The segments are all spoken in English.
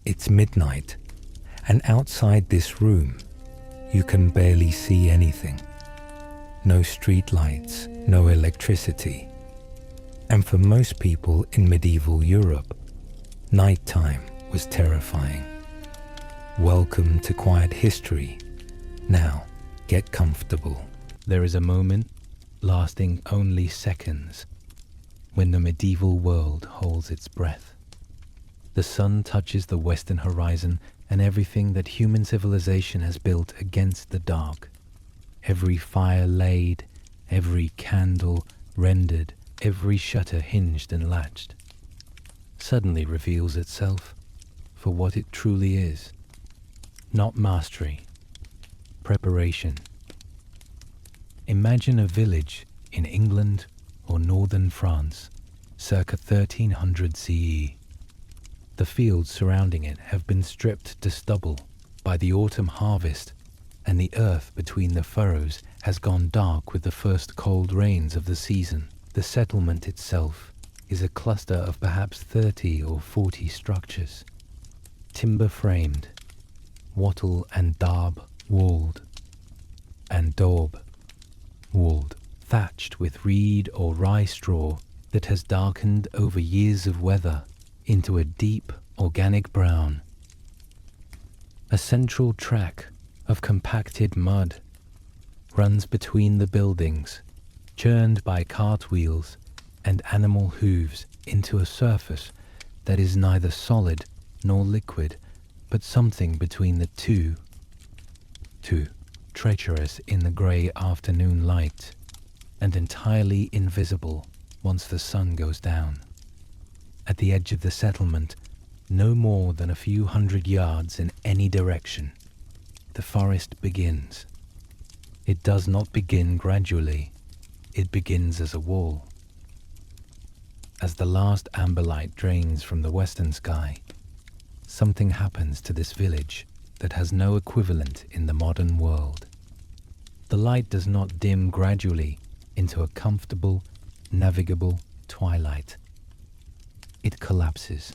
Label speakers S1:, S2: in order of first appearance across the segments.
S1: It's midnight, and outside this room, you can barely see anything. No streetlights, no electricity. And for most people in medieval Europe, nighttime was terrifying. Welcome to Quiet History. Now, get comfortable. There is a moment, lasting only seconds, when the medieval world holds its breath. The sun touches the western horizon and everything that human civilization has built against the dark. Every fire laid, every candle rendered, every shutter hinged and latched, suddenly reveals itself for what it truly is. Not mastery, preparation. Imagine a village in England or northern France, circa 1300 CE. The fields surrounding it have been stripped to stubble by the autumn harvest, and the earth between the furrows has gone dark with the first cold rains of the season. The settlement itself is a cluster of perhaps 30 or 40 structures, timber framed, wattle and daub walled, and daub walled, thatched with reed or rye straw that has darkened over years of weather into a deep organic brown. A central track of compacted mud runs between the buildings, churned by cartwheels and animal hooves into a surface that is neither solid nor liquid, but something between the two, treacherous in the grey afternoon light, and entirely invisible once the sun goes down. At the edge of the settlement, no more than a few hundred yards in any direction, the forest begins. It does not begin gradually, it begins as a wall. As the last amber light drains from the western sky, something happens to this village that has no equivalent in the modern world. The light does not dim gradually into a comfortable, navigable twilight. It collapses.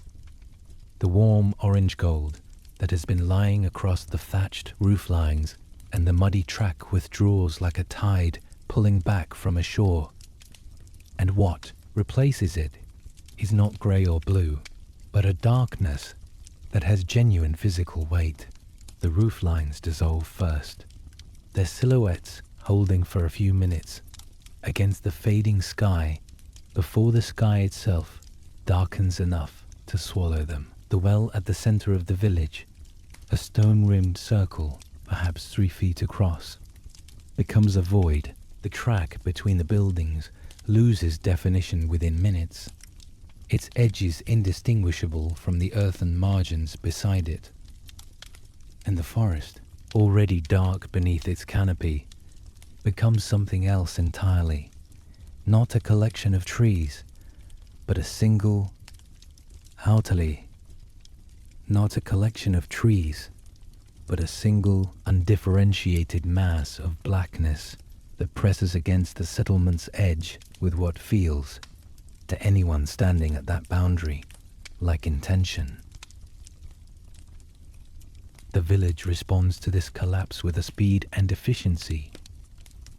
S1: The warm orange gold that has been lying across the thatched roof lines and the muddy track withdraws like a tide pulling back from a shore. And what replaces it is not grey or blue, but a darkness that has genuine physical weight. The roof lines dissolve first, their silhouettes holding for a few minutes against the fading sky before the sky itself darkens enough to swallow them. The well at the center of the village, a stone-rimmed circle, perhaps 3 feet across, becomes a void. The track between the buildings loses definition within minutes, its edges indistinguishable from the earthen margins beside it. And the forest, already dark beneath its canopy, becomes something else entirely. Not a collection of trees, but a single, not a collection of trees, but a single undifferentiated mass of blackness that presses against the settlement's edge with what feels, to anyone standing at that boundary, like intention. The village responds to this collapse with a speed and efficiency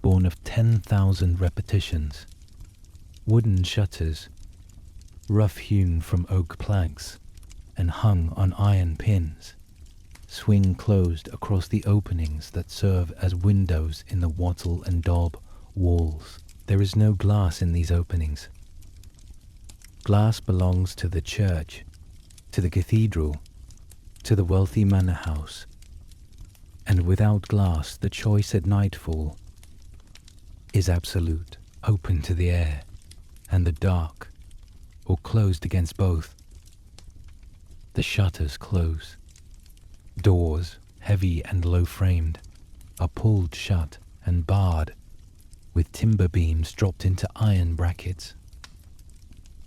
S1: born of 10,000 repetitions. Wooden shutters, rough-hewn from oak planks and hung on iron pins, swing closed across the openings that serve as windows in the wattle and daub walls. There is no glass in these openings. Glass belongs to the church, to the cathedral, to the wealthy manor house, and without glass the choice at nightfall is absolute, open to the air and the dark, or closed against both. The shutters close. Doors, heavy and low-framed, are pulled shut and barred, with timber beams dropped into iron brackets.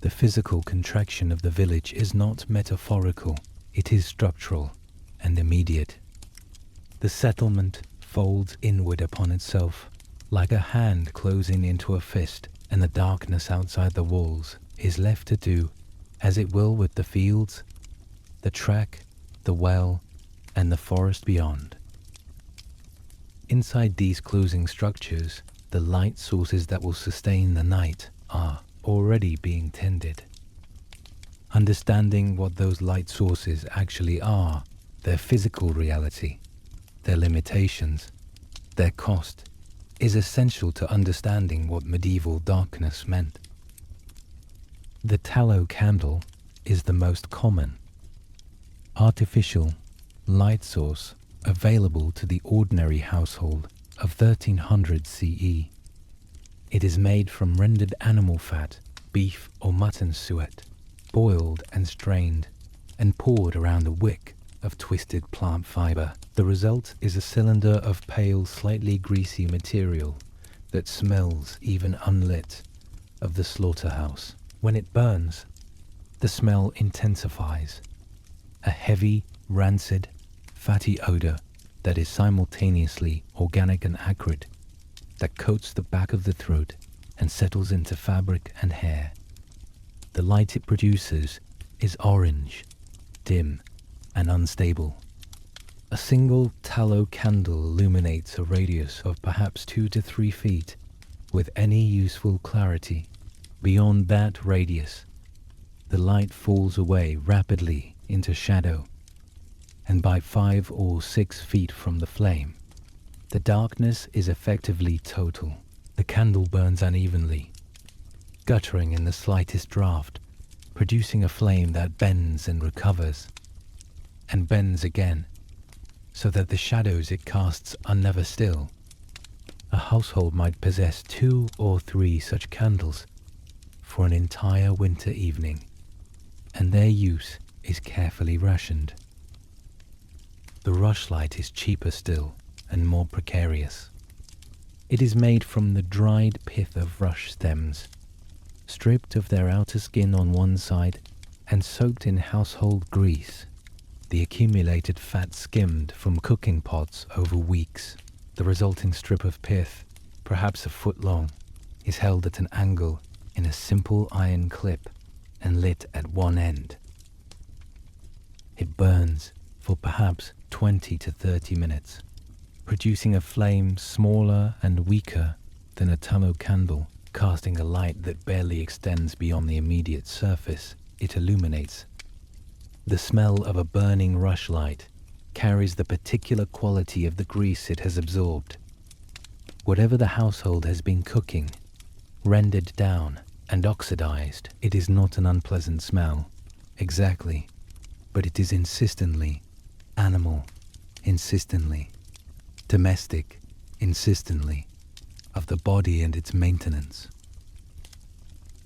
S1: The physical contraction of the village is not metaphorical, it is structural and immediate. The settlement folds inward upon itself, like a hand closing into a fist, and the darkness outside the walls is left to do as it will with the fields, the track, the well, and the forest beyond. Inside these closing structures, the light sources that will sustain the night are already being tended. Understanding what those light sources actually are, their physical reality, their limitations, their cost, is essential to understanding what medieval darkness meant. The tallow candle is the most common artificial light source available to the ordinary household of 1300 CE. It is made from rendered animal fat, beef or mutton suet, boiled and strained, and poured around a wick of twisted plant fiber. The result is a cylinder of pale, slightly greasy material that smells, even unlit, of the slaughterhouse. When it burns, the smell intensifies, a heavy, rancid, fatty odor that is simultaneously organic and acrid, that coats the back of the throat and settles into fabric and hair. The light it produces is orange, dim, and unstable. A single tallow candle illuminates a radius of perhaps 2 to 3 feet with any useful clarity. Beyond that radius, the light falls away rapidly into shadow, and by 5 or 6 feet from the flame, the darkness is effectively total. The candle burns unevenly, guttering in the slightest draught, producing a flame that bends and recovers, and bends again, so that the shadows it casts are never still. A household might possess 2 or 3 such candles for an entire winter evening, and their use is carefully rationed. The rushlight is cheaper still and more precarious. It is made from the dried pith of rush stems, stripped of their outer skin on one side and soaked in household grease, the accumulated fat skimmed from cooking pots over weeks. The resulting strip of pith, perhaps a foot long, is held at an angle in a simple iron clip and lit at one end. It burns for perhaps 20 to 30 minutes, producing a flame smaller and weaker than a tallow candle, casting a light that barely extends beyond the immediate surface it illuminates. The smell of a burning rushlight carries the particular quality of the grease it has absorbed. Whatever the household has been cooking, rendered down and oxidized, it is not an unpleasant smell, exactly, but it is insistently animal, insistently domestic, insistently of the body and its maintenance.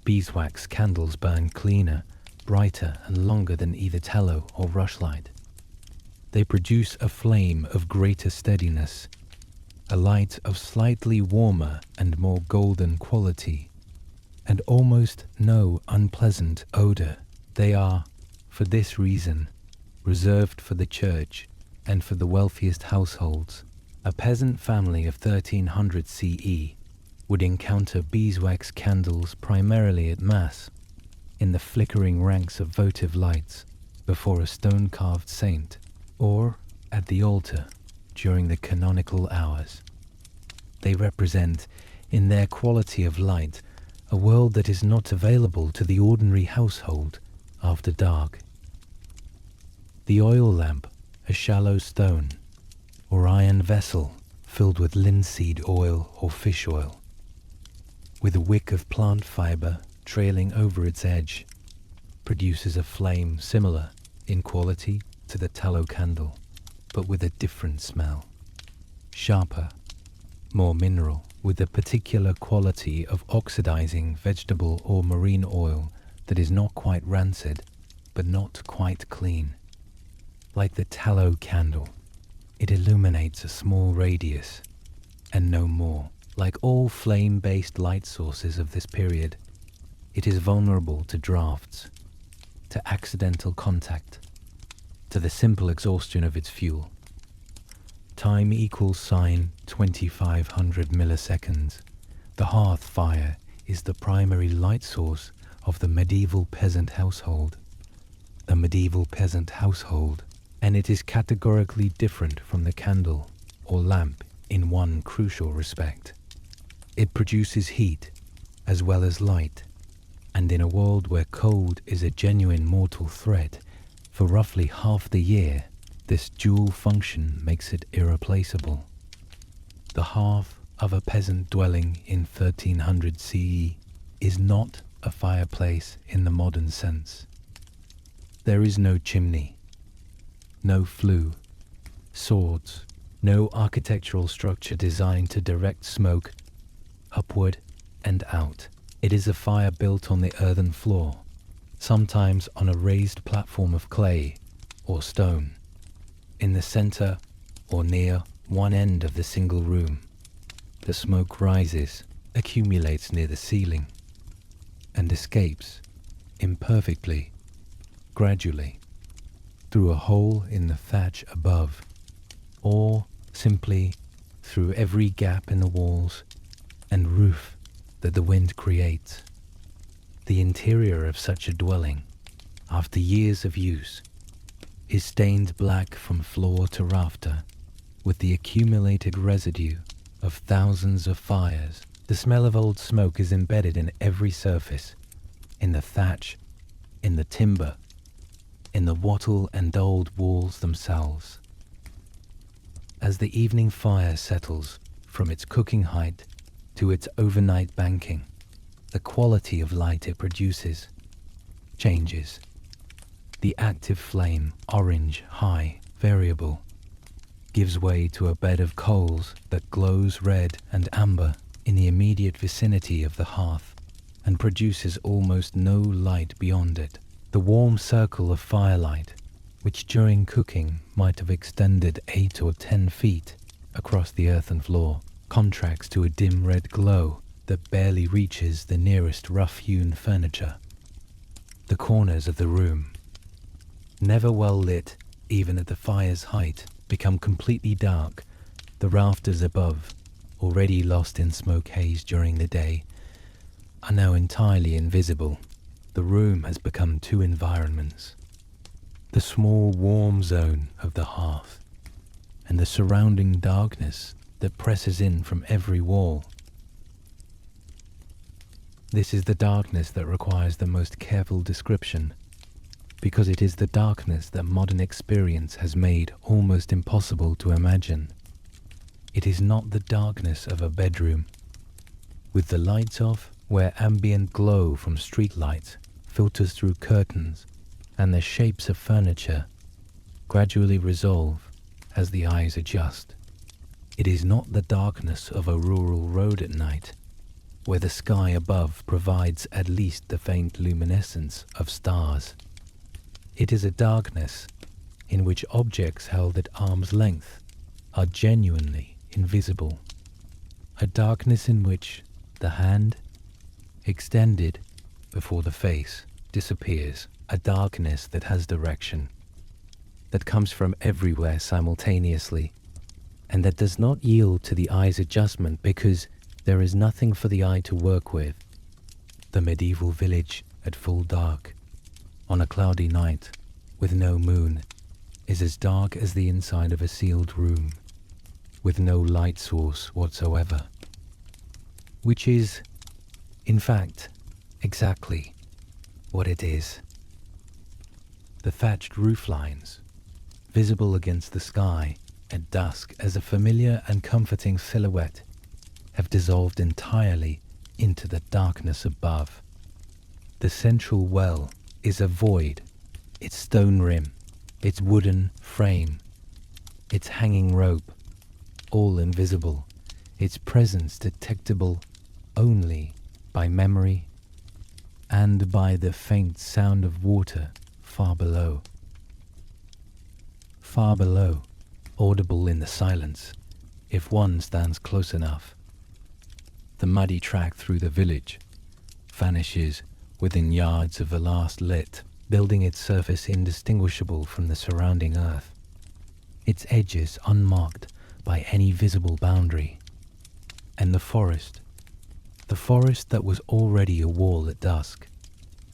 S1: Beeswax candles burn cleaner, brighter and longer than either tallow or rushlight. They produce a flame of greater steadiness, a light of slightly warmer and more golden quality, and almost no unpleasant odor. They are, for this reason, reserved for the church and for the wealthiest households. A peasant family of 1300 CE would encounter beeswax candles primarily at Mass, in the flickering ranks of votive lights before a stone-carved saint, or at the altar during the canonical hours. They represent, in their quality of light, a world that is not available to the ordinary household after dark. The oil lamp, a shallow stone, or iron vessel filled with linseed oil or fish oil, with a wick of plant fiber trailing over its edge, produces a flame similar in quality to the tallow candle, but with a different smell, sharper, more mineral, with the particular quality of oxidizing vegetable or marine oil that is not quite rancid, but not quite clean. Like the tallow candle, it illuminates a small radius, and no more. Like all flame-based light sources of this period, it is vulnerable to drafts, to accidental contact, to the simple exhaustion of its fuel. Time equals sign 2500 milliseconds. The hearth fire is the primary light source of the medieval peasant household. The medieval peasant household and it is categorically different from the candle or lamp in one crucial respect. It produces heat as well as light, and in a world where cold is a genuine mortal threat, for roughly half the year, this dual function makes it irreplaceable. The hearth of a peasant dwelling in 1300 CE is not a fireplace in the modern sense. There is no chimney, no flue, swords, no architectural structure designed to direct smoke upward and out. It is a fire built on the earthen floor, sometimes on a raised platform of clay or stone, in the center or near one end of the single room. The smoke rises, accumulates near the ceiling, and escapes imperfectly, gradually, through a hole in the thatch above, or simply through every gap in the walls and roof that the wind creates. The interior of such a dwelling, after years of use, is stained black from floor to rafter with the accumulated residue of thousands of fires. The smell of old smoke is embedded in every surface, in the thatch, in the timber, in the wattle and old walls themselves. As the evening fire settles from its cooking height to its overnight banking, the quality of light it produces changes. The active flame, orange, high, variable, gives way to a bed of coals that glows red and amber in the immediate vicinity of the hearth and produces almost no light beyond it. The warm circle of firelight, which during cooking might have extended 8 or 10 feet across the earthen floor, contracts to a dim red glow that barely reaches the nearest rough-hewn furniture. The corners of the room, never well lit even at the fire's height, become completely dark. The rafters above, already lost in smoke haze during the day, are now entirely invisible. The room has become two environments: the small warm zone of the hearth and the surrounding darkness that presses in from every wall. This is the darkness that requires the most careful description, because it is the darkness that modern experience has made almost impossible to imagine. It is not the darkness of a bedroom, with the lights off, where ambient glow from streetlights filters through curtains and the shapes of furniture gradually resolve as the eyes adjust. It is not the darkness of a rural road at night, where the sky above provides at least the faint luminescence of stars. It is a darkness in which objects held at arm's length are genuinely invisible. A darkness in which the hand, extended before the face, disappears. A darkness that has direction, that comes from everywhere simultaneously, and that does not yield to the eye's adjustment because there is nothing for the eye to work with. The medieval village at full dark, on a cloudy night, with no moon, is as dark as the inside of a sealed room, with no light source whatsoever. Which is, in fact, exactly what it is. The thatched roof lines, visible against the sky at dusk as a familiar and comforting silhouette, have dissolved entirely into the darkness above. The central well is a void, its stone rim, its wooden frame, its hanging rope, all invisible, its presence detectable only by memory and by the faint sound of water far below. Far below, audible in the silence, if one stands close enough. The muddy track through the village vanishes within yards of the last lit, building its surface indistinguishable from the surrounding earth, its edges unmarked by any visible boundary. And the forest that was already a wall at dusk,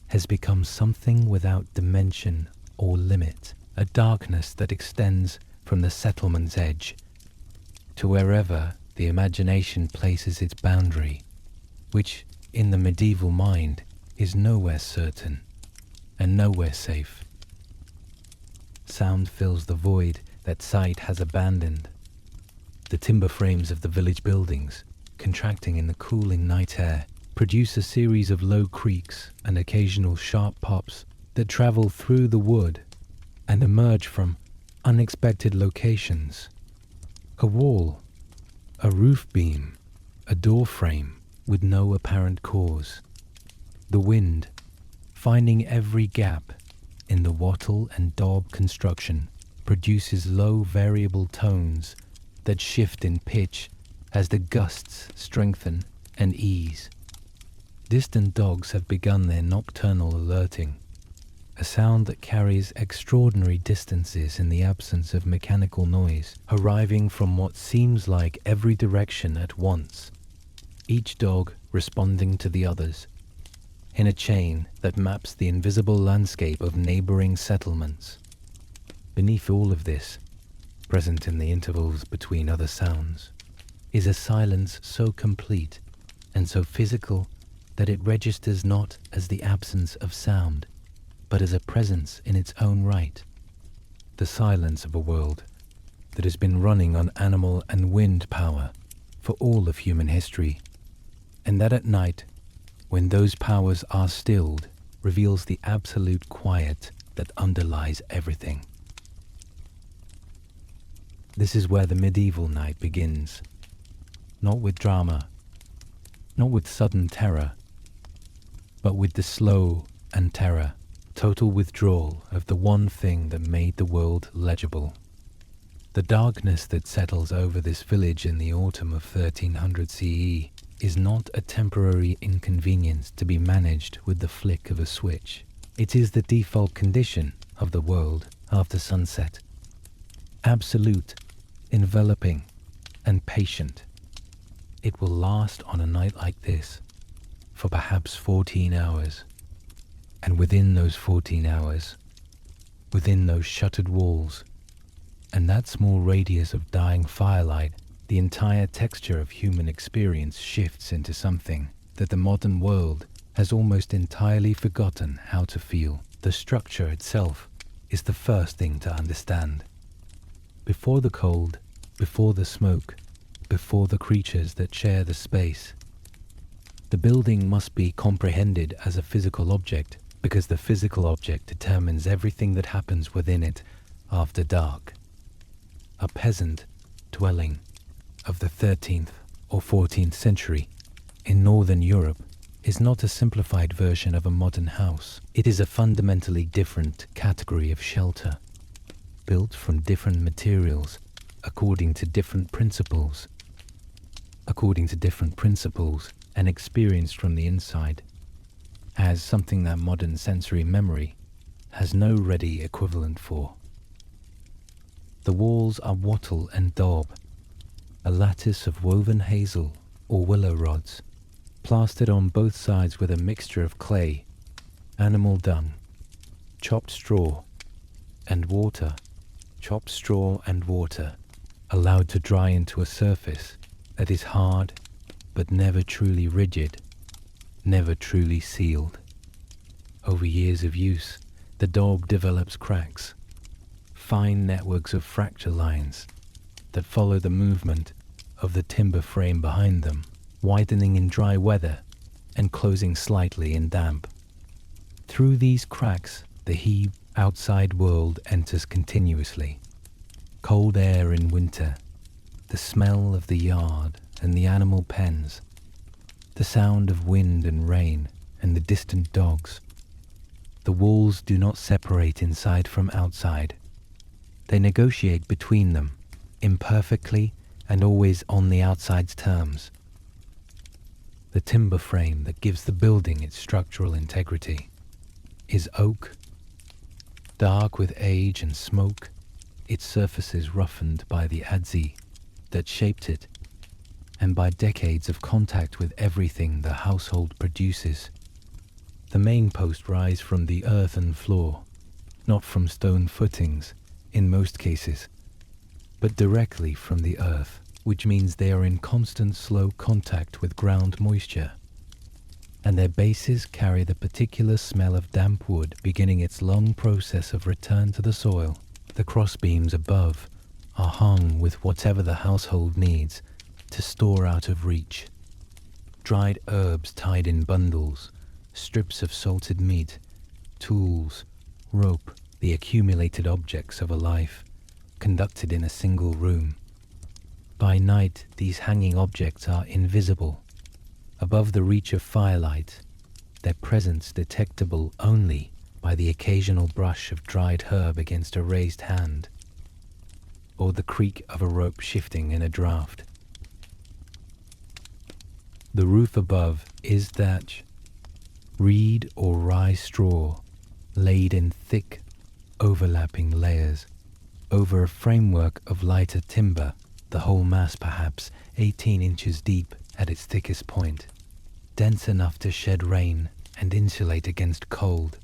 S1: has become something without dimension or limit, a darkness that extends from the settlement's edge to wherever the imagination places its boundary, which, in the medieval mind, is nowhere certain and nowhere safe. Sound fills the void that sight has abandoned. The timber frames of the village buildings, contracting in the cooling night air, produce a series of low creaks and occasional sharp pops that travel through the wood and emerge from unexpected locations. A wall, a roof beam, a door frame with no apparent cause. The wind, finding every gap in the wattle and daub construction, produces low variable tones that shift in pitch as the gusts strengthen and ease. Distant dogs have begun their nocturnal alerting, a sound that carries extraordinary distances in the absence of mechanical noise, arriving from what seems like every direction at once, each dog responding to the others, in a chain that maps the invisible landscape of neighboring settlements. Beneath all of this, present in the intervals between other sounds, is a silence so complete and so physical that it registers not as the absence of sound, but as a presence in its own right. The silence of a world that has been running on animal and wind power for all of human history, and that at night, when those powers are stilled, reveals the absolute quiet that underlies everything. This is where the medieval night begins, not with drama, not with sudden terror, but with the slow and terror, total withdrawal of the one thing that made the world legible. The darkness that settles over this village in the autumn of 1300 CE is not a temporary inconvenience to be managed with the flick of a switch. It is the default condition of the world after sunset. Absolute, enveloping, and patient. It will last on a night like this for perhaps 14 hours. And within those 14 hours, within those shuttered walls, and that small radius of dying firelight, the entire texture of human experience shifts into something that the modern world has almost entirely forgotten how to feel. The structure itself is the first thing to understand. Before the cold, before the smoke, before the creatures that share the space, the building must be comprehended as a physical object, because the physical object determines everything that happens within it after dark. A peasant dwelling of the 13th or 14th century in northern Europe is not a simplified version of a modern house. It is a fundamentally different category of shelter, built from different materials according to different principles and experienced from the inside, as something that modern sensory memory has no ready equivalent for. The walls are wattle and daub, a lattice of woven hazel or willow rods, plastered on both sides with a mixture of clay, animal dung, chopped straw, and water, allowed to dry into a surface that is hard but never truly rigid, never truly sealed. Over years of use, the daub develops cracks, fine networks of fracture lines that follow the movement of the timber frame behind them, widening in dry weather and closing slightly in damp. Through these cracks, the heaved outside world enters continuously. Cold air in winter, the smell of the yard and the animal pens, the sound of wind and rain and the distant dogs. The walls do not separate inside from outside. They negotiate between them, imperfectly and always on the outside's terms. The timber frame that gives the building its structural integrity is oak, dark with age and smoke, its surfaces roughened by the adze that shaped it, and by decades of contact with everything the household produces. The main post rise from the earthen floor, not from stone footings, in most cases, but directly from the earth, which means they are in constant slow contact with ground moisture, and their bases carry the particular smell of damp wood beginning its long process of return to the soil. The crossbeams above are hung with whatever the household needs to store out of reach. Dried herbs tied in bundles, strips of salted meat, tools, rope, the accumulated objects of a life conducted in a single room. By night, these hanging objects are invisible, above the reach of firelight, their presence detectable only by the occasional brush of dried herb against a raised hand, or the creak of a rope shifting in a draught. The roof above is thatch, reed or rye straw, laid in thick, overlapping layers, over a framework of lighter timber, the whole mass perhaps 18 inches deep at its thickest point, dense enough to shed rain and insulate against cold,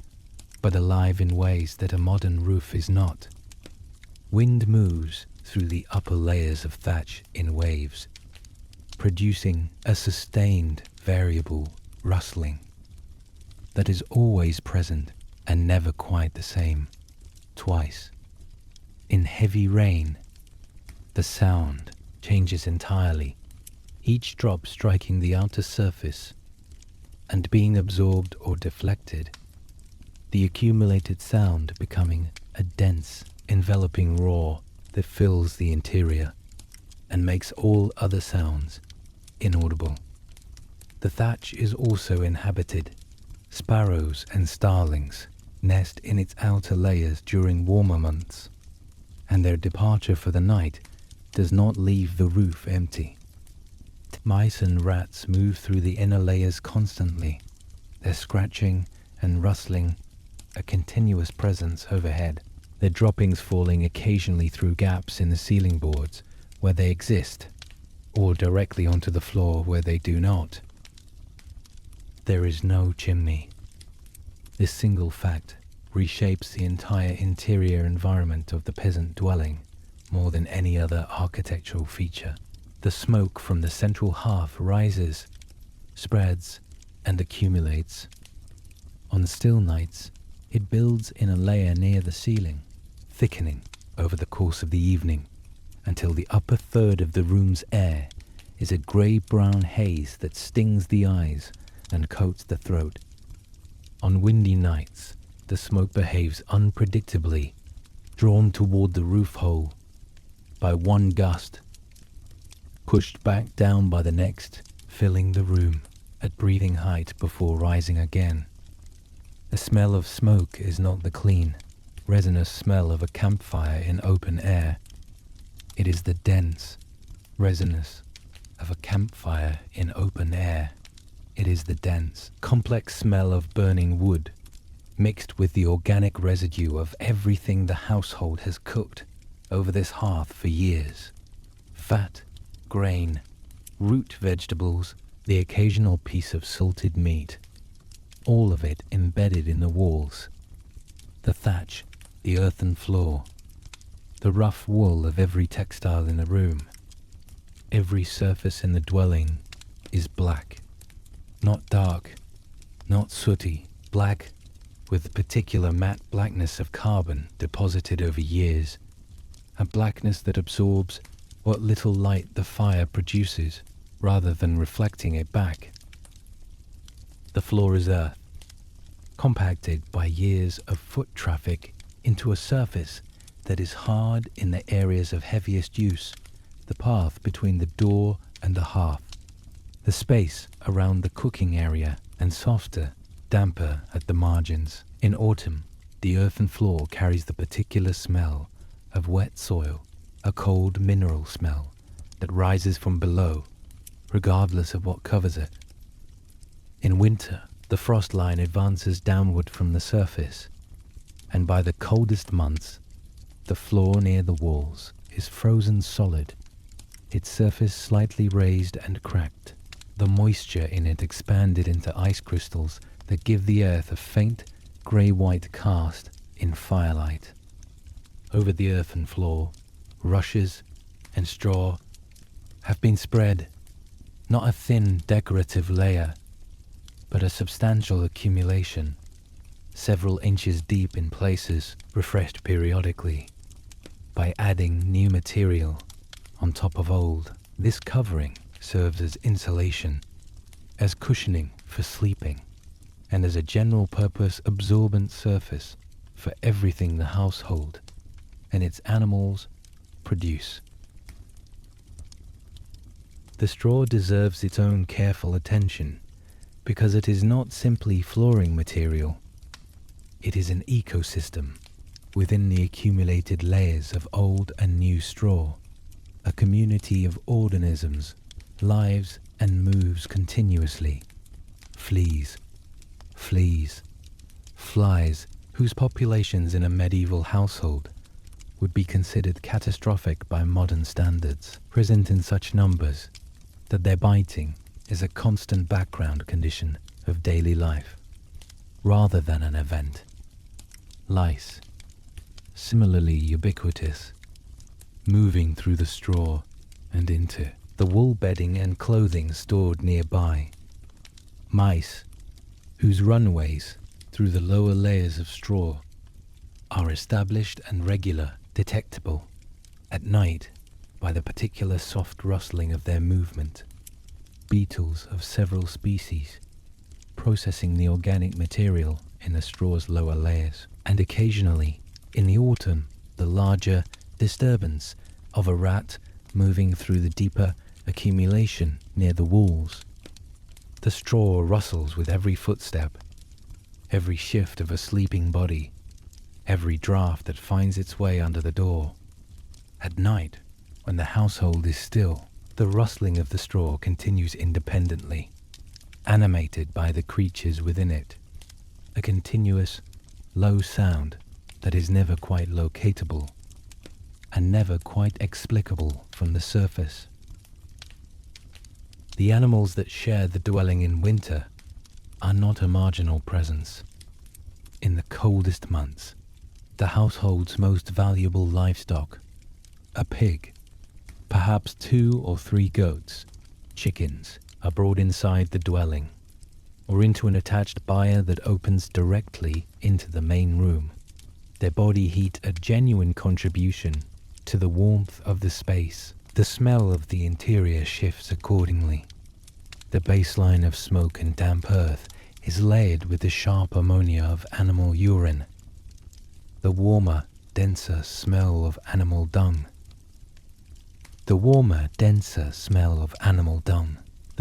S1: but alive in ways that a modern roof is not. Wind moves through the upper layers of thatch in waves, producing a sustained, variable rustling that is always present and never quite the same, twice. In heavy rain, the sound changes entirely, each drop striking the outer surface and being absorbed or deflected, the accumulated sound becoming a dense, enveloping roar that fills the interior and makes all other sounds inaudible. The thatch is also inhabited. Sparrows and starlings nest in its outer layers during warmer months, and their departure for the night does not leave the roof empty. Mice and rats move through the inner layers constantly, their scratching and rustling a continuous presence overhead, their droppings falling occasionally through gaps in the ceiling boards where they exist, or directly onto the floor where they do not. There is no chimney. This single fact reshapes the entire interior environment of the peasant dwelling more than any other architectural feature. The smoke from the central hearth rises, spreads, and accumulates. On still nights, it builds in a layer near the ceiling, thickening over the course of the evening, until the upper third of the room's air is a grey-brown haze that stings the eyes and coats the throat. On windy nights, the smoke behaves unpredictably, drawn toward the roof hole by one gust, pushed back down by the next, filling the room at breathing height before rising again. The smell of smoke is not the clean, resinous smell of a campfire in open air. It is the dense resinous of a campfire in open air. It is the dense, complex smell of burning wood, mixed with the organic residue of everything the household has cooked over this hearth for years. Fat, grain, root vegetables, the occasional piece of salted meat, all of it embedded in the walls, the thatch, the earthen floor, the rough wool of every textile in the room. Every surface in the dwelling is black, not dark, not sooty, black with the particular matte blackness of carbon deposited over years, a blackness that absorbs what little light the fire produces rather than reflecting it back. The floor is earth, compacted by years of foot traffic into a surface that is hard in the areas of heaviest use, the path between the door and the hearth, the space around the cooking area, and softer, damper at the margins. In autumn, the earthen floor carries the particular smell of wet soil, a cold mineral smell that rises from below, regardless of what covers it. In winter, the frost line advances downward from the surface, and by the coldest months, the floor near the walls is frozen solid, its surface slightly raised and cracked, the moisture in it expanded into ice crystals that give the earth a faint grey-white cast in firelight. Over the earthen floor, rushes and straw have been spread, not a thin decorative layer, but a substantial accumulation, several inches deep in places, refreshed periodically by adding new material on top of old. This covering serves as insulation, as cushioning for sleeping, and as a general purpose absorbent surface for everything the household and its animals produce. The straw deserves its own careful attention because it is not simply flooring material. It is an ecosystem within the accumulated layers of old and new straw, a community of organisms, lives and moves continuously. Fleas, flies, whose populations in a medieval household would be considered catastrophic by modern standards, present in such numbers that their biting is a constant background condition of daily life, rather than an event. Lice, similarly ubiquitous, moving through the straw and into the wool bedding and clothing stored nearby. Mice, whose runways through the lower layers of straw are established and regular, detectable at night by the particular soft rustling of their movement. Beetles of several species, processing the organic material in the straw's lower layers, and occasionally, in the autumn, the larger disturbance of a rat moving through the deeper accumulation near the walls. The straw rustles with every footstep, every shift of a sleeping body, every draft that finds its way under the door. At night, when the household is still, the rustling of the straw continues independently, animated by the creatures within it, a continuous, low sound that is never quite locatable and never quite explicable from the surface. The animals that share the dwelling in winter are not a marginal presence. In the coldest months, the household's most valuable livestock, a pig, perhaps 2 or 3 goats, chickens, are brought inside the dwelling, or into an attached byre that opens directly into the main room. Their body heat a genuine contribution to the warmth of the space. The smell of the interior shifts accordingly. The baseline of smoke and damp earth is layered with the sharp ammonia of animal urine, the warmer, denser smell of animal dung. The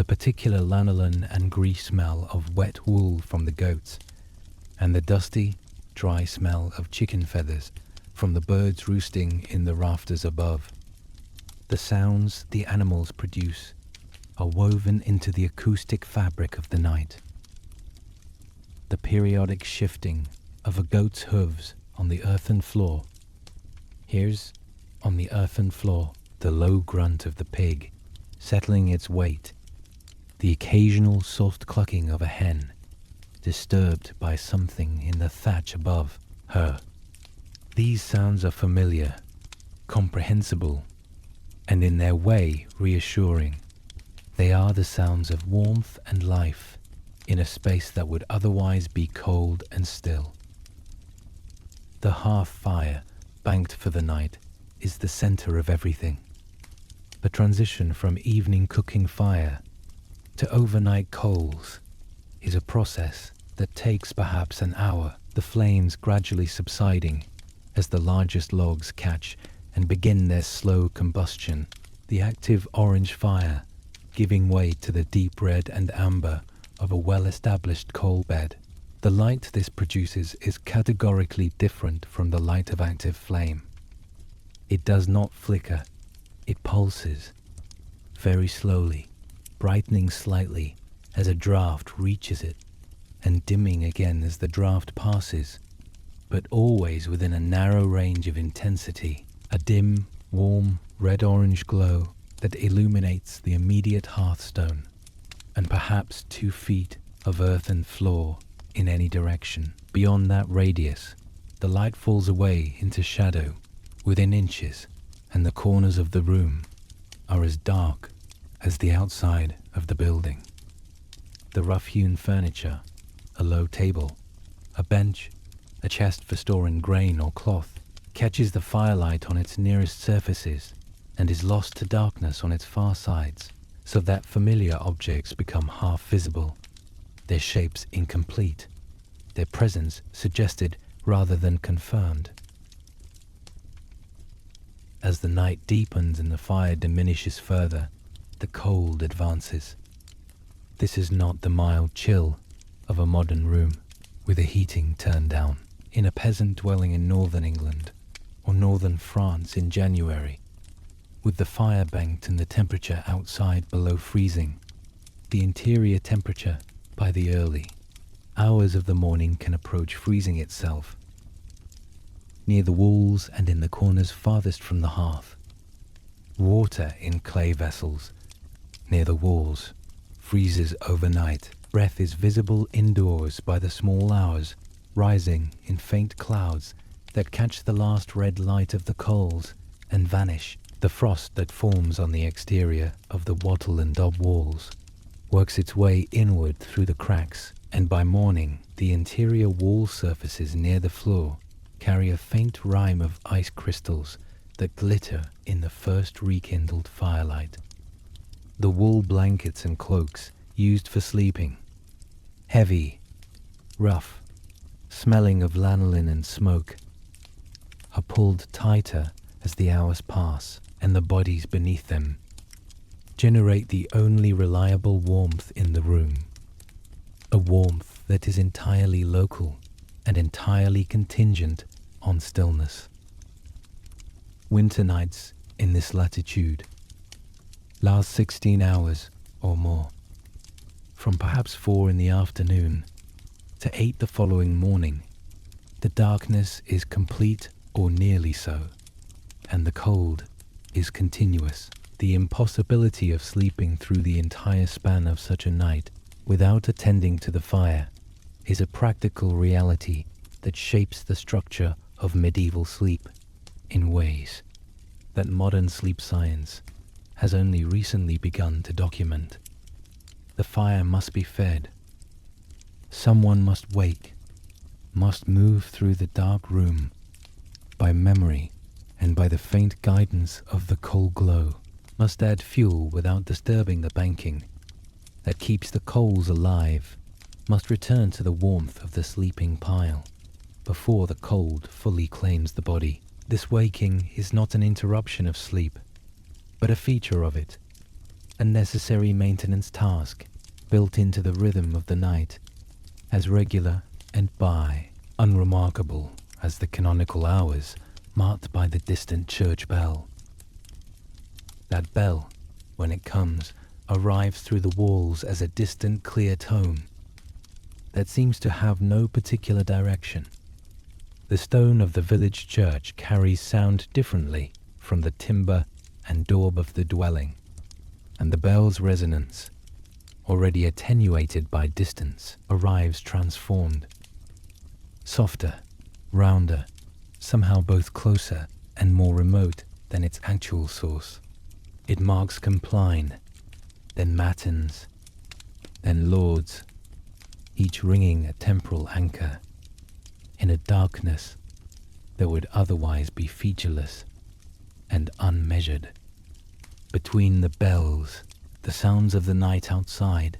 S1: particular lanolin and grease smell of wet wool from the goats, and the dusty, dry smell of chicken feathers from the birds roosting in the rafters above. The sounds the animals produce are woven into the acoustic fabric of the night. The periodic shifting of a goat's hooves on the earthen floor. Here's, on the earthen floor, the low grunt of the pig, settling its weight, the occasional soft clucking of a hen, disturbed by something in the thatch above her. These sounds are familiar, comprehensible, and in their way reassuring. They are the sounds of warmth and life in a space that would otherwise be cold and still. The hearth fire, banked for the night, is the center of everything. The transition from evening cooking fire to overnight coals is a process that takes perhaps an hour, the flames gradually subsiding as the largest logs catch and begin their slow combustion, the active orange fire giving way to the deep red and amber of a well-established coal bed. The light this produces is categorically different from the light of active flame. It does not flicker, it pulses, very slowly, brightening slightly as a draft reaches it, and dimming again as the draft passes, but always within a narrow range of intensity, a dim, warm, red-orange glow that illuminates the immediate hearthstone, and perhaps 2 feet of earthen floor in any direction. Beyond that radius, the light falls away into shadow within inches, and the corners of the room are as dark as the outside of the building. The rough-hewn furniture, a low table, a bench, a chest for storing grain or cloth, catches the firelight on its nearest surfaces and is lost to darkness on its far sides, so that familiar objects become half visible, their shapes incomplete, their presence suggested rather than confirmed. As the night deepens and the fire diminishes further, the cold advances. This is not the mild chill of a modern room with the heating turned down. In a peasant dwelling in northern England or northern France in January, with the fire banked and the temperature outside below freezing, the interior temperature by the early hours of the morning can approach freezing itself. Near the walls and in the corners farthest from the hearth, water in clay vessels near the walls freezes overnight. Breath is visible indoors by the small hours, rising in faint clouds that catch the last red light of the coals and vanish. The frost that forms on the exterior of the wattle and daub walls works its way inward through the cracks, and by morning the interior wall surfaces near the floor carry a faint rime of ice crystals that glitter in the first rekindled firelight. The wool blankets and cloaks used for sleeping, heavy, rough, smelling of lanolin and smoke, are pulled tighter as the hours pass, and the bodies beneath them generate the only reliable warmth in the room, a warmth that is entirely local and entirely contingent on stillness. Winter nights in this latitude last 16 hours or more, from perhaps 4 in the afternoon to 8 the following morning. The darkness is complete or nearly so, and the cold is continuous. The impossibility of sleeping through the entire span of such a night without attending to the fire is a practical reality that shapes the structure of medieval sleep in ways that modern sleep science has only recently begun to document. The fire must be fed. Someone must wake, must move through the dark room by memory and by the faint guidance of the coal glow, must add fuel without disturbing the banking that keeps the coals alive, must return to the warmth of the sleeping pile before the cold fully claims the body. This waking is not an interruption of sleep, but a feature of it, a necessary maintenance task built into the rhythm of the night, as regular and unremarkable as the canonical hours marked by the distant church bell. That bell, when it comes, arrives through the walls as a distant clear tone that seems to have no particular direction. The stone of the village church carries sound differently from the timber and daub of the dwelling, and the bell's resonance, already attenuated by distance, arrives transformed, softer, rounder, somehow both closer and more remote than its actual source. It marks Compline, then Matins, then Lords, each ringing a temporal anchor in a darkness that would otherwise be featureless and unmeasured. Between the bells, the sounds of the night outside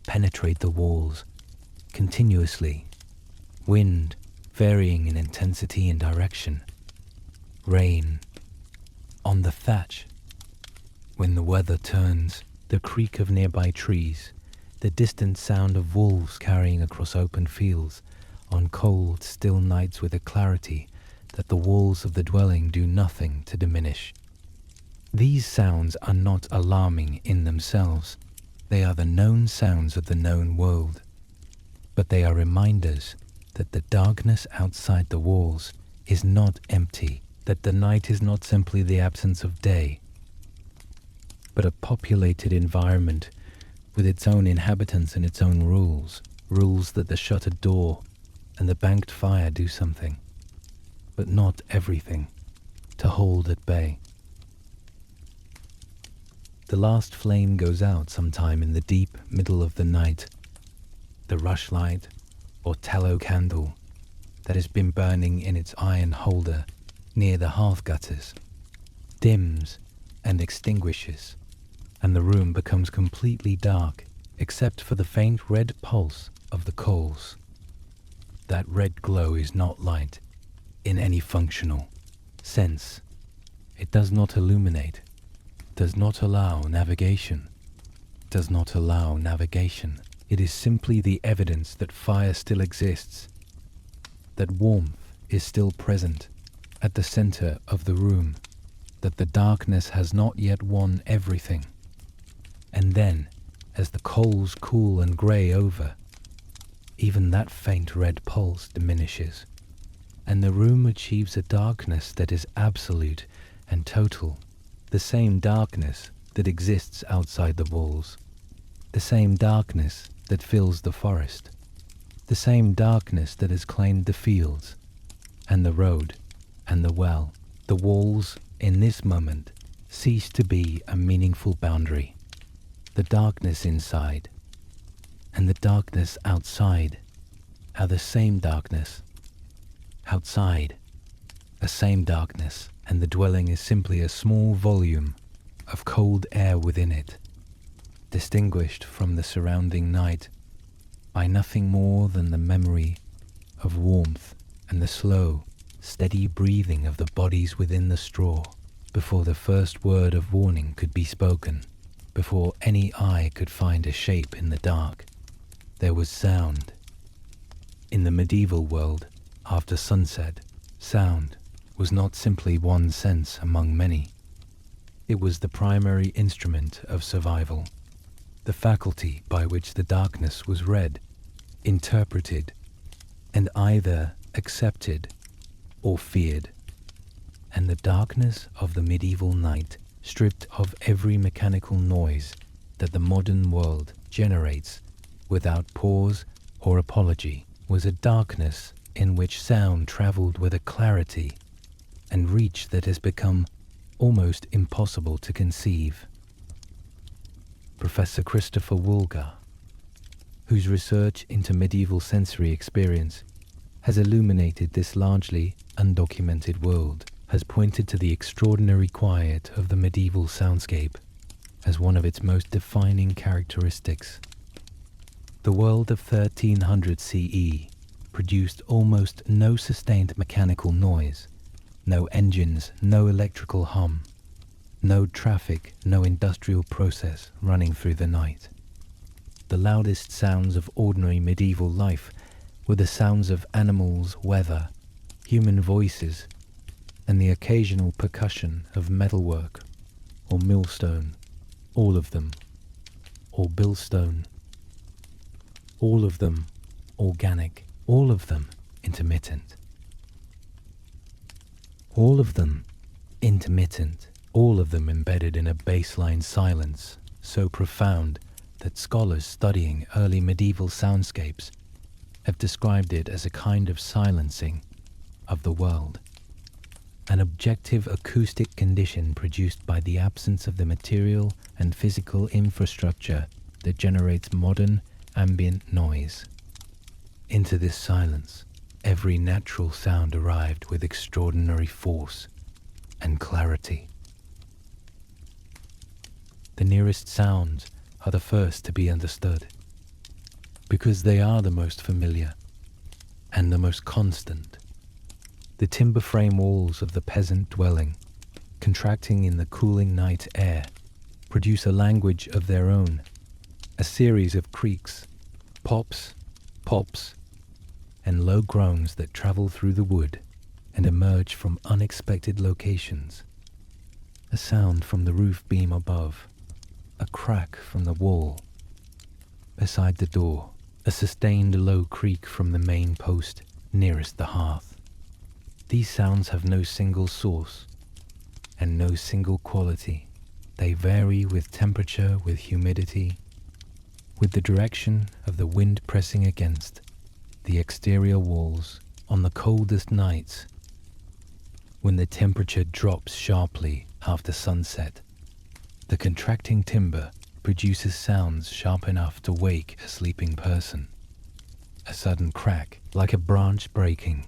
S1: penetrate the walls continuously, wind varying in intensity and direction, rain on the thatch. When the weather turns, the creak of nearby trees, the distant sound of wolves carrying across open fields on cold, still nights with a clarity that the walls of the dwelling do nothing to diminish. These sounds are not alarming in themselves. They are the known sounds of the known world, but they are reminders that the darkness outside the walls is not empty, that the night is not simply the absence of day, but a populated environment with its own inhabitants and its own rules, rules that the shuttered door and the banked fire do something, but not everything, to hold at bay. The last flame goes out sometime in the deep middle of the night. The rushlight or tallow candle that has been burning in its iron holder near the hearth gutters dims and extinguishes, and the room becomes completely dark except for the faint red pulse of the coals. That red glow is not light in any functional sense. It does not illuminate, does not allow navigation, does not allow navigation. It is simply the evidence that fire still exists, that warmth is still present at the center of the room, that the darkness has not yet won everything. And then, as the coals cool and grey over, even that faint red pulse diminishes, and the room achieves a darkness that is absolute and total, the same darkness that exists outside the walls, the same darkness that fills the forest, the same darkness that has claimed the fields and the road and the well. The walls, in this moment, cease to be a meaningful boundary. The darkness inside and the darkness outside are the same darkness. Outside, a same darkness, and the dwelling is simply a small volume of cold air within it, distinguished from the surrounding night by nothing more than the memory of warmth and the slow, steady breathing of the bodies within the straw. Before the first word of warning could be spoken, before any eye could find a shape in the dark, there was sound. In the medieval world, after sunset, sound was not simply one sense among many. It was the primary instrument of survival, the faculty by which the darkness was read, interpreted, and either accepted or feared. And the darkness of the medieval night, stripped of every mechanical noise that the modern world generates without pause or apology, was a darkness in which sound traveled with a clarity and reach that has become almost impossible to conceive. Professor Christopher Woolgar, whose research into medieval sensory experience has illuminated this largely undocumented world, has pointed to the extraordinary quiet of the medieval soundscape as one of its most defining characteristics. The world of 1300 CE produced almost no sustained mechanical noise, no engines, no electrical hum, no traffic, no industrial process running through the night. The loudest sounds of ordinary medieval life were the sounds of animals, weather, human voices, and the occasional percussion of metalwork or millstone, all of them, or billstone, all of them organic, all of them intermittent. All of them intermittent, all of them embedded in a baseline silence so profound that scholars studying early medieval soundscapes have described it as a kind of silencing of the world, an objective acoustic condition produced by the absence of the material and physical infrastructure that generates modern ambient noise. Into this silence, every natural sound arrived with extraordinary force and clarity. The nearest sounds are the first to be understood, because they are the most familiar and the most constant. The timber frame walls of the peasant dwelling, contracting in the cooling night air, produce a language of their own, a series of creaks, pops, pops, and low groans that travel through the wood and emerge from unexpected locations. A sound from the roof beam above, a crack from the wall beside the door, a sustained low creak from the main post nearest the hearth. These sounds have no single source and no single quality. They vary with temperature, with humidity, with the direction of the wind pressing against the exterior walls. On the coldest nights, when the temperature drops sharply after sunset. The contracting timber produces sounds sharp enough to wake a sleeping person. A sudden crack, like a branch breaking,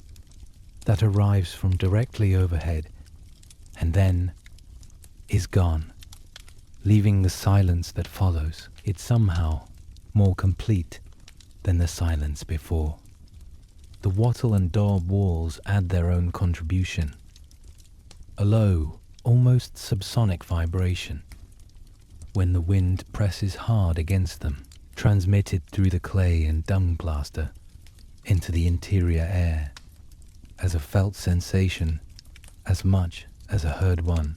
S1: that arrives from directly overhead and then is gone, leaving the silence that follows. It's somehow more complete than the silence before. The wattle and daub walls add their own contribution. A low, almost subsonic vibration when the wind presses hard against them, transmitted through the clay and dung plaster into the interior air as a felt sensation as much as a heard one.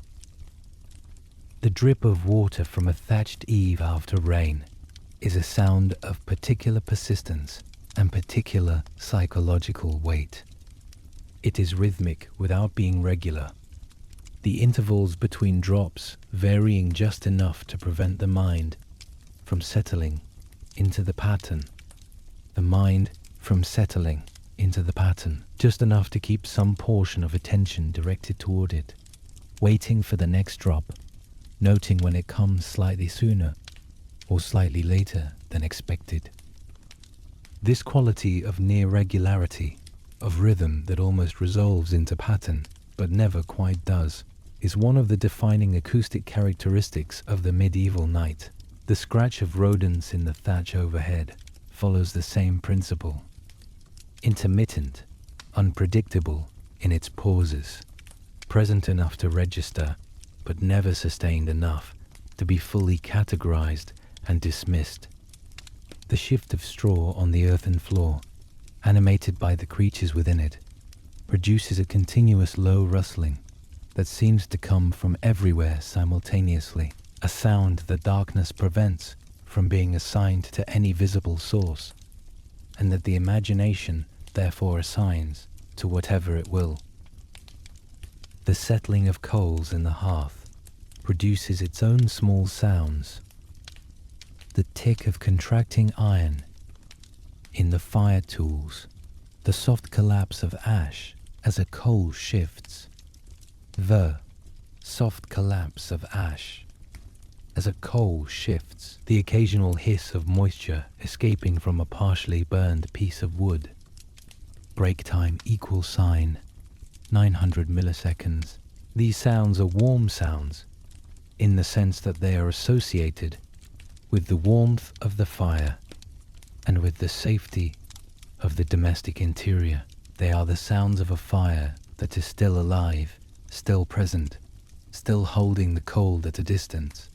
S1: The drip of water from a thatched eave after rain is a sound of particular persistence and particular psychological weight. It is rhythmic without being regular, the intervals between drops varying just enough to prevent the mind from settling into the pattern. The mind from settling into the pattern, just enough to keep some portion of attention directed toward it, waiting for the next drop, noting when it comes slightly sooner or slightly later than expected. This quality of near regularity, of rhythm that almost resolves into pattern but never quite does, is one of the defining acoustic characteristics of the medieval night. The scratch of rodents in the thatch overhead follows the same principle. Intermittent, unpredictable in its pauses, present enough to register, but never sustained enough to be fully categorized and dismissed. The shift of straw on the earthen floor, animated by the creatures within it, produces a continuous low rustling that seems to come from everywhere simultaneously, a sound that darkness prevents from being assigned to any visible source, and that the imagination therefore assigns to whatever it will. The settling of coals in the hearth produces its own small sounds. The tick of contracting iron in the fire tools, the soft collapse of ash as a coal shifts, the soft collapse of ash as a coal shifts, the occasional hiss of moisture escaping from a partially burned piece of wood. Break time equal sign, 900 milliseconds. These sounds are warm sounds in the sense that they are associated with the warmth of the fire and with the safety of the domestic interior. They are the sounds of a fire that is still alive, still present, still holding the cold at a distance.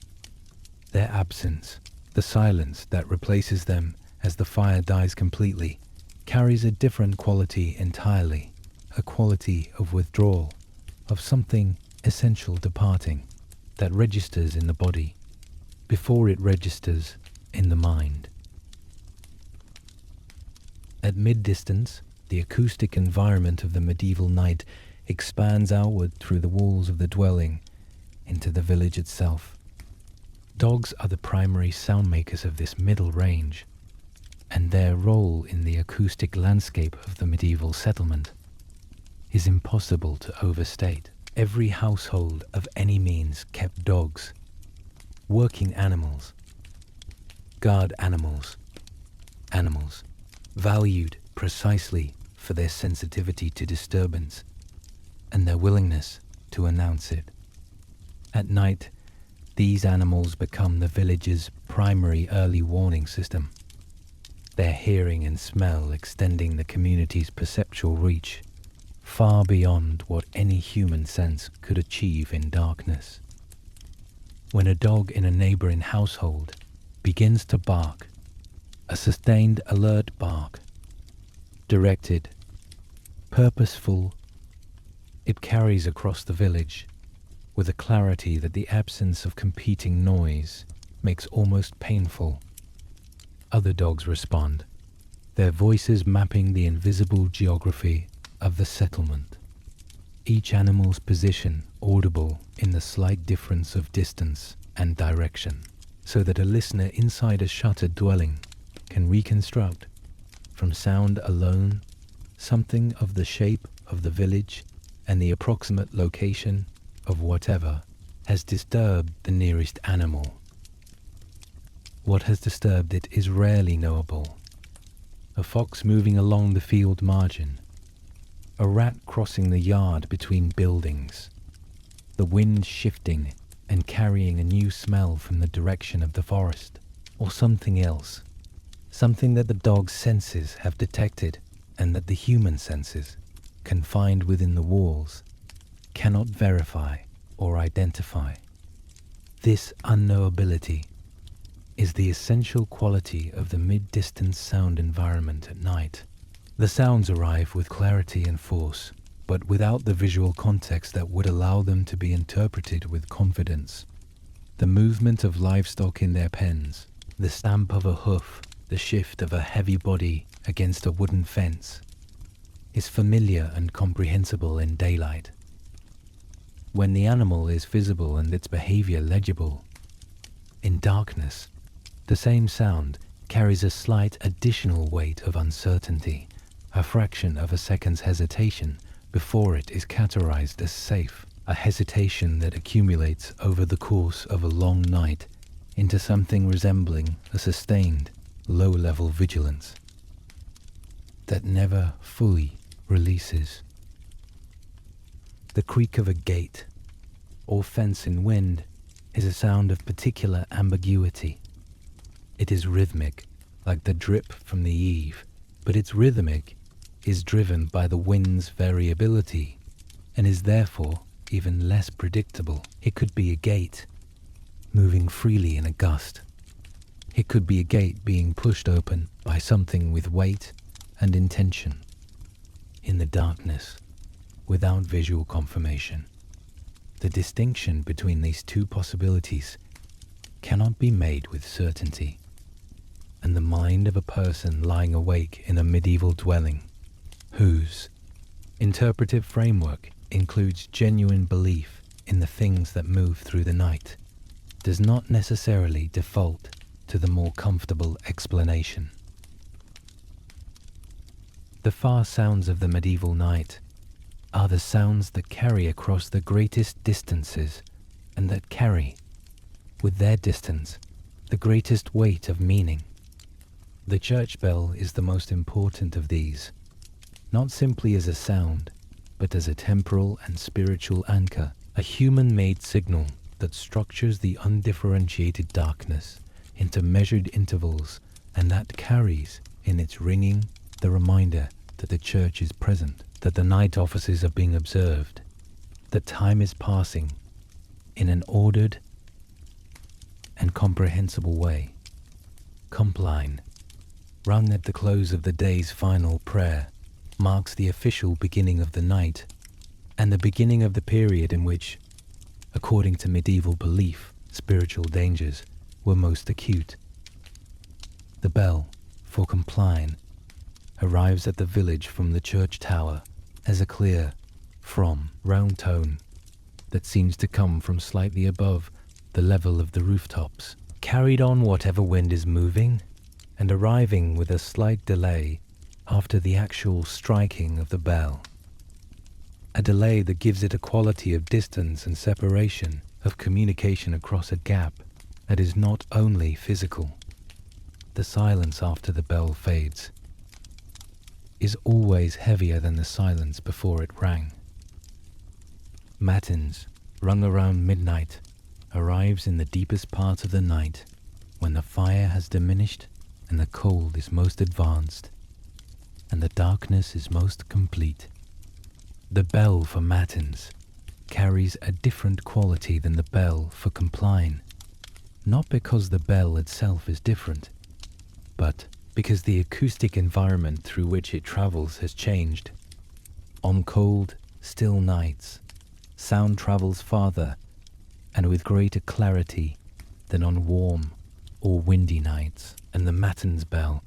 S1: Their absence, the silence that replaces them as the fire dies completely, carries a different quality entirely, a quality of withdrawal, of something essential departing, that registers in the body before it registers in the mind. At mid-distance, the acoustic environment of the medieval night expands outward through the walls of the dwelling into the village itself. Dogs are the primary sound makers of this middle range, and their role in the acoustic landscape of the medieval settlement is impossible to overstate. Every household of any means kept dogs, working animals, guard animals, animals valued precisely for their sensitivity to disturbance and their willingness to announce it. At night, these animals become the village's primary early warning system, their hearing and smell extending the community's perceptual reach far beyond what any human sense could achieve in darkness. When a dog in a neighboring household begins to bark, a sustained alert bark, directed, purposeful, it carries across the village with a clarity that the absence of competing noise makes almost painful. Other dogs respond, their voices mapping the invisible geography of the settlement. Each animal's position audible in the slight difference of distance and direction, so that a listener inside a shuttered dwelling can reconstruct, from sound alone, something of the shape of the village and the approximate location of whatever has disturbed the nearest animal. What has disturbed it is rarely knowable. A fox moving along the field margin, a rat crossing the yard between buildings, the wind shifting and carrying a new smell from the direction of the forest, or something else, something that the dog's senses have detected and that the human senses, confined within the walls, cannot verify or identify. This unknowability is the essential quality of the mid-distance sound environment at night. The sounds arrive with clarity and force, but without the visual context that would allow them to be interpreted with confidence. The movement of livestock in their pens, the stamp of a hoof, the shift of a heavy body against a wooden fence, is familiar and comprehensible in daylight. When the animal is visible and its behavior legible, in darkness, the same sound carries a slight additional weight of uncertainty, a fraction of a second's hesitation before it is categorized as safe, a hesitation that accumulates over the course of a long night into something resembling a sustained, low-level vigilance that never fully releases. The creak of a gate or fence in wind is a sound of particular ambiguity. It is rhythmic, like the drip from the eave, but its rhythmic is driven by the wind's variability and is therefore even less predictable. It could be a gate moving freely in a gust. It could be a gate being pushed open by something with weight and intention. In the darkness, without visual confirmation, the distinction between these two possibilities cannot be made with certainty, and the mind of a person lying awake in a medieval dwelling, whose interpretive framework includes genuine belief in the things that move through the night, does not necessarily default to the more comfortable explanation. The far sounds of the medieval night are the sounds that carry across the greatest distances and that carry, with their distance, the greatest weight of meaning. The church bell is the most important of these, not simply as a sound, but as a temporal and spiritual anchor, a human-made signal that structures the undifferentiated darkness into measured intervals and that carries, in its ringing, the reminder that the church is present, that the night offices are being observed, that time is passing in an ordered and comprehensible way. Compline, rung at the close of the day's final prayer, marks the official beginning of the night and the beginning of the period in which, according to medieval belief, spiritual dangers were most acute. The bell, for Compline, arrives at the village from the church tower as a clear, from, round tone that seems to come from slightly above the level of the rooftops, carried on whatever wind is moving, and arriving with a slight delay after the actual striking of the bell. A delay that gives it a quality of distance and separation, of communication across a gap that is not only physical. The silence after the bell fades is always heavier than the silence before it rang. Matins, rung around midnight, arrives in the deepest part of the night, when the fire has diminished and the cold is most advanced, and the darkness is most complete. The bell for matins carries a different quality than the bell for Compline, not because the bell itself is different, but because the acoustic environment through which it travels has changed. On cold, still nights, sound travels farther and with greater clarity than on warm or windy nights, and the matins bell,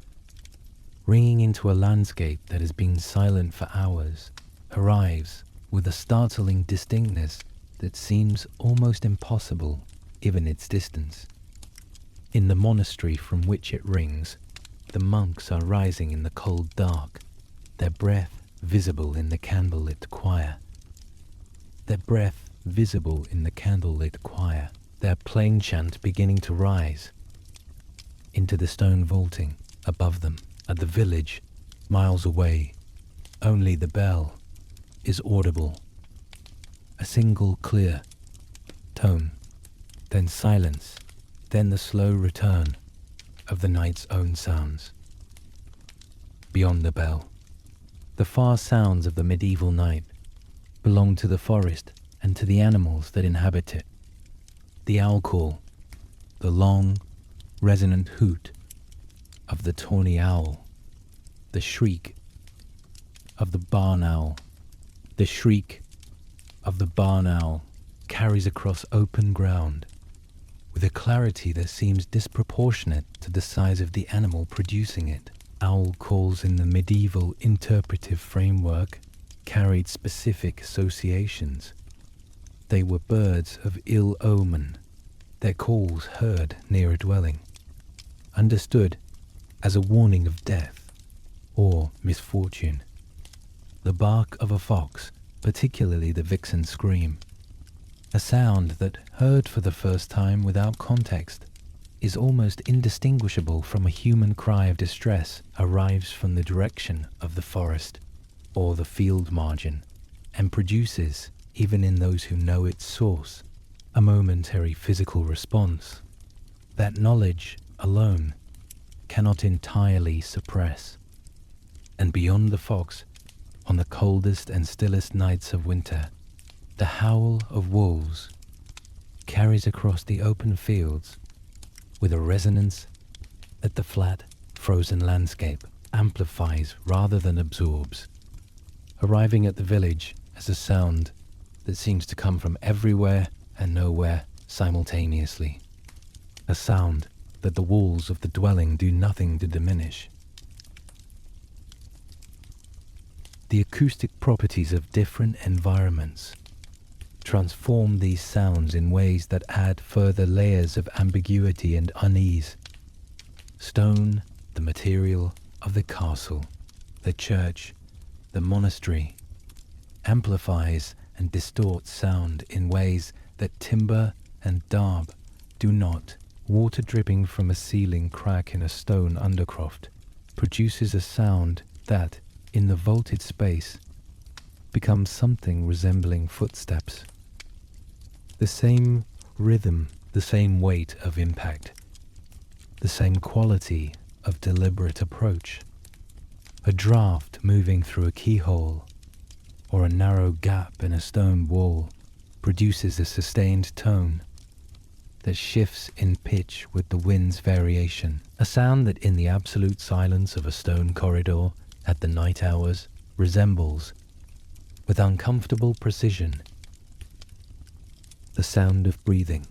S1: ringing into a landscape that has been silent for hours, arrives with a startling distinctness that seems almost impossible given its distance. In the monastery from which it rings, the monks are rising in the cold dark, their breath visible in the candlelit choir, their breath visible in the candlelit choir, their plain chant beginning to rise into the stone vaulting above them. At the village, miles away, only the bell is audible. A single clear tone, then silence, then the slow return of the night's own sounds. Beyond the bell, the far sounds of the medieval night belong to the forest and to the animals that inhabit it. The owl call, the long, resonant hoot of the tawny owl, the shriek of the barn owl, the shriek of the barn owl carries across open ground with a clarity that seems disproportionate to the size of the animal producing it. Owl calls in the medieval interpretive framework carried specific associations. They were birds of ill omen, their calls heard near a dwelling, understood as a warning of death or misfortune. The bark of a fox, particularly the vixen's scream, a sound that, heard for the first time without context, is almost indistinguishable from a human cry of distress, arrives from the direction of the forest or the field margin, and produces, even in those who know its source, a momentary physical response that knowledge alone cannot entirely suppress. And beyond the fox, on the coldest and stillest nights of winter, the howl of wolves carries across the open fields with a resonance that the flat, frozen landscape amplifies rather than absorbs, arriving at the village as a sound that seems to come from everywhere and nowhere simultaneously, a sound that the walls of the dwelling do nothing to diminish. The acoustic properties of different environments transform these sounds in ways that add further layers of ambiguity and unease. Stone, the material of the castle, the church, the monastery, amplifies and distorts sound in ways that timber and darb do not. Water dripping from a ceiling crack in a stone undercroft produces a sound that, in the vaulted space, becomes something resembling footsteps. The same rhythm, the same weight of impact, the same quality of deliberate approach. A draft moving through a keyhole or a narrow gap in a stone wall produces a sustained tone that shifts in pitch with the wind's variation, a sound that in the absolute silence of a stone corridor at the night hours resembles, with uncomfortable precision, the sound of breathing.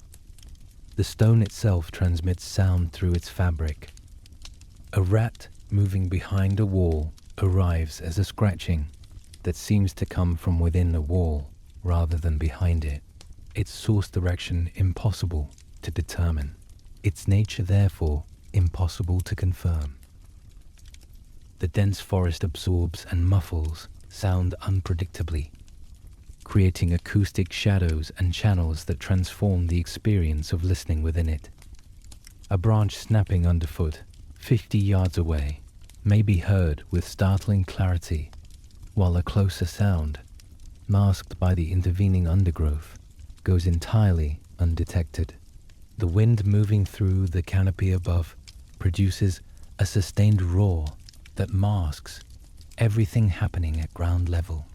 S1: The stone itself transmits sound through its fabric. A rat moving behind a wall arrives as a scratching that seems to come from within the wall rather than behind it, its source direction impossible to determine, its nature therefore impossible to confirm. The dense forest absorbs and muffles sound unpredictably, creating acoustic shadows and channels that transform the experience of listening within it. A branch snapping underfoot, 50 yards away, may be heard with startling clarity, while a closer sound, masked by the intervening undergrowth, goes entirely undetected. The wind moving through the canopy above produces a sustained roar that masks everything happening at ground level,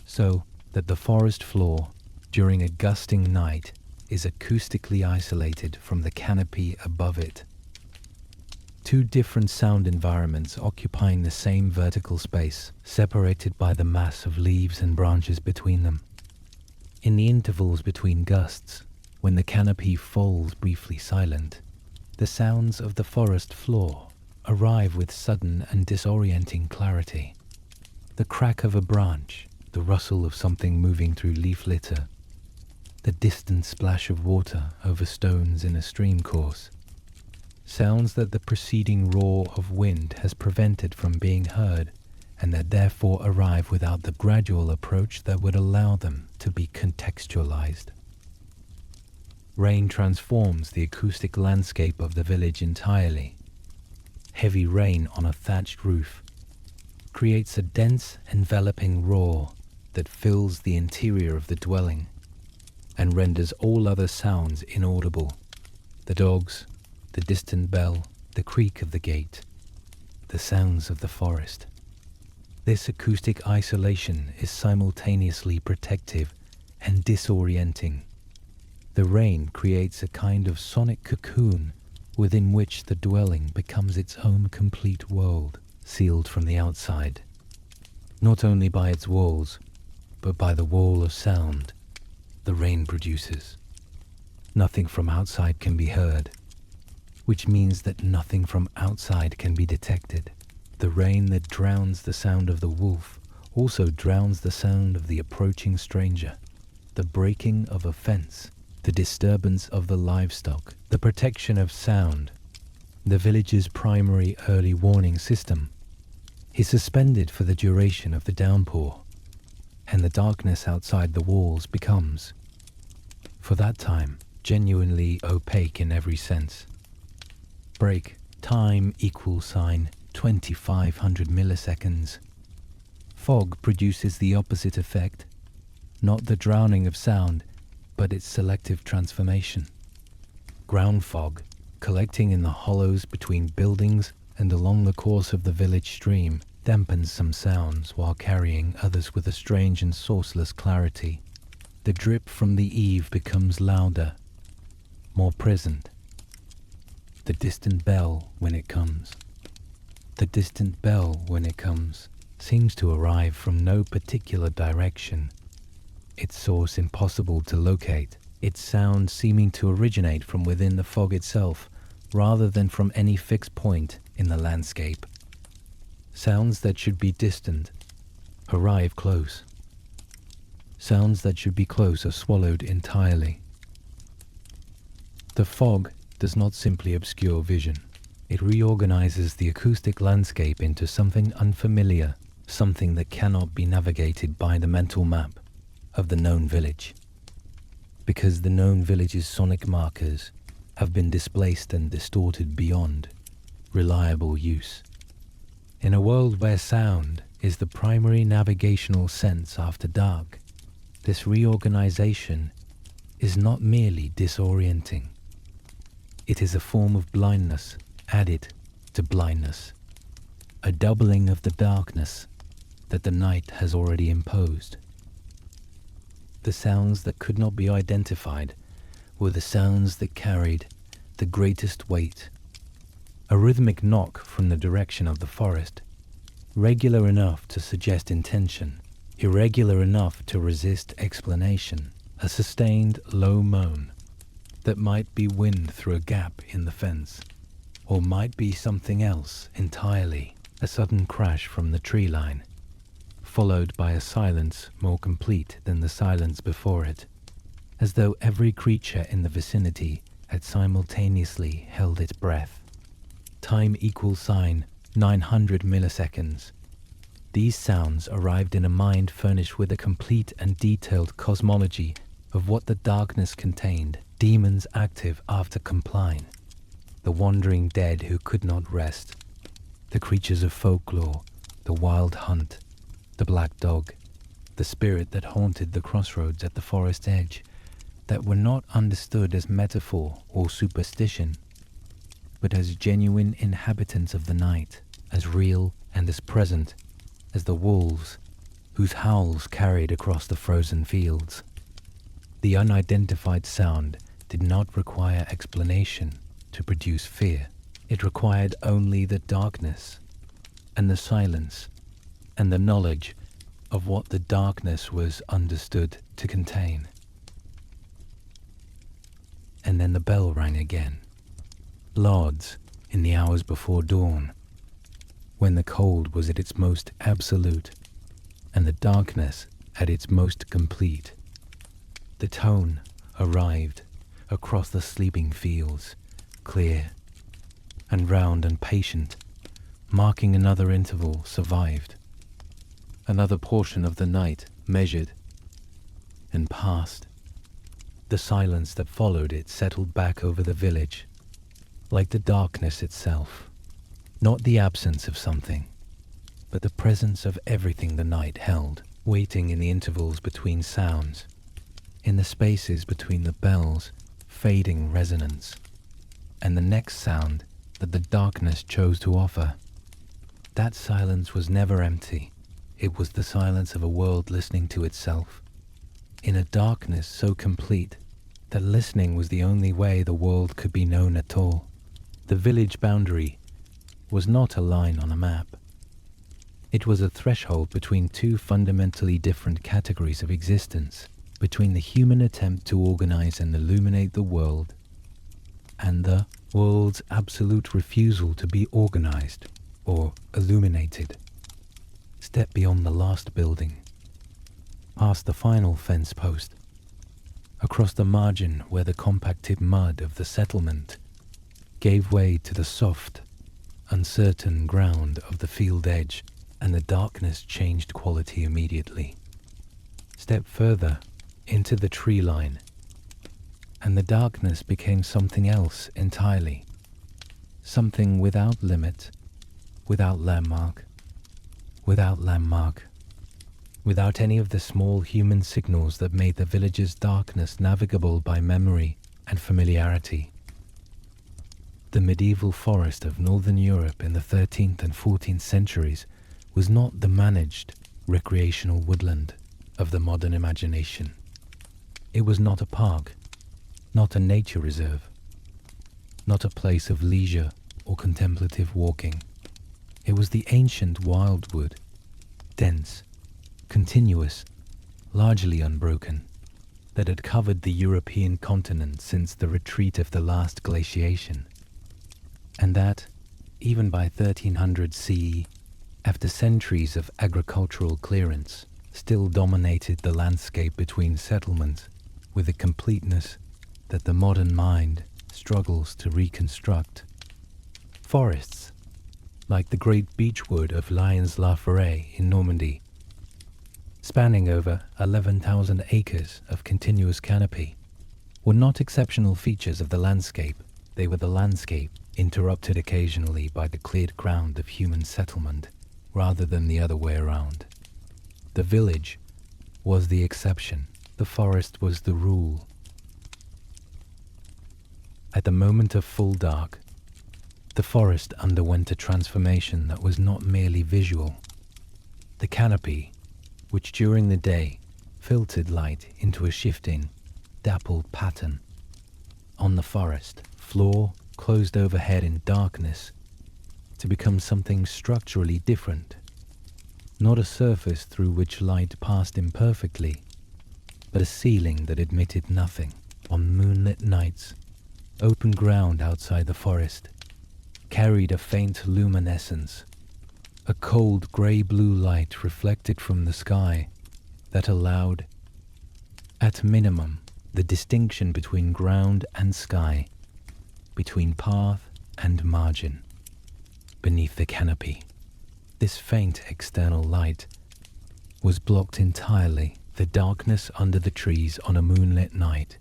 S1: so that the forest floor during a gusting night is acoustically isolated from the canopy above it. Two different sound environments occupying the same vertical space, separated by the mass of leaves and branches between them. In the intervals between gusts, when the canopy falls briefly silent, the sounds of the forest floor arrive with sudden and disorienting clarity. The crack of a branch, the rustle of something moving through leaf litter, the distant splash of water over stones in a stream course, sounds that the preceding roar of wind has prevented from being heard and that therefore arrive without the gradual approach that would allow them to be contextualized. Rain transforms the acoustic landscape of the village entirely. Heavy rain on a thatched roof creates a dense, enveloping roar that fills the interior of the dwelling and renders all other sounds inaudible. The dogs, the distant bell, the creak of the gate, the sounds of the forest. This acoustic isolation is simultaneously protective and disorienting. The rain creates a kind of sonic cocoon within which the dwelling becomes its own complete world, sealed from the outside, not only by its walls, but by the wall of sound the rain produces. Nothing from outside can be heard, which means that nothing from outside can be detected. The rain that drowns the sound of the wolf also drowns the sound of the approaching stranger, the breaking of a fence, the disturbance of the livestock, the protection of sound. The village's primary early warning system is suspended for the duration of the downpour, and the darkness outside the walls becomes, for that time, genuinely opaque in every sense. Break time =, 2500 milliseconds. Fog produces the opposite effect, not the drowning of sound, but its selective transformation. Ground fog, collecting in the hollows between buildings and along the course of the village stream, dampens some sounds while carrying others with a strange and sourceless clarity. The drip from the eave becomes louder, more present. The distant bell when it comes. The distant bell when it comes seems to arrive from no particular direction, its source impossible to locate, its sound seeming to originate from within the fog itself rather than from any fixed point in the landscape. Sounds that should be distant arrive close. Sounds that should be close are swallowed entirely. The fog does not simply obscure vision. It reorganizes the acoustic landscape into something unfamiliar, something that cannot be navigated by the mental map of the known village. Because the known village's sonic markers have been displaced and distorted beyond reliable use. In a world where sound is the primary navigational sense after dark, this reorganization is not merely disorienting. It is a form of blindness added to blindness, a doubling of the darkness that the night has already imposed. The sounds that could not be identified were the sounds that carried the greatest weight. A rhythmic knock from the direction of the forest, regular enough to suggest intention, irregular enough to resist explanation, a sustained low moan that might be wind through a gap in the fence, or might be something else entirely, a sudden crash from the tree line, followed by a silence more complete than the silence before it, as though every creature in the vicinity had simultaneously held its breath. Time =, 900 milliseconds. These sounds arrived in a mind furnished with a complete and detailed cosmology of what the darkness contained, demons active after compline, the wandering dead who could not rest, the creatures of folklore, the wild hunt, the black dog, the spirit that haunted the crossroads at the forest edge, that were not understood as metaphor or superstition, but as genuine inhabitants of the night, as real and as present as the wolves whose howls carried across the frozen fields. The unidentified sound did not require explanation to produce fear. It required only the darkness and the silence and the knowledge of what the darkness was understood to contain. And then the bell rang again. Lauds in the hours before dawn, when the cold was at its most absolute and the darkness at its most complete. The tone arrived across the sleeping fields, clear and round and patient, marking another interval survived. Another portion of the night measured and passed. The silence that followed it settled back over the village, like the darkness itself. Not the absence of something, but the presence of everything the night held, waiting in the intervals between sounds, in the spaces between the bells' fading resonance, and the next sound that the darkness chose to offer. That silence was never empty. It was the silence of a world listening to itself, in a darkness so complete that listening was the only way the world could be known at all. The village boundary was not a line on a map. It was a threshold between two fundamentally different categories of existence, between the human attempt to organize and illuminate the world, and the world's absolute refusal to be organized or illuminated. Step beyond the last building, past the final fence post, across the margin where the compacted mud of the settlement gave way to the soft, uncertain ground of the field edge, and the darkness changed quality immediately. Step further into the tree line, and the darkness became something else entirely, something without limit, without landmark, without any of the small human signals that made the village's darkness navigable by memory and familiarity. The medieval forest of northern Europe in the 13th and 14th centuries was not the managed, recreational woodland of the modern imagination. It was not a park, not a nature reserve, not a place of leisure or contemplative walking. It was the ancient wildwood, dense, continuous, largely unbroken, that had covered the European continent since the retreat of the last glaciation, and that, even by 1300 CE, after centuries of agricultural clearance, still dominated the landscape between settlements with a completeness that the modern mind struggles to reconstruct. Forests, like the great beechwood of Lyons-la-Forêt in Normandy, spanning over 11,000 acres of continuous canopy, were not exceptional features of the landscape. They were the landscape, interrupted occasionally by the cleared ground of human settlement, rather than the other way around. The village was the exception. The forest was the rule. At the moment of full dark, the forest underwent a transformation that was not merely visual. The canopy, which during the day filtered light into a shifting, dappled pattern, on the forest floor closed overhead in darkness, to become something structurally different. Not a surface through which light passed imperfectly, but a ceiling that admitted nothing. On moonlit nights, open ground outside the forest carried a faint luminescence, a cold grey-blue light reflected from the sky that allowed, at minimum, the distinction between ground and sky, between path and margin, beneath the canopy. This faint external light was blocked entirely. The darkness under the trees on a moonlit night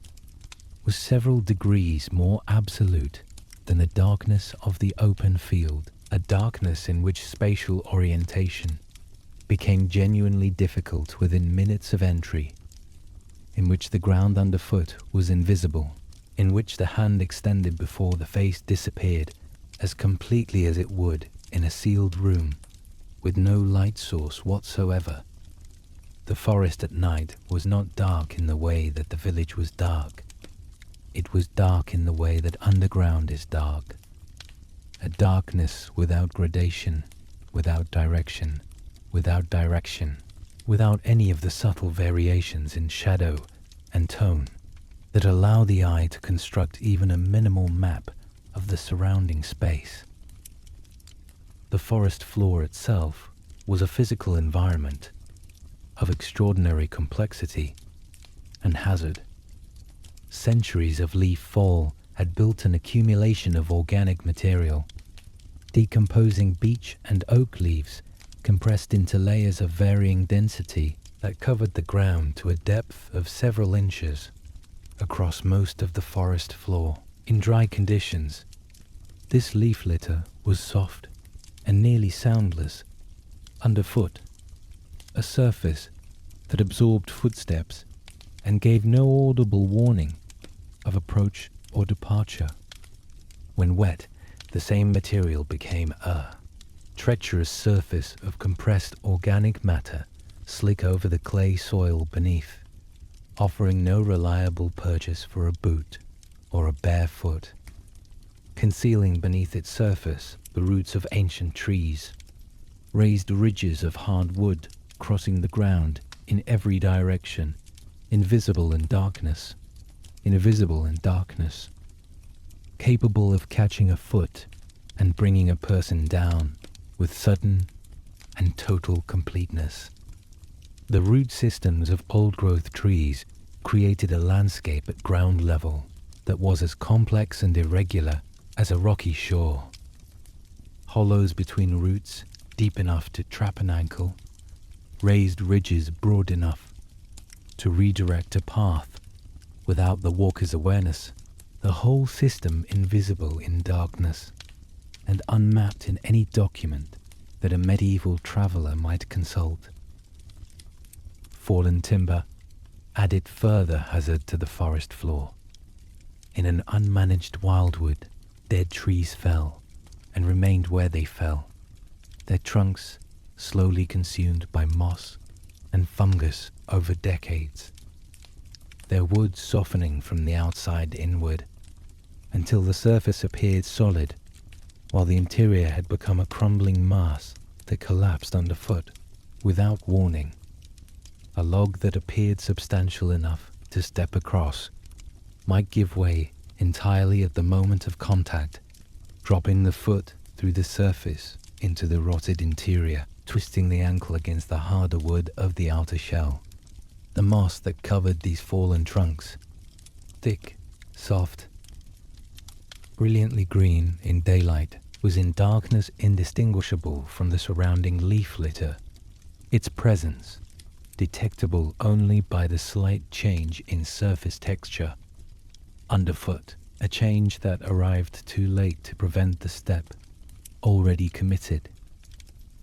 S1: was several degrees more absolute than the darkness of the open field, a darkness in which spatial orientation became genuinely difficult within minutes of entry, in which the ground underfoot was invisible, in which the hand extended before the face disappeared as completely as it would in a sealed room with no light source whatsoever. The forest at night was not dark in the way that the village was dark. It was dark in the way that underground is dark. A darkness without gradation, without direction, without any of the subtle variations in shadow and tone that allow the eye to construct even a minimal map of the surrounding space. The forest floor itself was a physical environment of extraordinary complexity and hazard. Centuries of leaf fall had built an accumulation of organic material, decomposing beech and oak leaves compressed into layers of varying density that covered the ground to a depth of several inches across most of the forest floor. In dry conditions, this leaf litter was soft and nearly soundless underfoot, a surface that absorbed footsteps and gave no audible warning of approach or departure. When wet, the same material became a treacherous surface of compressed organic matter slick over the clay soil beneath, offering no reliable purchase for a boot or a bare foot, concealing beneath its surface the roots of ancient trees, raised ridges of hard wood crossing the ground in every direction, invisible in darkness, capable of catching a foot and bringing a person down with sudden and total completeness. The root systems of old-growth trees created a landscape at ground level that was as complex and irregular as a rocky shore. Hollows between roots deep enough to trap an ankle, raised ridges broad enough to redirect a path without the walker's awareness, the whole system invisible in darkness and unmapped in any document that a medieval traveler might consult. Fallen timber added further hazard to the forest floor. In an unmanaged wildwood, dead trees fell and remained where they fell, their trunks slowly consumed by moss and fungus over decades, their wood softening from the outside inward until the surface appeared solid, while the interior had become a crumbling mass that collapsed underfoot without warning. A log that appeared substantial enough to step across might give way entirely at the moment of contact, dropping the foot through the surface into the rotted interior, twisting the ankle against the harder wood of the outer shell. The moss that covered these fallen trunks, thick, soft, brilliantly green in daylight, was in darkness indistinguishable from the surrounding leaf litter, its presence detectable only by the slight change in surface texture underfoot, a change that arrived too late to prevent the step already committed.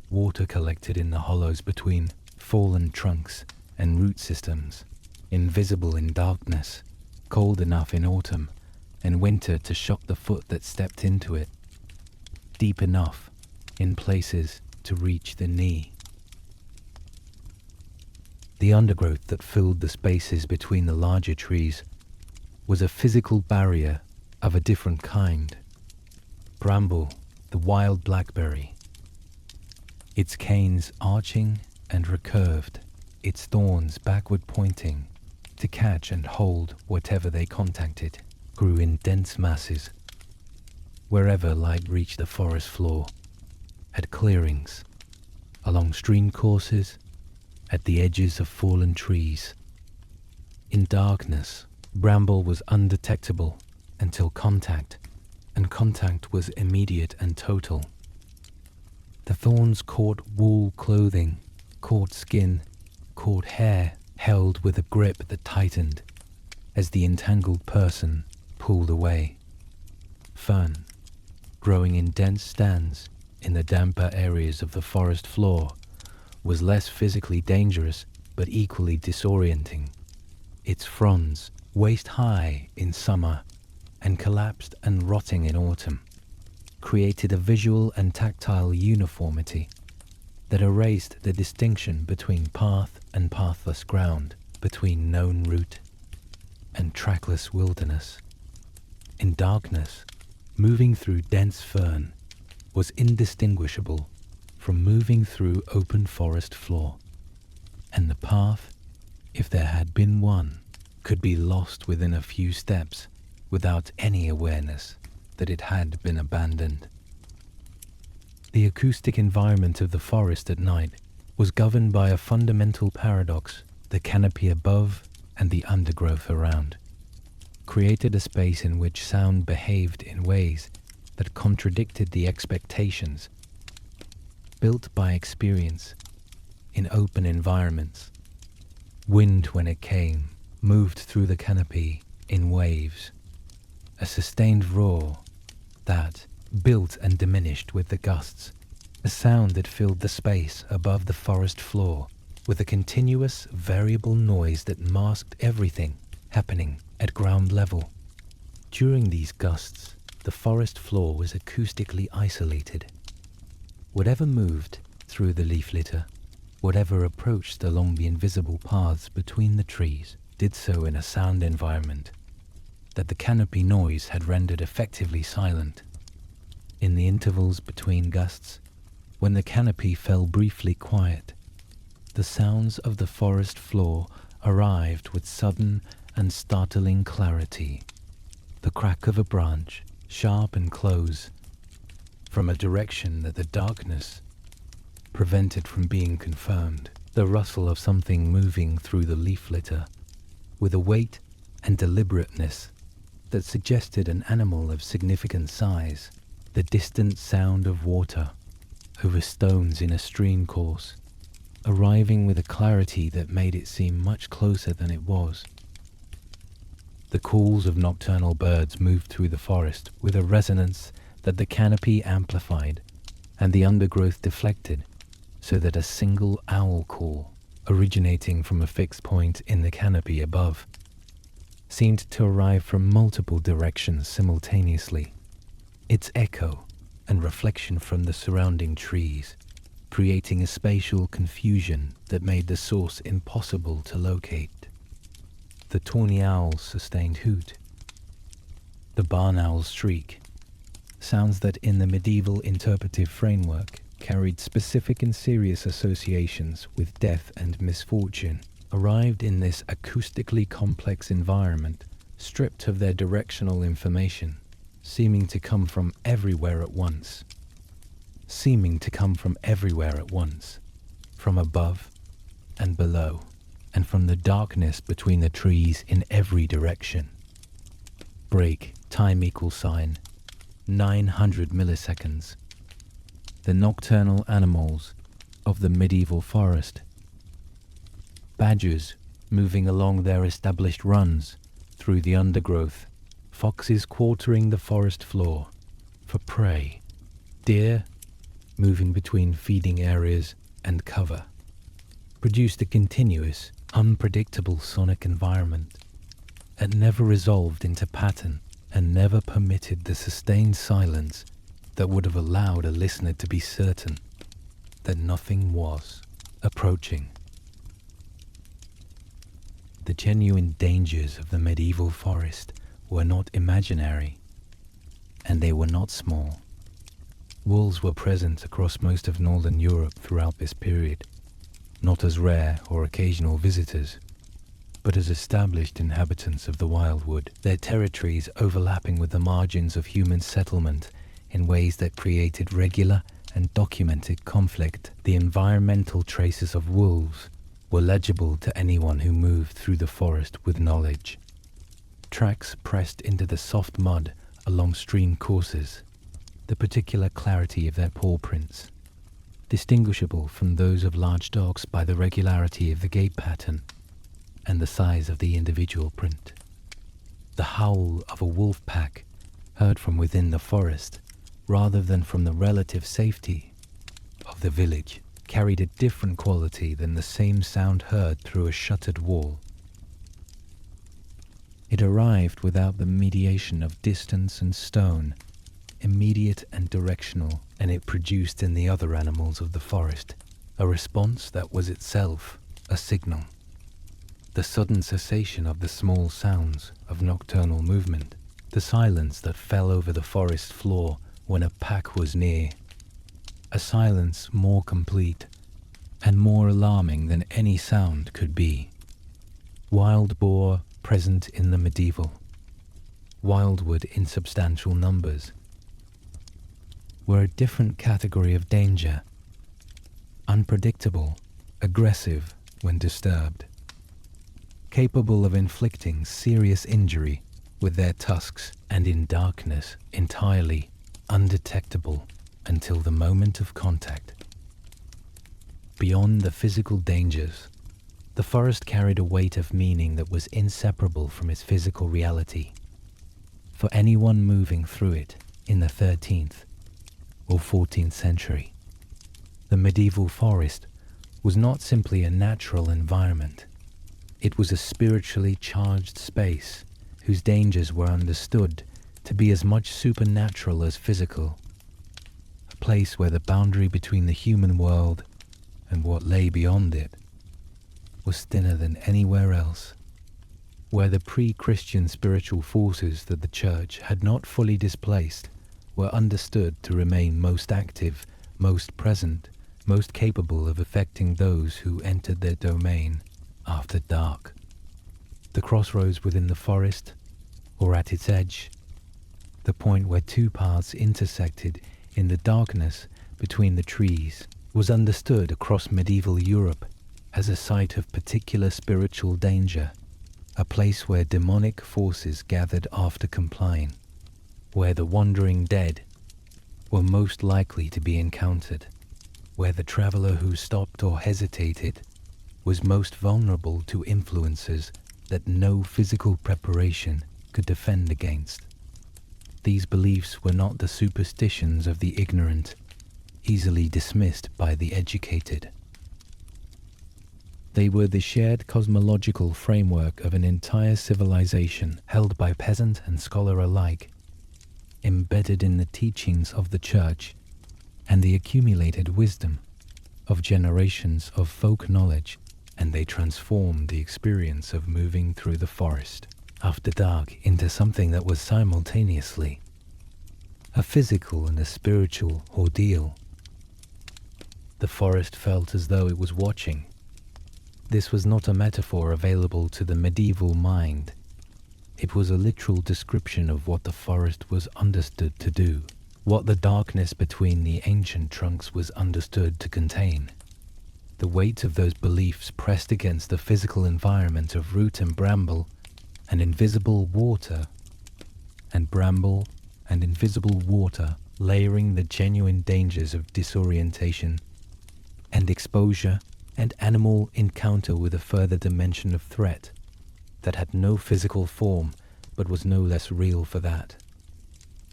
S1: Water collected in the hollows between fallen trunks and root systems, invisible in darkness, cold enough in autumn and winter to shock the foot that stepped into it, deep enough in places to reach the knee. The undergrowth that filled the spaces between the larger trees was a physical barrier of a different kind. Bramble, the wild blackberry, its canes arching and recurved, its thorns backward pointing to catch and hold whatever they contacted, grew in dense masses wherever light reached the forest floor, at clearings, along stream courses, at the edges of fallen trees. In darkness, bramble was undetectable until contact, and contact was immediate and total. The thorns caught wool clothing, caught skin, caught hair, held with a grip that tightened as the entangled person pulled away. Fern, growing in dense stands in the damper areas of the forest floor, was less physically dangerous but equally disorienting. Its fronds, waist-high in summer and collapsed and rotting in autumn, created a visual and tactile uniformity that erased the distinction between path and pathless ground, between known route and trackless wilderness. In darkness, moving through dense fern was indistinguishable from moving through open forest floor, and the path, if there had been one, could be lost within a few steps without any awareness that it had been abandoned. The acoustic environment of the forest at night was governed by a fundamental paradox. The canopy above and the undergrowth around created a space in which sound behaved in ways that contradicted the expectations built by experience in open environments. Wind, when it came, moved through the canopy in waves, a sustained roar that built and diminished with the gusts, a sound that filled the space above the forest floor with a continuous, variable noise that masked everything happening at ground level. During these gusts, the forest floor was acoustically isolated. Whatever moved through the leaf litter, whatever approached along the invisible paths between the trees, did so in a sound environment that the canopy noise had rendered effectively silent. In the intervals between gusts, when the canopy fell briefly quiet, the sounds of the forest floor arrived with sudden and startling clarity. The crack of a branch, sharp and close, from a direction that the darkness prevented from being confirmed. The rustle of something moving through the leaf litter, with a weight and deliberateness that suggested an animal of significant size. The distant sound of water over stones in a stream course, arriving with a clarity that made it seem much closer than it was. The calls of nocturnal birds moved through the forest with a resonance that the canopy amplified and the undergrowth deflected, so that a single owl call, originating from a fixed point in the canopy above, seemed to arrive from multiple directions simultaneously. Its echo and reflection from the surrounding trees, creating a spatial confusion that made the source impossible to locate. The tawny owl's sustained hoot, the barn owl's shriek, sounds that in the medieval interpretive framework carried specific and serious associations with death and misfortune, arrived in this acoustically complex environment, stripped of their directional information, seeming to come from everywhere at once, from above and below, and from the darkness between the trees in every direction. Break, time equal sign, 900 milliseconds. The nocturnal animals of the medieval forest. Badgers moving along their established runs through the undergrowth. Foxes quartering the forest floor for prey. Deer moving between feeding areas and cover. Produced a continuous, unpredictable sonic environment that never resolved into pattern and never permitted the sustained silence that would have allowed a listener to be certain that nothing was approaching. The genuine dangers of the medieval forest were not imaginary, and they were not small. Wolves were present across most of northern Europe throughout this period, not as rare or occasional visitors, but as established inhabitants of the wildwood, their territories overlapping with the margins of human settlement in ways that created regular and documented conflict. The environmental traces of wolves were legible to anyone who moved through the forest with knowledge. Tracks pressed into the soft mud along stream courses, the particular clarity of their paw prints, distinguishable from those of large dogs by the regularity of the gait pattern and the size of the individual print. The howl of a wolf pack heard from within the forest, rather than from the relative safety of the village, carried a different quality than the same sound heard through a shuttered wall. It arrived without the mediation of distance and stone, immediate and directional, and it produced in the other animals of the forest a response that was itself a signal. The sudden cessation of the small sounds of nocturnal movement, the silence that fell over the forest floor when a pack was near, a silence more complete and more alarming than any sound could be. Wild boar present in the medieval, wildwood in substantial numbers, were a different category of danger, unpredictable, aggressive when disturbed, capable of inflicting serious injury with their tusks, and in darkness entirely undetectable until the moment of contact. Beyond the physical dangers, the forest carried a weight of meaning that was inseparable from its physical reality. For anyone moving through it in the 13th or 14th century, the medieval forest was not simply a natural environment. It was a spiritually charged space whose dangers were understood to be as much supernatural as physical. A place where the boundary between the human world and what lay beyond it was thinner than anywhere else. Where the pre-Christian spiritual forces that the Church had not fully displaced were understood to remain most active, most present, most capable of affecting those who entered their domain after dark. The crossroads within the forest, or at its edge, the point where two paths intersected in the darkness between the trees, was understood across medieval Europe as a site of particular spiritual danger, a place where demonic forces gathered after complying, where the wandering dead were most likely to be encountered, where the traveler who stopped or hesitated was most vulnerable to influences that no physical preparation could defend against. These beliefs were not the superstitions of the ignorant, easily dismissed by the educated. They were the shared cosmological framework of an entire civilization held by peasant and scholar alike, embedded in the teachings of the Church and the accumulated wisdom of generations of folk knowledge, and they transformed the experience of moving through the forest after dark into something that was simultaneously a physical and a spiritual ordeal. The forest felt as though it was watching. This was not a metaphor available to the medieval mind. It was a literal description of what the forest was understood to do, what the darkness between the ancient trunks was understood to contain. The weight of those beliefs pressed against the physical environment of root and bramble and invisible water, layering the genuine dangers of disorientation and exposure and animal encounter with a further dimension of threat that had no physical form but was no less real for that.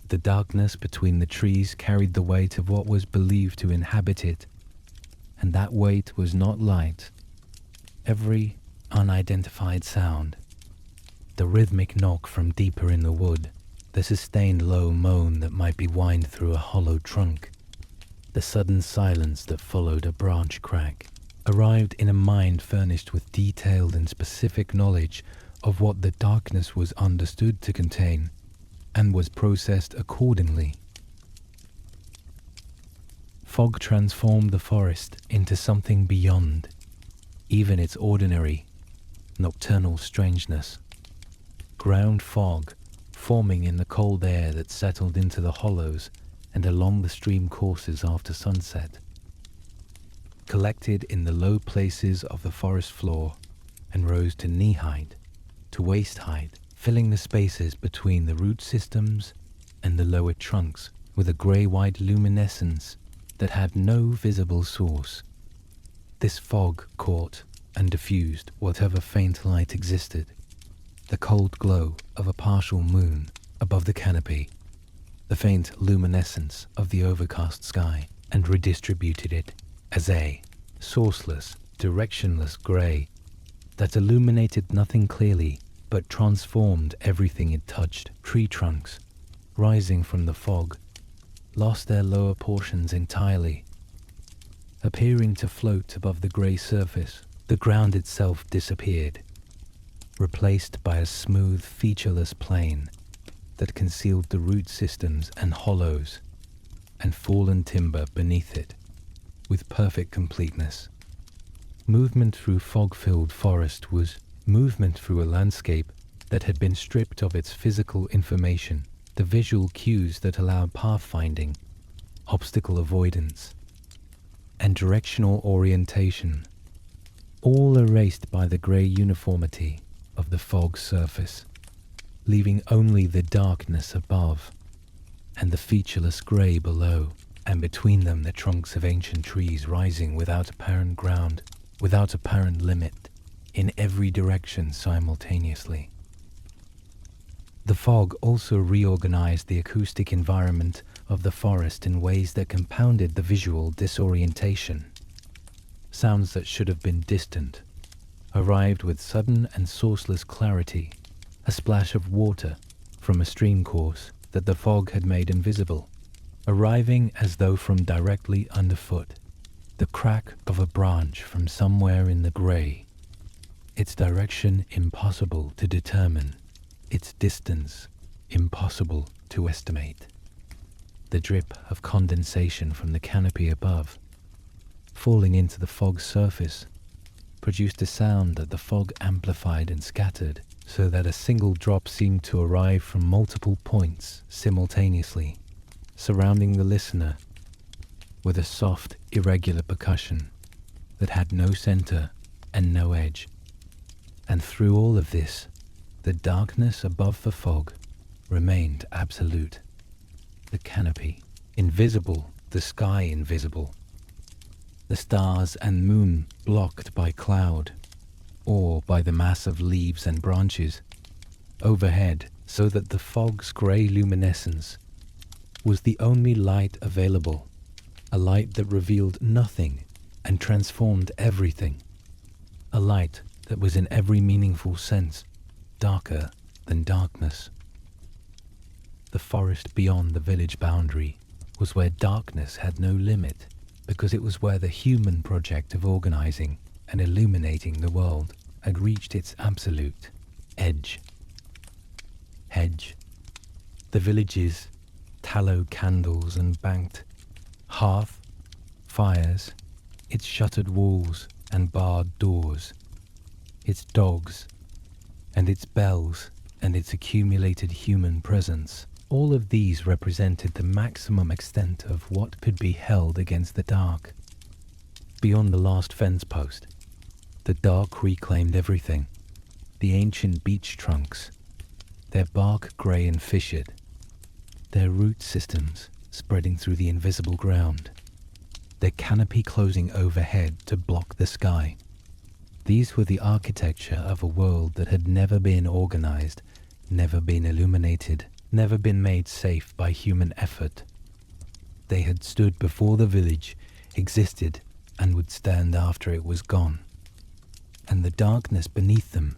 S1: The darkness between the trees carried the weight of what was believed to inhabit it, and that weight was not light. Every unidentified sound, the rhythmic knock from deeper in the wood, the sustained low moan that might be whined through a hollow trunk, the sudden silence that followed a branch crack, arrived in a mind furnished with detailed and specific knowledge of what the darkness was understood to contain, and was processed accordingly. Fog transformed the forest into something beyond even its ordinary, nocturnal strangeness. Ground fog, forming in the cold air that settled into the hollows and along the stream courses after sunset, collected in the low places of the forest floor and rose to knee-height, to waist-height, filling the spaces between the root systems and the lower trunks with a grey-white luminescence that had no visible source. This fog caught and diffused whatever faint light existed, the cold glow of a partial moon above the canopy, the faint luminescence of the overcast sky, and redistributed it as a sourceless, directionless grey that illuminated nothing clearly but transformed everything it touched. Tree trunks, rising from the fog, lost their lower portions entirely, appearing to float above the grey surface. The ground itself disappeared, replaced by a smooth, featureless plain that concealed the root systems and hollows and fallen timber beneath it with perfect completeness. Movement through fog-filled forest was movement through a landscape that had been stripped of its physical information, the visual cues that allowed pathfinding, obstacle avoidance, and directional orientation, all erased by the grey uniformity of the fog surface, leaving only the darkness above and the featureless grey below. and between them the trunks of ancient trees rising without apparent ground, without apparent limit, in every direction simultaneously. The fog also reorganized the acoustic environment of the forest in ways that compounded the visual disorientation. Sounds that should have been distant arrived with sudden and sourceless clarity, a splash of water from a stream course that the fog had made invisible, arriving as though from directly underfoot, the crack of a branch from somewhere in the grey, its direction impossible to determine, its distance impossible to estimate. The drip of condensation from the canopy above, falling into the fog's surface, produced a sound that the fog amplified and scattered, so that a single drop seemed to arrive from multiple points simultaneously, surrounding the listener with a soft, irregular percussion that had no center and no edge. And through all of this, the darkness above the fog remained absolute. The canopy invisible, the sky invisible, the stars and moon blocked by cloud or by the mass of leaves and branches overhead, so that the fog's grey luminescence was the only light available, a light that revealed nothing and transformed everything, a light that was in every meaningful sense darker than darkness. The forest beyond the village boundary was where darkness had no limit, because it was where the human project of organizing and illuminating the world had reached its absolute edge. Hedge. The village's tallow candles and banked hearth fires, its shuttered walls and barred doors, its dogs and its bells and its accumulated human presence. All of these represented the maximum extent of what could be held against the dark. Beyond the last fence post, the dark reclaimed everything. The ancient beech trunks, their bark grey and fissured, their root systems spreading through the invisible ground, their canopy closing overhead to block the sky. These were the architecture of a world that had never been organized, never been illuminated, never been made safe by human effort. They had stood before the village, existed, and would stand after it was gone. And the darkness beneath them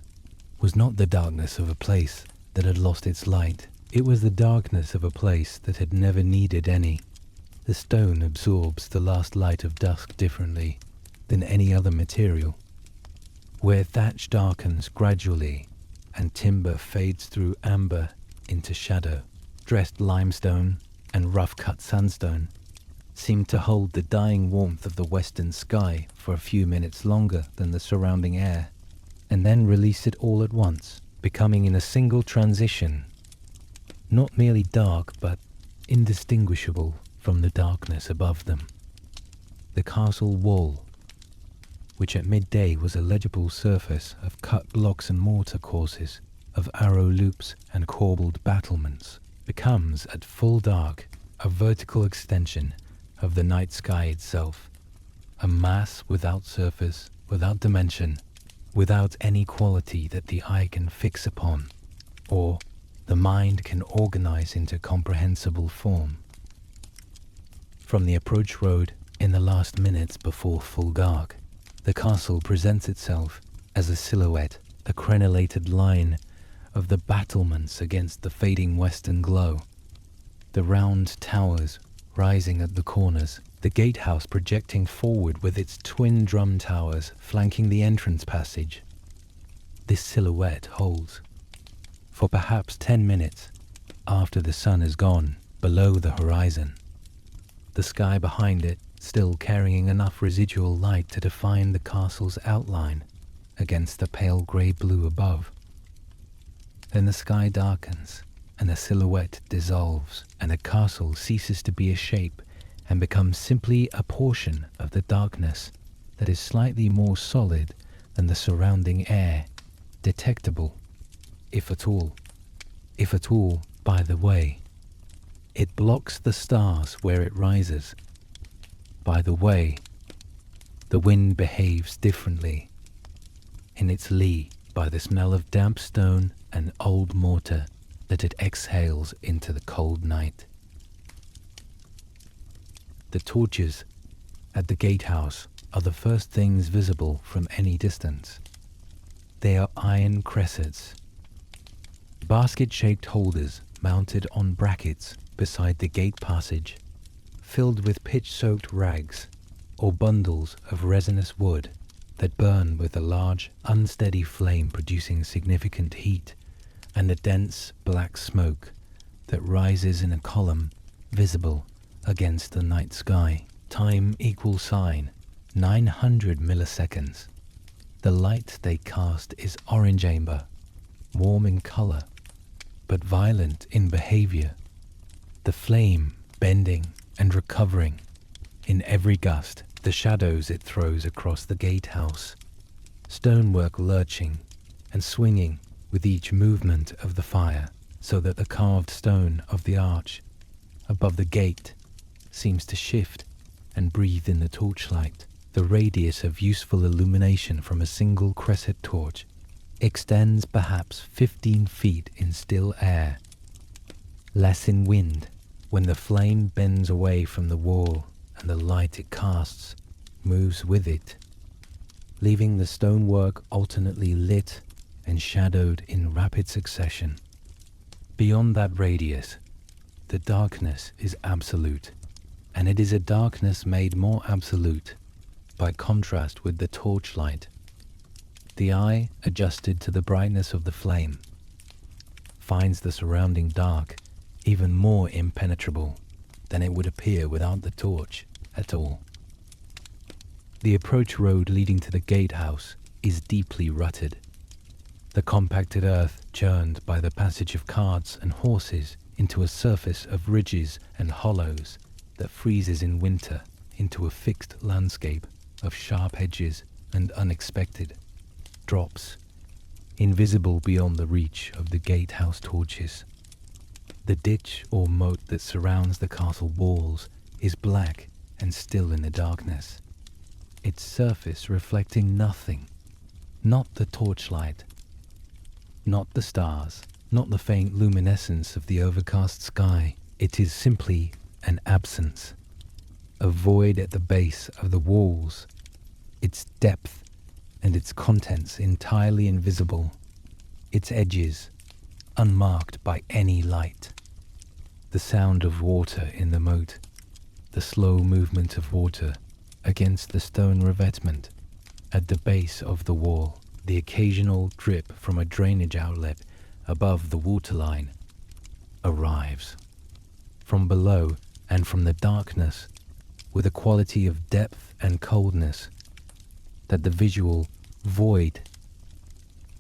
S1: was not the darkness of a place that had lost its light. It was the darkness of a place that had never needed any. The stone absorbs the last light of dusk differently than any other material. Where thatch darkens gradually and timber fades through amber into shadow, dressed limestone and rough-cut sandstone seemed to hold the dying warmth of the western sky for a few minutes longer than the surrounding air, and then release it all at once, becoming in a single transition not merely dark but indistinguishable from the darkness above them. The castle wall, which at midday was a legible surface of cut blocks and mortar courses, of arrow loops and corbelled battlements, becomes at full dark a vertical extension of the night sky itself, a mass without surface, without dimension, without any quality that the eye can fix upon, or the mind can organize into comprehensible form. From the approach road, in the last minutes before full dark, the castle presents itself as a silhouette, a crenellated line of the battlements against the fading western glow, the round towers rising at the corners, the gatehouse projecting forward with its twin drum towers flanking the entrance passage. This silhouette holds for perhaps 10 minutes after the sun is gone below the horizon, the sky behind it still carrying enough residual light to define the castle's outline against the pale grey blue above. Then the sky darkens, and the silhouette dissolves, and the castle ceases to be a shape and becomes simply a portion of the darkness that is slightly more solid than the surrounding air, detectable, if at all, by the way, It blocks the stars where it rises. By the way, the wind behaves differently. In its lee, by the smell of damp stone and old mortar that it exhales into the cold night. The torches at the gatehouse are the first things visible from any distance. They are iron cressets, basket-shaped holders mounted on brackets beside the gate passage, filled with pitch-soaked rags or bundles of resinous wood that burn with a large, unsteady flame producing significant heat and a dense black smoke that rises in a column visible against the night sky. Time equal sign 900 milliseconds. The light they cast is orange amber, warm in color, but violent in behavior. The flame bending and recovering in every gust, the shadows it throws across the gatehouse, stonework lurching and swinging with each movement of the fire, so that the carved stone of the arch above the gate seems to shift and breathe in the torchlight. The radius of useful illumination from a single cresset torch extends perhaps 15 feet in still air, less in wind, when the flame bends away from the wall and the light it casts moves with it, leaving the stonework alternately lit and shadowed in rapid succession. Beyond that radius, the darkness is absolute, and it is a darkness made more absolute by contrast with the torchlight. The eye, adjusted to the brightness of the flame, finds the surrounding dark even more impenetrable than it would appear without the torch at all. The approach road leading to the gatehouse is deeply rutted. The compacted earth churned by the passage of carts and horses into a surface of ridges and hollows that freezes in winter into a fixed landscape of sharp edges and unexpected drops, invisible beyond the reach of the gatehouse torches. The ditch or moat that surrounds the castle walls is black and still in the darkness, its surface reflecting nothing, not the torchlight, not the stars, not the faint luminescence of the overcast sky. It is simply an absence, a void at the base of the walls, its depth and its contents entirely invisible, its edges unmarked by any light. The sound of water in the moat, the slow movement of water against the stone revetment at the base of the wall, the occasional drip from a drainage outlet above the waterline arrives from below and from the darkness with a quality of depth and coldness that the visual void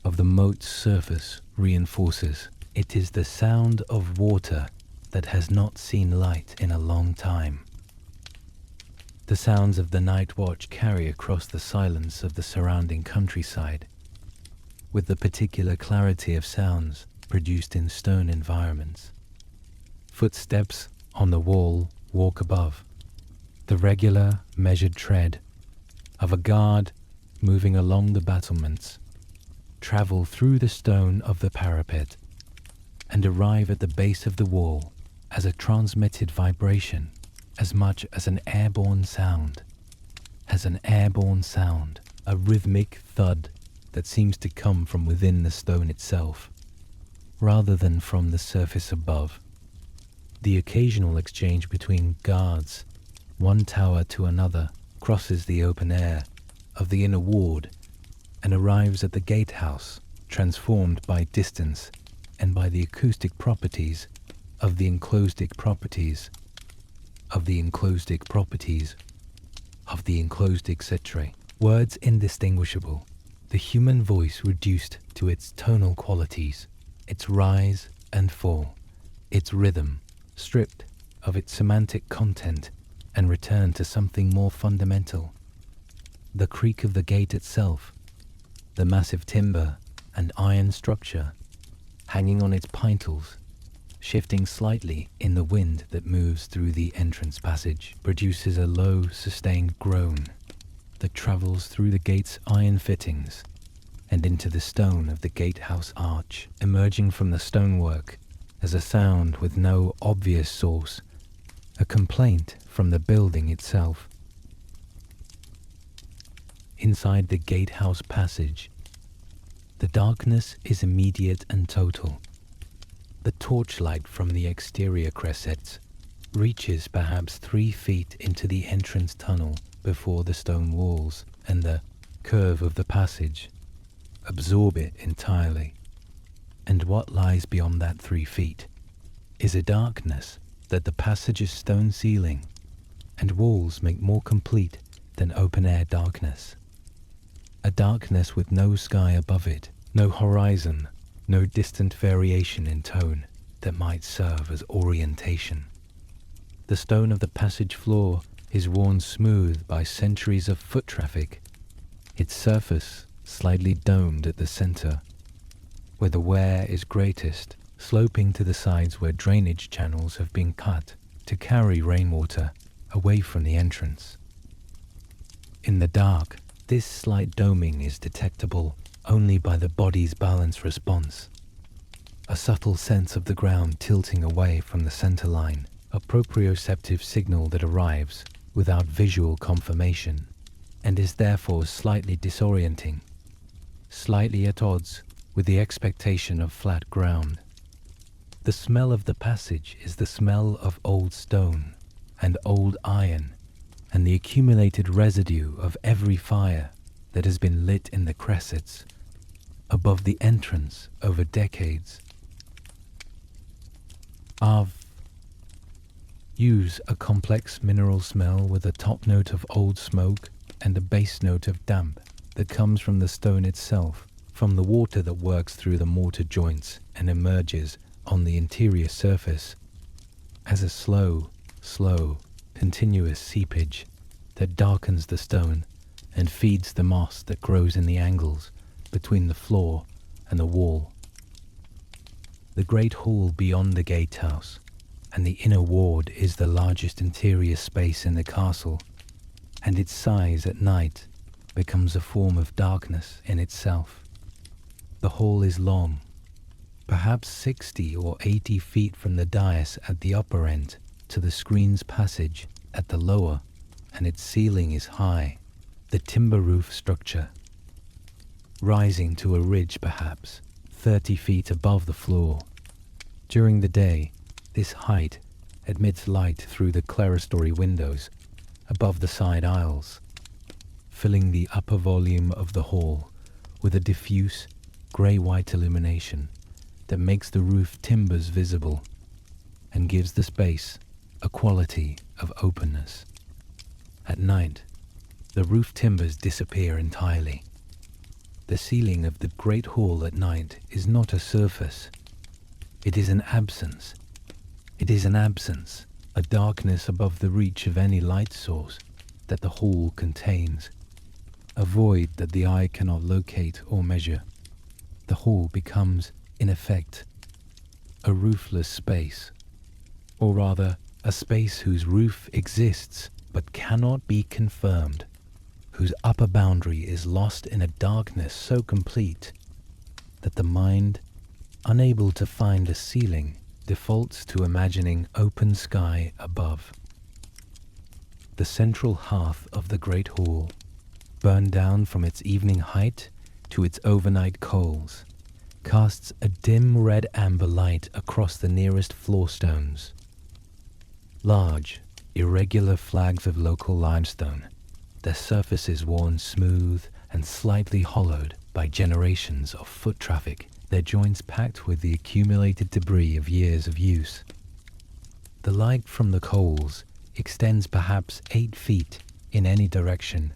S1: of the moat's surface reinforces. It is the sound of water that has not seen light in a long time. The sounds of the night watch carry across the silence of the surrounding countryside, with the particular clarity of sounds produced in stone environments. Footsteps on the wall walk above, the regular, measured tread of a guard moving along the battlements, travel through the stone of the parapet, and arrive at the base of the wall as a transmitted vibration, as much as an airborne sound, a rhythmic thud that seems to come from within the stone itself, rather than from the surface above. The occasional exchange between guards, one tower to another, crosses the open air of the inner ward and arrives at the gatehouse, transformed by distance and by the acoustic properties of the enclosed properties, etc. Words indistinguishable, the human voice reduced to its tonal qualities, its rise and fall, its rhythm, stripped of its semantic content and returned to something more fundamental. The creak of the gate itself, the massive timber and iron structure hanging on its pintles, shifting slightly in the wind that moves through the entrance passage, produces a low, sustained groan that travels through the gate's iron fittings and into the stone of the gatehouse arch, emerging from the stonework as a sound with no obvious source, a complaint from the building itself. Inside the gatehouse passage, the darkness is immediate and total. The torchlight from the exterior cressets reaches perhaps 3 feet into the entrance tunnel before the stone walls and the curve of the passage absorb it entirely. And what lies beyond that 3 feet is a darkness that the passage's stone ceiling and walls make more complete than open-air darkness. A darkness with no sky above it, no horizon, no distant variation in tone that might serve as orientation. The stone of the passage floor is worn smooth by centuries of foot traffic, its surface slightly domed at the center, where the wear is greatest, sloping to the sides where drainage channels have been cut to carry rainwater away from the entrance. In the dark, this slight doming is detectable only by the body's balance response, a subtle sense of the ground tilting away from the center line, a proprioceptive signal that arrives without visual confirmation and is therefore slightly disorienting, slightly at odds with the expectation of flat ground. The smell of the passage is the smell of old stone and old iron and the accumulated residue of every fire that has been lit in the cressets above the entrance over decades. Use a complex mineral smell with a top note of old smoke and a base note of damp that comes from the stone itself, from the water that works through the mortar joints and emerges on the interior surface as a slow, continuous seepage that darkens the stone and feeds the moss that grows in the angles between the floor and the wall. The great hall beyond the gatehouse and the inner ward is the largest interior space in the castle, and its size at night becomes a form of darkness in itself. The hall is long, perhaps 60 or 80 feet from the dais at the upper end to the screen's passage at the lower, and its ceiling is high, the timber roof structure, rising to a ridge perhaps 30 feet above the floor. During the day, this height admits light through the clerestory windows above the side aisles, filling the upper volume of the hall with a diffuse grey-white illumination that makes the roof timbers visible and gives the space a quality of openness. At night, the roof timbers disappear entirely. The ceiling of the great hall at night is not a surface. It is an absence. It is an absence, a darkness above the reach of any light source that the hall contains, a void that the eye cannot locate or measure. The hall becomes, in effect, a roofless space, or rather, a space whose roof exists but cannot be confirmed, whose upper boundary is lost in a darkness so complete that the mind, unable to find a ceiling, defaults to imagining open sky above. The central hearth of the great hall, burned down from its evening height to its overnight coals, casts a dim red-amber light across the nearest floor stones. Large, irregular flags of local limestone, their surfaces worn smooth and slightly hollowed by generations of foot traffic, their joints packed with the accumulated debris of years of use. The light from the coals extends perhaps 8 feet in any direction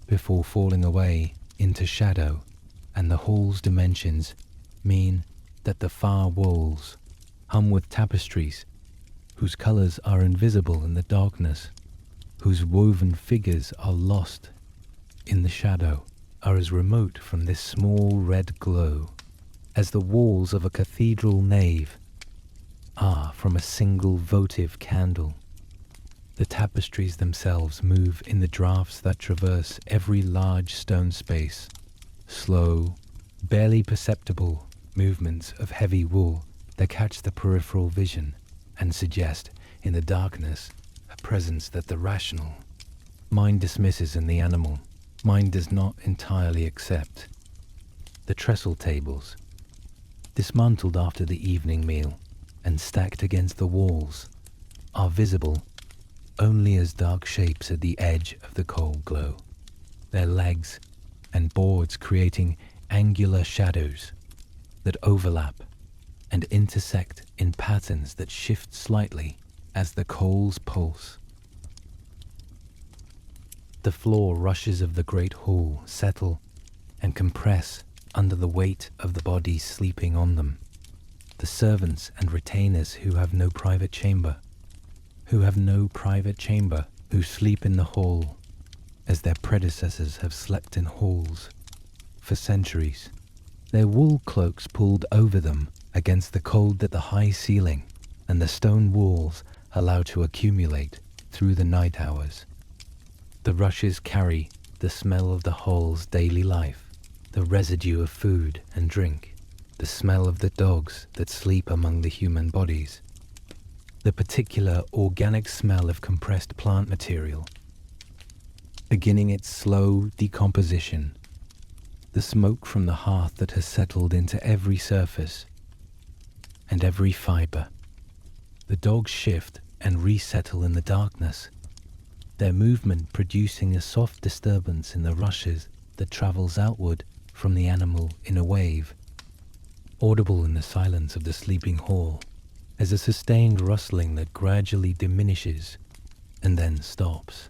S1: before falling away into shadow, and the hall's dimensions mean that the far walls, hung with tapestries whose colors are invisible in the darkness, whose woven figures are lost in the shadow, are as remote from this small red glow as the walls of a cathedral nave, are from a single votive candle. The tapestries themselves move in the draughts that traverse every large stone space, slow, barely perceptible movements of heavy wool that catch the peripheral vision and suggest, in the darkness, a presence that the rational mind dismisses in the animal mind does not entirely accept. The trestle tables, dismantled after the evening meal and stacked against the walls, are visible only as dark shapes at the edge of the cold glow, their legs and boards creating angular shadows that overlap and intersect in patterns that shift slightly as the coals pulse. The floor rushes of the great hall settle and compress under the weight of the bodies sleeping on them. The servants and retainers who have no private chamber, who sleep in the hall, as their predecessors have slept in halls for centuries, their wool cloaks pulled over them against the cold that the high ceiling and the stone walls allow to accumulate through the night hours. The rushes carry the smell of the hall's daily life, the residue of food and drink, the smell of the dogs that sleep among the human bodies, the particular organic smell of compressed plant material, beginning its slow decomposition, the smoke from the hearth that has settled into every surface and every fiber. The dogs shift and resettle in the darkness, their movement producing a soft disturbance in the rushes that travels outward from the animal in a wave, audible in the silence of the sleeping hall as a sustained rustling that gradually diminishes and then stops.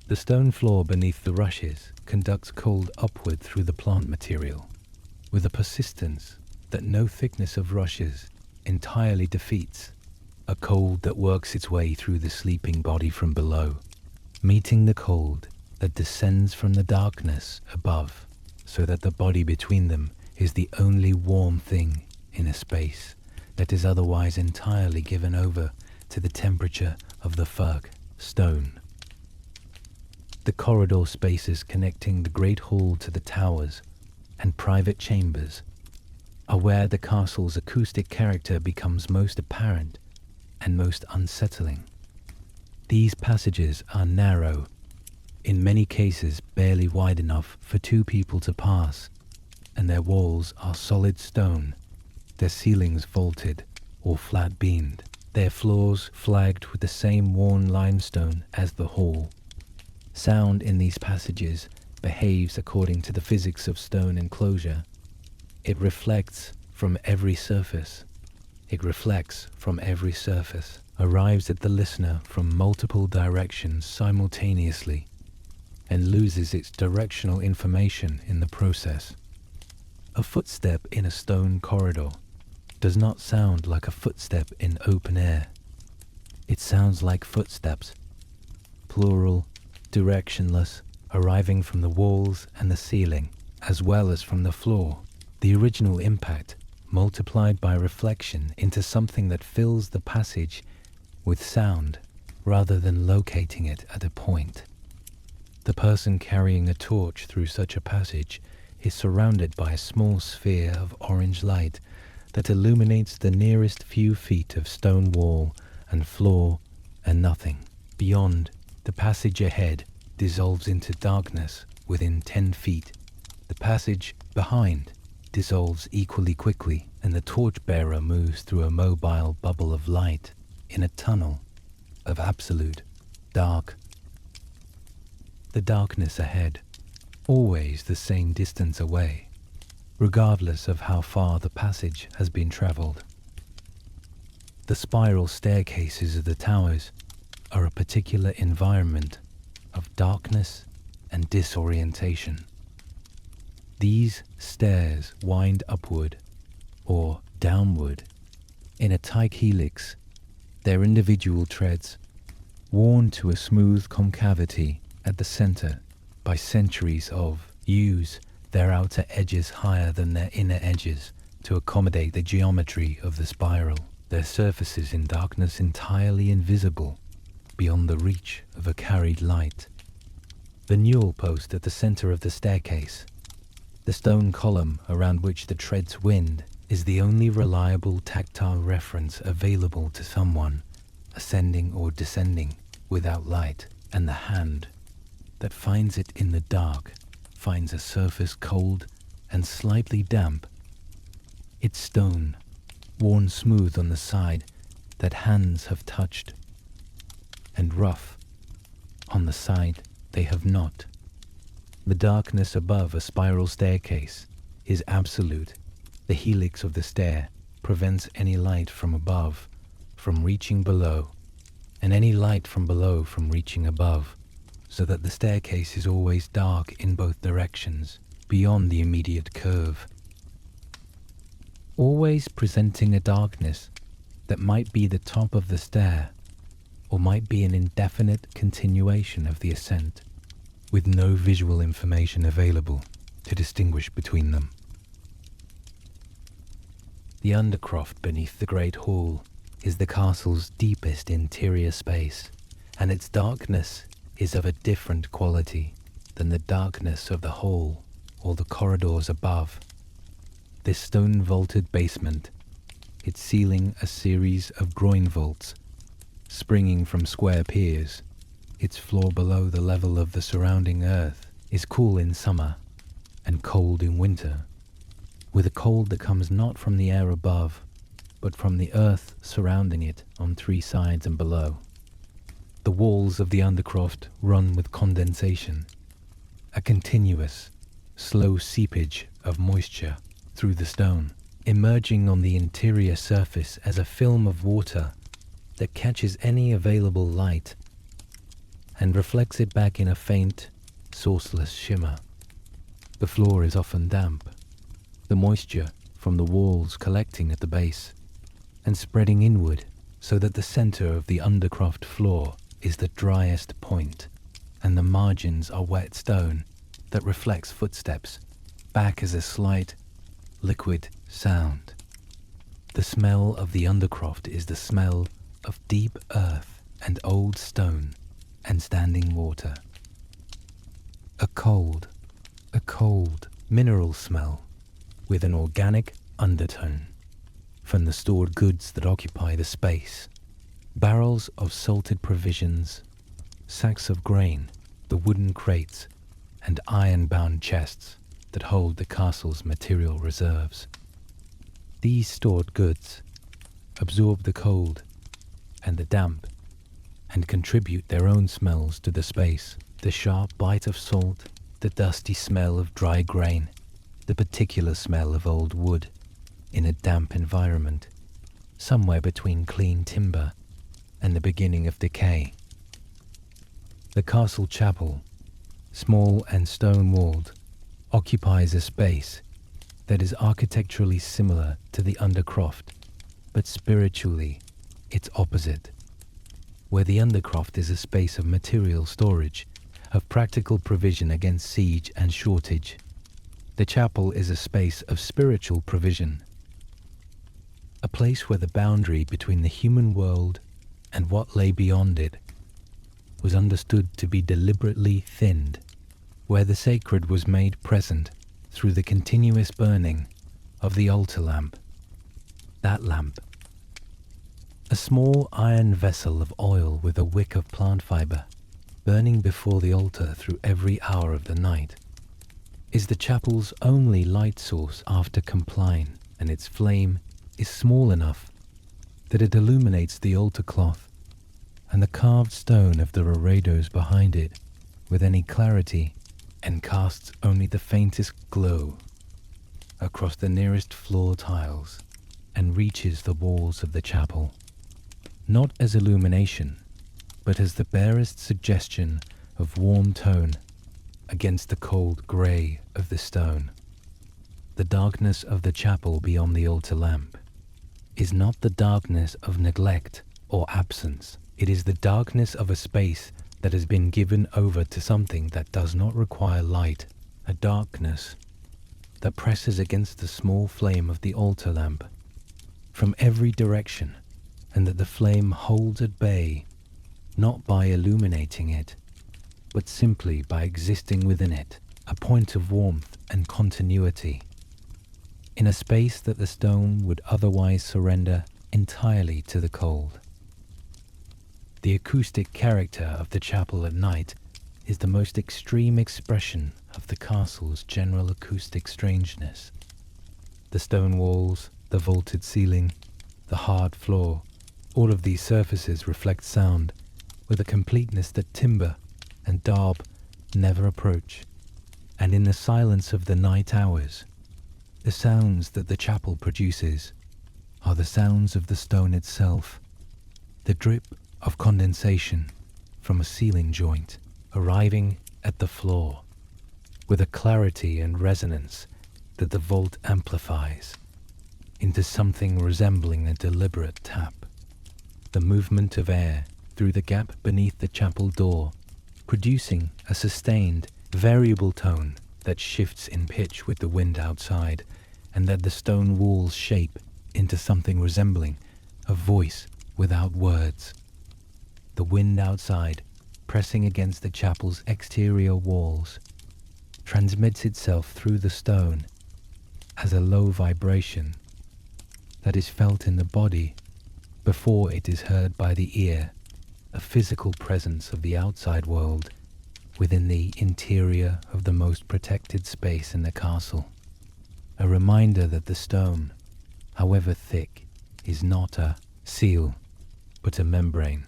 S1: The stone floor beneath the rushes conducts cold upward through the plant material, with a persistence that no thickness of rushes entirely defeats, a cold that works its way through the sleeping body from below, meeting the cold that descends from the darkness above, so that the body between them is the only warm thing in a space that is otherwise entirely given over to the temperature of the furk stone. The corridor spaces connecting the great hall to the towers and private chambers are where the castle's acoustic character becomes most apparent and most unsettling. These passages are narrow, in many cases barely wide enough for two people to pass, and their walls are solid stone, their ceilings vaulted or flat-beamed, their floors flagged with the same worn limestone as the hall. Sound in these passages behaves according to the physics of stone enclosure. It reflects from every surface. Arrives at the listener from multiple directions simultaneously, and loses its directional information in the process. A footstep in a stone corridor does not sound like a footstep in open air. It sounds like footsteps, plural, directionless, arriving from the walls and the ceiling, as well as from the floor. The original impact multiplied by reflection into something that fills the passage with sound rather than locating it at a point. The person carrying a torch through such a passage is surrounded by a small sphere of orange light that illuminates the nearest few feet of stone wall and floor and nothing. Beyond, the passage ahead dissolves into darkness within 10 feet. The passage behind dissolves equally quickly, and the torchbearer moves through a mobile bubble of light in a tunnel of absolute dark. The darkness ahead, always the same distance away, regardless of how far the passage has been traveled. The spiral staircases of the towers are a particular environment of darkness and disorientation. These stairs wind upward or downward in a tight helix, their individual treads worn to a smooth concavity at the center by centuries of use their outer edges higher than their inner edges to accommodate the geometry of the spiral. their surfaces in darkness entirely invisible beyond the reach of a carried light. The newel post at the center of the staircase, the stone column around which the treads wind, is the only reliable tactile reference available to someone ascending or descending without light, and the hand that finds it in the dark finds a surface cold and slightly damp. It's stone, worn smooth on the side that hands have touched, and rough on the side they have not. The darkness above a spiral staircase is absolute. The helix of the stair prevents any light from above from reaching below, and any light from below from reaching above, so that the staircase is always dark in both directions, beyond the immediate curve, always presenting a darkness that might be the top of the stair, or might be an indefinite continuation of the ascent, with no visual information available to distinguish between them. The undercroft beneath the great hall is the castle's deepest interior space, and its darkness is of a different quality than the darkness of the hall or the corridors above. This stone-vaulted basement, its ceiling a series of groin vaults springing from square piers, its floor below the level of the surrounding earth, is cool in summer and cold in winter, with a cold that comes not from the air above, but from the earth surrounding it on three sides and below. The walls of the undercroft run with condensation, a continuous, slow seepage of moisture through the stone, emerging on the interior surface as a film of water that catches any available light and reflects it back in a faint, sourceless shimmer. The floor is often damp, the moisture from the walls collecting at the base and spreading inward, so that the center of the undercroft floor is the driest point, and the margins are wet stone that reflects footsteps back as a slight, liquid sound. The smell of the undercroft is the smell of deep earth and old stone and standing water. A cold mineral smell with an organic undertone from the stored goods that occupy the space. Barrels of salted provisions, sacks of grain, the wooden crates, and iron-bound chests that hold the castle's material reserves. These stored goods absorb the cold and the damp and contribute their own smells to the space. The sharp bite of salt, the dusty smell of dry grain, the particular smell of old wood in a damp environment, somewhere between clean timber and the beginning of decay. The castle chapel, small and stone-walled, occupies a space that is architecturally similar to the undercroft, but spiritually its opposite. Where the undercroft is a space of material storage, of practical provision against siege and shortage, the chapel is a space of spiritual provision, a place where the boundary between the human world and what lay beyond it was understood to be deliberately thinned, where the sacred was made present through the continuous burning of the altar lamp. That lamp, a small iron vessel of oil with a wick of plant fiber, burning before the altar through every hour of the night, is the chapel's only light source after compline, and its flame is small enough that it illuminates the altar cloth and the carved stone of the reredos behind it with any clarity, and casts only the faintest glow across the nearest floor tiles and reaches the walls of the chapel, not as illumination, but as the barest suggestion of warm tone against the cold grey of the stone. The darkness of the chapel beyond the altar lamp is not the darkness of neglect or absence. It is the darkness of a space that has been given over to something that does not require light, a darkness that presses against the small flame of the altar lamp from every direction and that the flame holds at bay not by illuminating it, but simply by existing within it, a point of warmth and continuity, in a space that the stone would otherwise surrender entirely to the cold. The acoustic character of the chapel at night is the most extreme expression of the castle's general acoustic strangeness. The stone walls, the vaulted ceiling, the hard floor, all of these surfaces reflect sound with a completeness that timber and daub never approach. And in the silence of the night hours, the sounds that the chapel produces are the sounds of the stone itself, the drip of condensation from a ceiling joint arriving at the floor with a clarity and resonance that the vault amplifies into something resembling a deliberate tap. The movement of air through the gap beneath the chapel door, producing a sustained, variable tone that shifts in pitch with the wind outside, and that the stone walls shape into something resembling a voice without words. The wind outside, pressing against the chapel's exterior walls, transmits itself through the stone as a low vibration that is felt in the body before it is heard by the ear, a physical presence of the outside world within the interior of the most protected space in the castle. A reminder that the stone, however thick, is not a seal, but a membrane.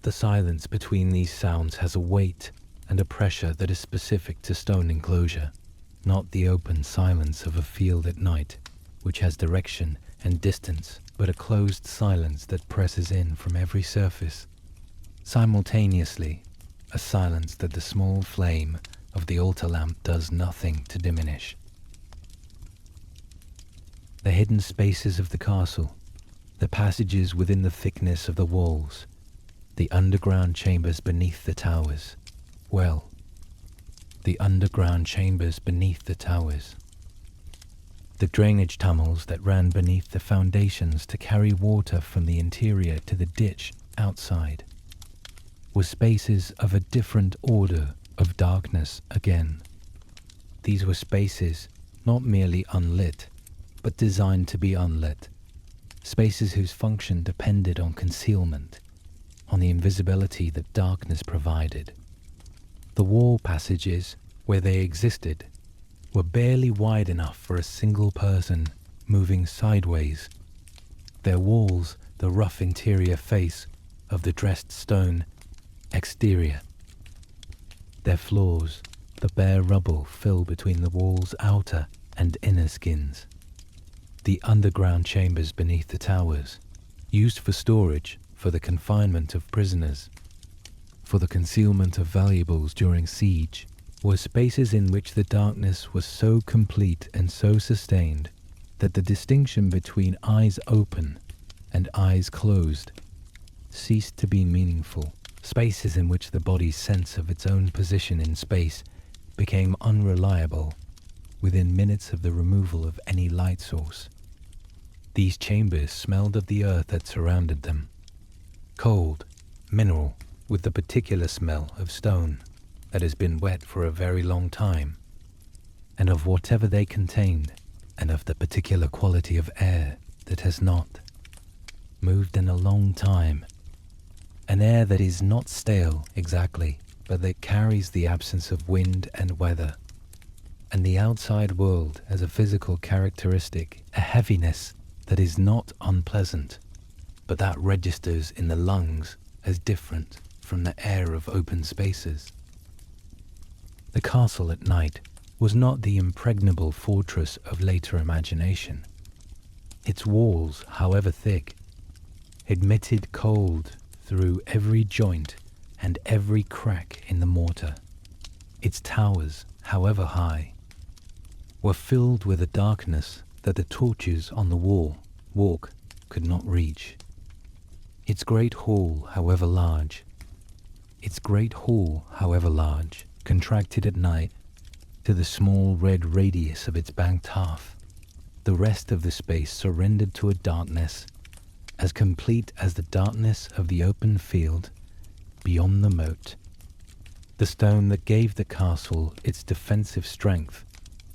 S1: The silence between these sounds has a weight and a pressure that is specific to stone enclosure, not the open silence of a field at night, which has direction and distance, but a closed silence that presses in from every surface. Simultaneously, a silence that the small flame of the altar lamp does nothing to diminish. The hidden spaces of the castle, the passages within the thickness of the walls, the underground chambers beneath the towers. Well, the underground chambers beneath the towers. The drainage tunnels that ran beneath the foundations to carry water from the interior to the ditch outside were spaces of a different order of darkness again. These were spaces not merely unlit, but designed to be unlit. Spaces whose function depended on concealment, on the invisibility that darkness provided. The wall passages, where they existed, were barely wide enough for a single person moving sideways. Their walls, the rough interior face of the dressed stone exterior. Their floors, the bare rubble fill between the wall's outer and inner skins. The underground chambers beneath the towers, used for storage, for the confinement of prisoners, for the concealment of valuables during siege, were spaces in which the darkness was so complete and so sustained that the distinction between eyes open and eyes closed ceased to be meaningful. Spaces in which the body's sense of its own position in space became unreliable within minutes of the removal of any light source. These chambers smelled of the earth that surrounded them, cold, mineral, with the particular smell of stone that has been wet for a very long time, and of whatever they contained, and of the particular quality of air that has not moved in a long time. An air that is not stale exactly, but that carries the absence of wind and weather, and the outside world as a physical characteristic, a heaviness that is not unpleasant, but that registers in the lungs as different from the air of open spaces. The castle at night was not the impregnable fortress of later imagination. Its walls, however thick, admitted cold through every joint and every crack in the mortar. Its towers, however high, were filled with a darkness that the torches on the walk could not reach. Its great hall, however large, contracted at night to the small red radius of its banked half. The rest of the space surrendered to a darkness as complete as the darkness of the open field beyond the moat. The stone that gave the castle its defensive strength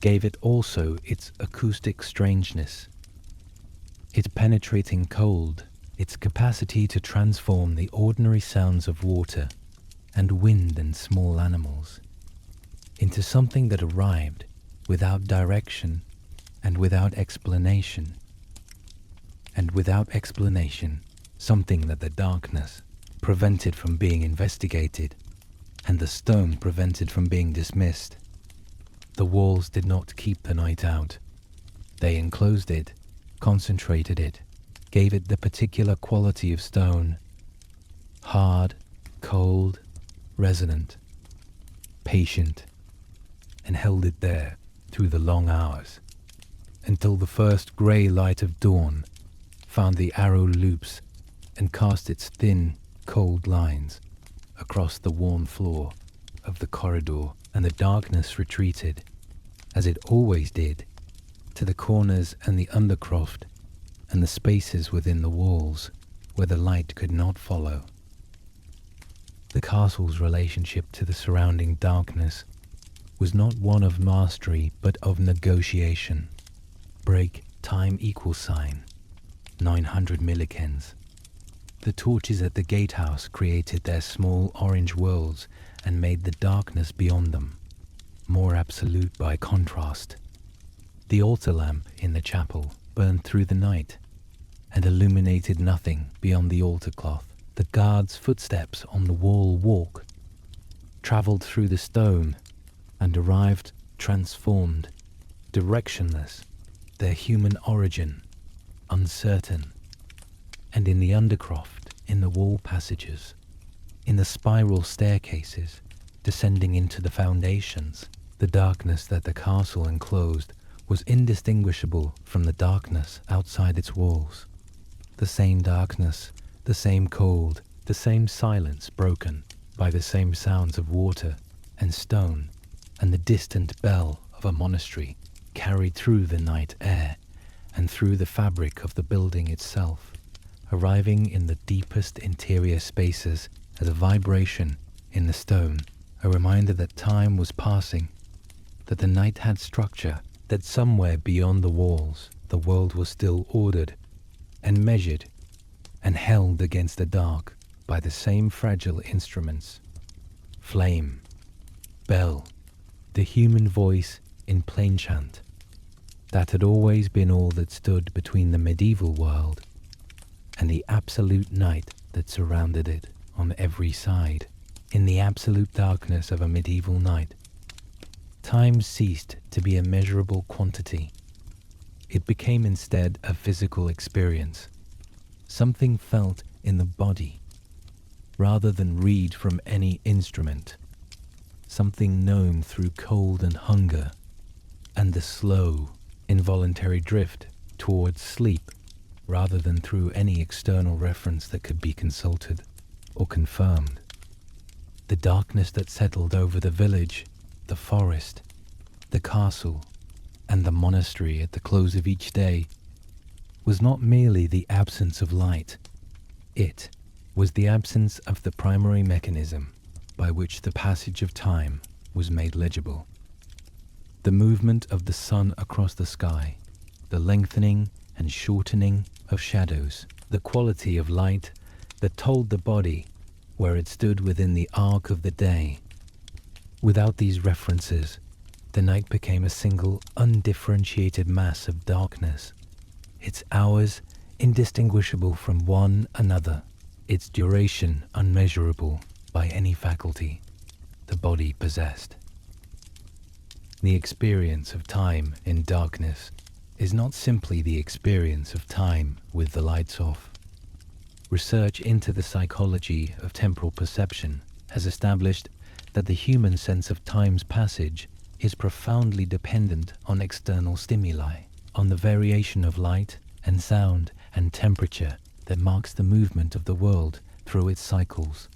S1: gave it also its acoustic strangeness, its penetrating cold, its capacity to transform the ordinary sounds of water and wind and small animals into something that arrived without direction and without explanation. And without explanation, something that the darkness prevented from being investigated and the stone prevented from being dismissed. The walls did not keep the night out. They enclosed it, concentrated it, gave it the particular quality of stone: hard, cold, resonant, patient, and held it there through the long hours, until the first grey light of dawn found the arrow loops and cast its thin, cold lines across the worn floor of the corridor, and the darkness retreated, as it always did, to the corners and the undercroft and the spaces within the walls where the light could not follow. The castle's relationship to the surrounding darkness was not one of mastery but of negotiation. Break time equal sign 900 millikens. The torches at the gatehouse created their small orange worlds and made the darkness beyond them more absolute by contrast. The altar lamp in the chapel burned through the night and illuminated nothing beyond the altar cloth. The guard's footsteps on the wall walk travelled through the stone and arrived transformed, directionless, their human origin uncertain. And in the undercroft, in the wall passages, in the spiral staircases descending into the foundations, the darkness that the castle enclosed was indistinguishable from the darkness outside its walls. The same darkness, the same cold, the same silence broken by the same sounds of water and stone and the distant bell of a monastery carried through the night air and through the fabric of the building itself, arriving in the deepest interior spaces as a vibration in the stone, a reminder that time was passing, that the night had structure, that somewhere beyond the walls the world was still ordered and measured and held against the dark by the same fragile instruments: flame, bell, the human voice in plain chant, that had always been all that stood between the medieval world and the absolute night that surrounded it on every side. In the absolute darkness of a medieval night, time ceased to be a measurable quantity. It became instead a physical experience, something felt in the body, rather than read from any instrument, something known through cold and hunger, and the slow, involuntary drift towards sleep, rather than through any external reference that could be consulted or confirmed. The darkness that settled over the village, the forest, the castle, and the monastery at the close of each day was not merely the absence of light. It was the absence of the primary mechanism by which the passage of time was made legible. The movement of the sun across the sky, the lengthening and shortening of shadows, the quality of light that told the body where it stood within the arc of the day. Without these references, the night became a single, undifferentiated mass of darkness, its hours indistinguishable from one another, its duration unmeasurable by any faculty the body possessed. The experience of time in darkness is not simply the experience of time with the lights off. Research into the psychology of temporal perception has established that the human sense of time's passage is profoundly dependent on external stimuli, on the variation of light and sound and temperature that marks the movement of the world through its cycles.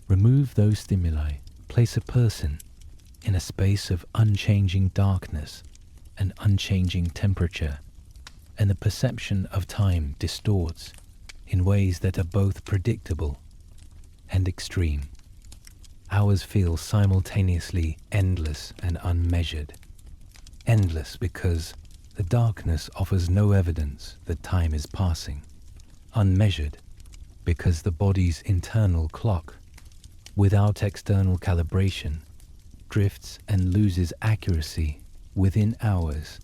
S1: Remove those stimuli, place a person in a space of unchanging darkness and unchanging temperature, and the perception of time distorts in ways that are both predictable and extreme. Hours feel simultaneously endless and unmeasured. Endless because the darkness offers no evidence that time is passing. Unmeasured because the body's internal clock, without external calibration, drifts and loses accuracy within hours.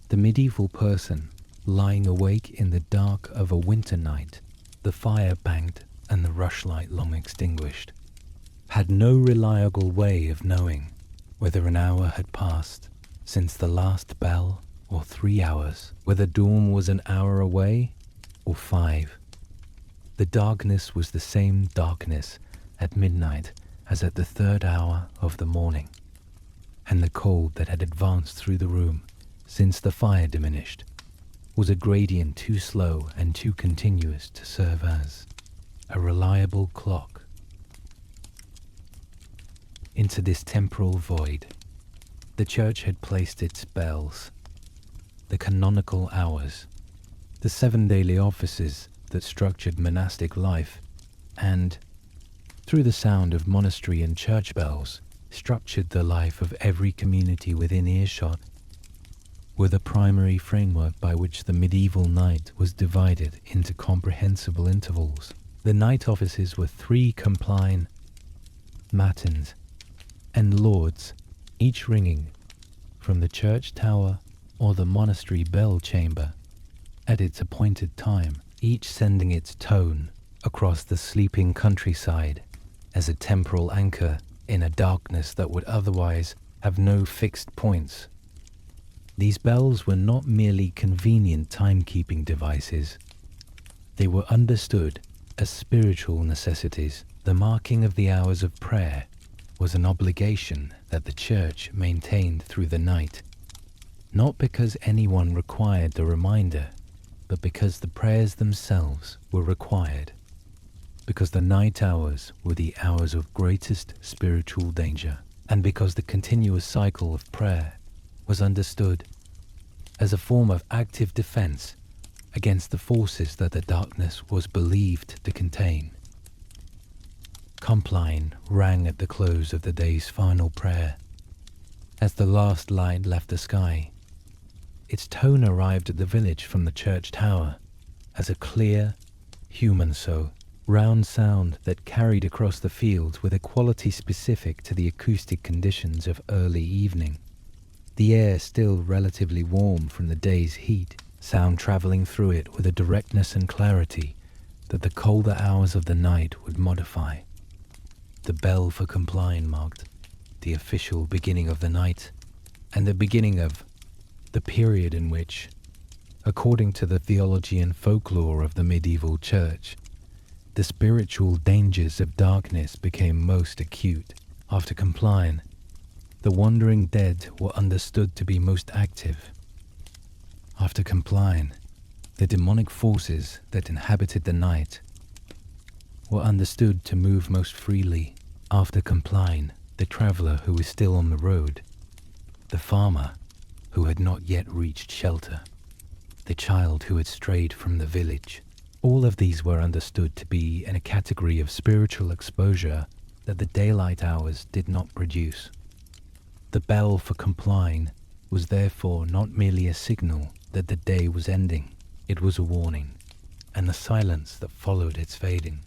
S1: The medieval person, lying awake in the dark of a winter night, the fire banked and the rushlight long extinguished, had no reliable way of knowing whether an hour had passed since the last bell or 3 hours, whether dawn was an hour away or 5. The darkness was the same darkness at midnight as at the 3rd hour of the morning, and the cold that had advanced through the room since the fire diminished was a gradient too slow and too continuous to serve as a reliable clock. Into this temporal void, the church had placed its bells, the canonical hours, the 7 daily offices that structured monastic life, and, through the sound of monastery and church bells, structured the life of every community within earshot, were the primary framework by which the medieval night was divided into comprehensible intervals. The night offices were 3 compline, matins, and lauds, each ringing from the church tower or the monastery bell chamber at its appointed time, each sending its tone across the sleeping countryside as a temporal anchor in a darkness that would otherwise have no fixed points. These bells were not merely convenient timekeeping devices. They were understood as spiritual necessities. The marking of the hours of prayer was an obligation that the church maintained through the night, not because anyone required the reminder, but because the prayers themselves were required, because the night hours were the hours of greatest spiritual danger, and because the continuous cycle of prayer was understood as a form of active defense against the forces that the darkness was believed to contain. Compline rang at the close of the day's final prayer. As the last light left the sky, its tone arrived at the village from the church tower as a clear, round sound that carried across the fields with a quality specific to the acoustic conditions of early evening. The air still relatively warm from the day's heat, sound travelling through it with a directness and clarity that the colder hours of the night would modify. The bell for Compline marked the official beginning of the night and the beginning of the period in which, according to the theology and folklore of the medieval church, the spiritual dangers of darkness became most acute. After Compline, the wandering dead were understood to be most active. After Compline, the demonic forces that inhabited the night were understood to move most freely. After Compline, the traveller who was still on the road, the farmer who had not yet reached shelter, the child who had strayed from the village. All of these were understood to be in a category of spiritual exposure that the daylight hours did not produce. The bell for Compline was therefore not merely a signal that the day was ending, it was a warning, and the silence that followed its fading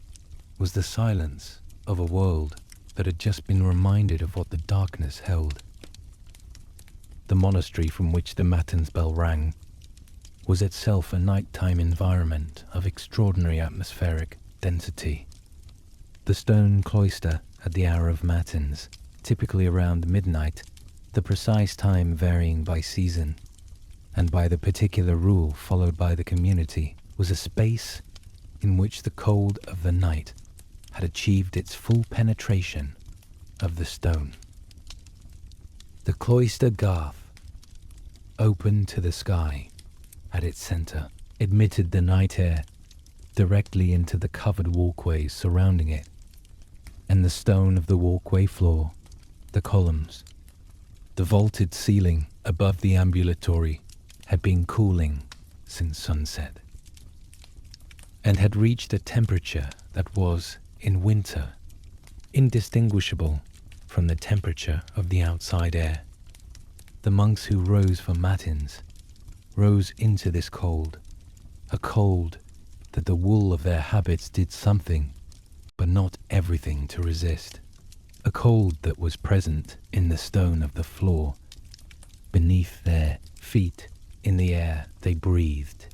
S1: was the silence of a world that had just been reminded of what the darkness held. The monastery from which the matins bell rang was itself a nighttime environment of extraordinary atmospheric density. The stone cloister at the hour of matins, typically around midnight, the precise time varying by season, and by the particular rule followed by the community, was a space in which the cold of the night had achieved its full penetration of the stone. The cloister garth, open to the sky at its center, admitted the night air directly into the covered walkways surrounding it, and the stone of the walkway floor, the columns, the vaulted ceiling above the ambulatory had been cooling since sunset. and had reached a temperature that was, in winter, indistinguishable from the temperature of the outside air. The monks who rose for matins rose into this cold, a cold that the wool of their habits did something, but not everything to resist, a cold that was present in the stone of the floor, beneath their feet, in the air they breathed,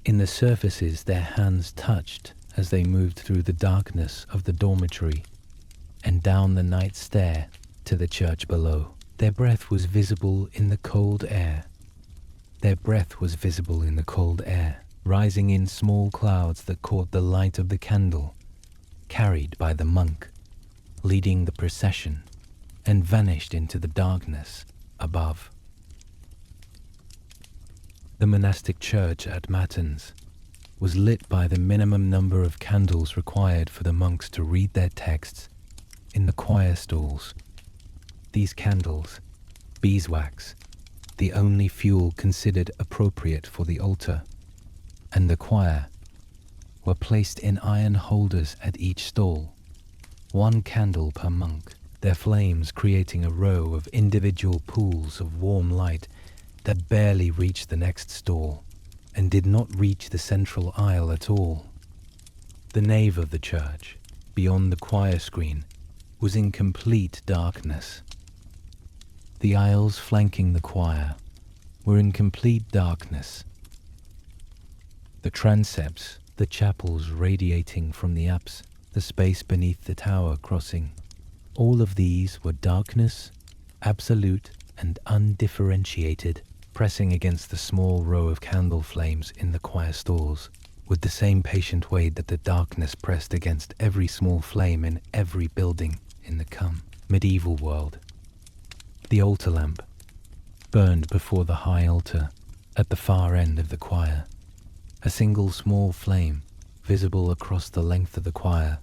S1: in the surfaces their hands touched as they moved through the darkness of the dormitory and down the night stair to the church below. Their breath was visible in the cold air. Their breath was visible in the cold air, rising in small clouds that caught the light of the candle, carried by the monk, leading the procession, and vanished into the darkness above. The monastic church at Matins was lit by the minimum number of candles required for the monks to read their texts in the choir stalls. These candles, beeswax, the only fuel considered appropriate for the altar, and the choir, were placed in iron holders at each stall, 1 candle per monk, their flames creating a row of individual pools of warm light that barely reached the next stall and did not reach the central aisle at all. The nave of the church, beyond the choir screen, was in complete darkness. The aisles flanking the choir were in complete darkness. The transepts, the chapels radiating from the apse, the space beneath the tower crossing, all of these were darkness, absolute and undifferentiated, pressing against the small row of candle flames in the choir stalls, with the same patient weight that the darkness pressed against every small flame in every building in the medieval world. The altar lamp burned before the high altar at the far end of the choir, a single small flame visible across the length of the choir.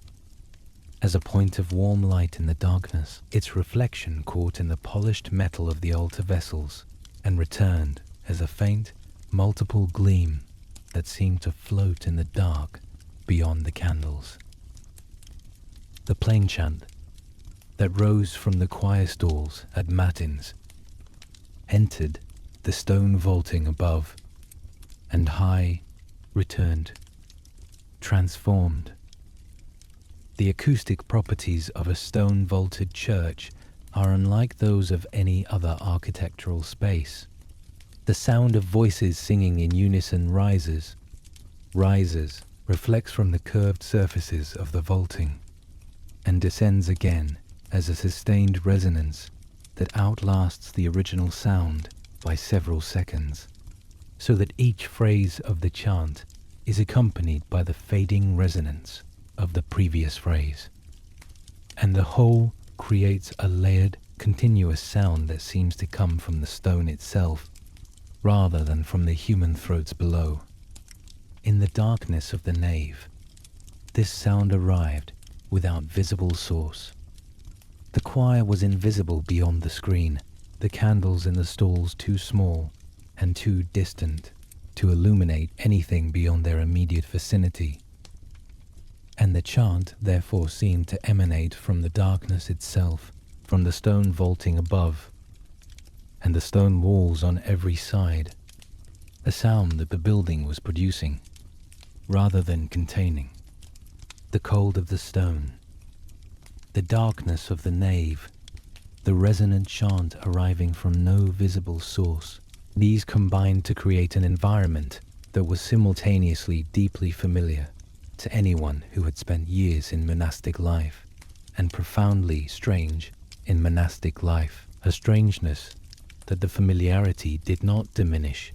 S1: As a point of warm light in the darkness, its reflection caught in the polished metal of the altar vessels and returned as a faint, multiple gleam that seemed to float in the dark beyond the candles. The plain chant that rose from the choir stalls at Matins entered the stone vaulting above, and high returned, transformed. The acoustic properties of a stone vaulted church are unlike those of any other architectural space. The sound of voices singing in unison rises, reflects from the curved surfaces of the vaulting, and descends again as a sustained resonance that outlasts the original sound by several seconds, so that each phrase of the chant is accompanied by the fading resonance of the previous phrase, and the whole creates a layered, continuous sound that seems to come from the stone itself rather than from the human throats below. In the darkness of the nave, this sound arrived without visible source. The choir was invisible beyond the screen, the candles in the stalls too small and too distant to illuminate anything beyond their immediate vicinity, and the chant therefore seemed to emanate from the darkness itself, from the stone vaulting above, and the stone walls on every side, a sound that the building was producing, rather than containing. The cold of the stone, the darkness of the nave, the resonant chant arriving from no visible source, these combined to create an environment that was simultaneously deeply familiar to anyone who had spent years in monastic life, and profoundly strange in monastic life, a strangeness that the familiarity did not diminish,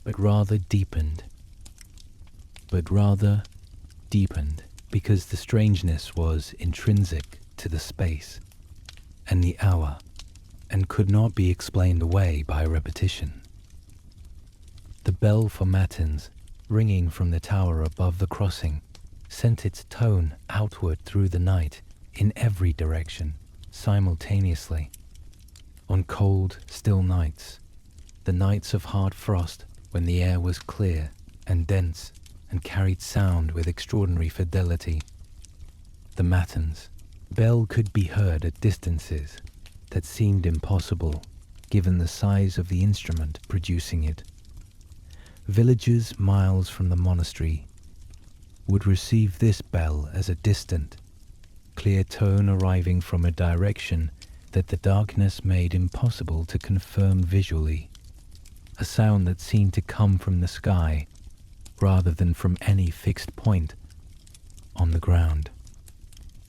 S1: but rather deepened, because the strangeness was intrinsic to the space and the hour, and could not be explained away by repetition. The bell for matins, ringing from the tower above the crossing, sent its tone outward through the night in every direction, simultaneously. On cold, still nights, the nights of hard frost when the air was clear and dense and carried sound with extraordinary fidelity. The matins. Bell could be heard at distances that seemed impossible, given the size of the instrument producing it. Villagers miles from the monastery would receive this bell as a distant, clear tone arriving from a direction that the darkness made impossible to confirm visually, a sound that seemed to come from the sky rather than from any fixed point on the ground.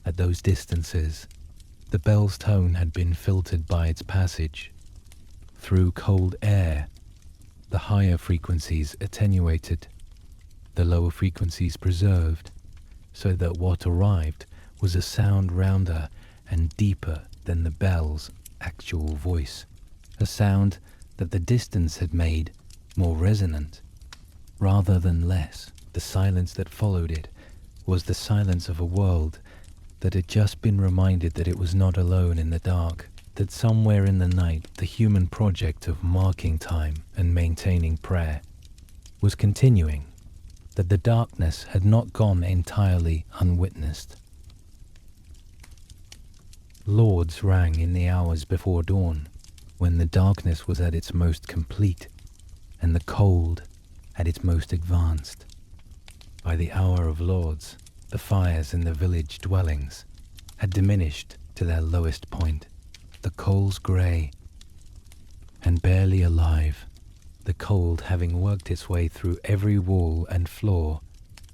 S1: At those distances, the bell's tone had been filtered by its passage through cold air. The higher frequencies attenuated, the lower frequencies preserved, so that what arrived was a sound rounder and deeper than the bell's actual voice, a sound that the distance had made more resonant rather than less. The silence that followed it was the silence of a world that had just been reminded that it was not alone in the dark, that somewhere in the night the human project of marking time and maintaining prayer was continuing, that the darkness had not gone entirely unwitnessed. Lauds rang in the hours before dawn, when the darkness was at its most complete and the cold at its most advanced. By the hour of Lauds, the fires in the village dwellings had diminished to their lowest point, the coals grey and barely alive, the cold having worked its way through every wall and floor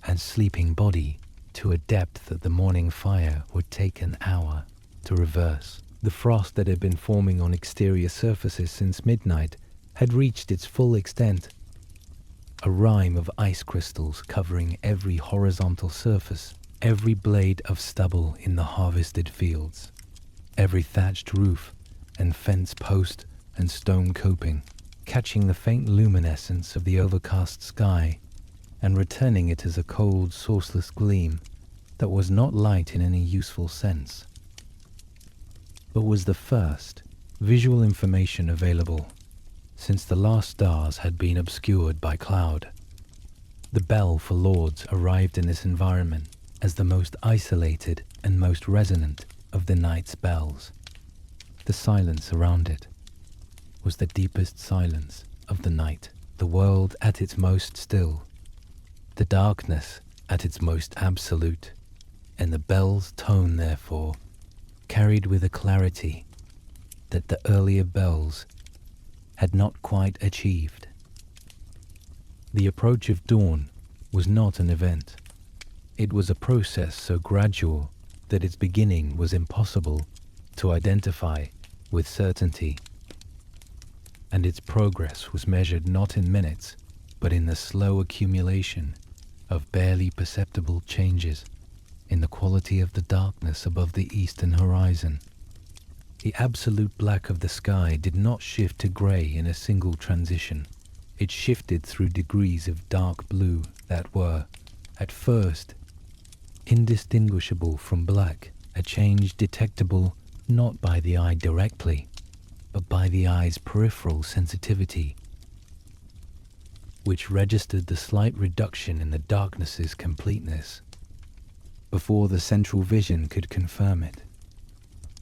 S1: and sleeping body to a depth that the morning fire would take an hour to reverse. The frost that had been forming on exterior surfaces since midnight had reached its full extent, a rime of ice crystals covering every horizontal surface, every blade of stubble in the harvested fields, every thatched roof and fence post and stone coping, catching the faint luminescence of the overcast sky and returning it as a cold, sourceless gleam that was not light in any useful sense, but was the first visual information available since the last stars had been obscured by cloud. The bell for Lauds arrived in this environment as the most isolated and most resonant of the night's bells. The silence around it was the deepest silence of the night, the world at its most still, the darkness at its most absolute, and the bell's tone, therefore, carried with a clarity that the earlier bells had not quite achieved. The approach of dawn was not an event. It was a process so gradual that its beginning was impossible to identify with certainty, and its progress was measured not in minutes, but in the slow accumulation of barely perceptible changes in the quality of the darkness above the eastern horizon. The absolute black of the sky did not shift to grey in a single transition. It shifted through degrees of dark blue that were, at first, indistinguishable from black, a change detectable not by the eye directly, but by the eye's peripheral sensitivity, which registered the slight reduction in the darkness's completeness before the central vision could confirm it.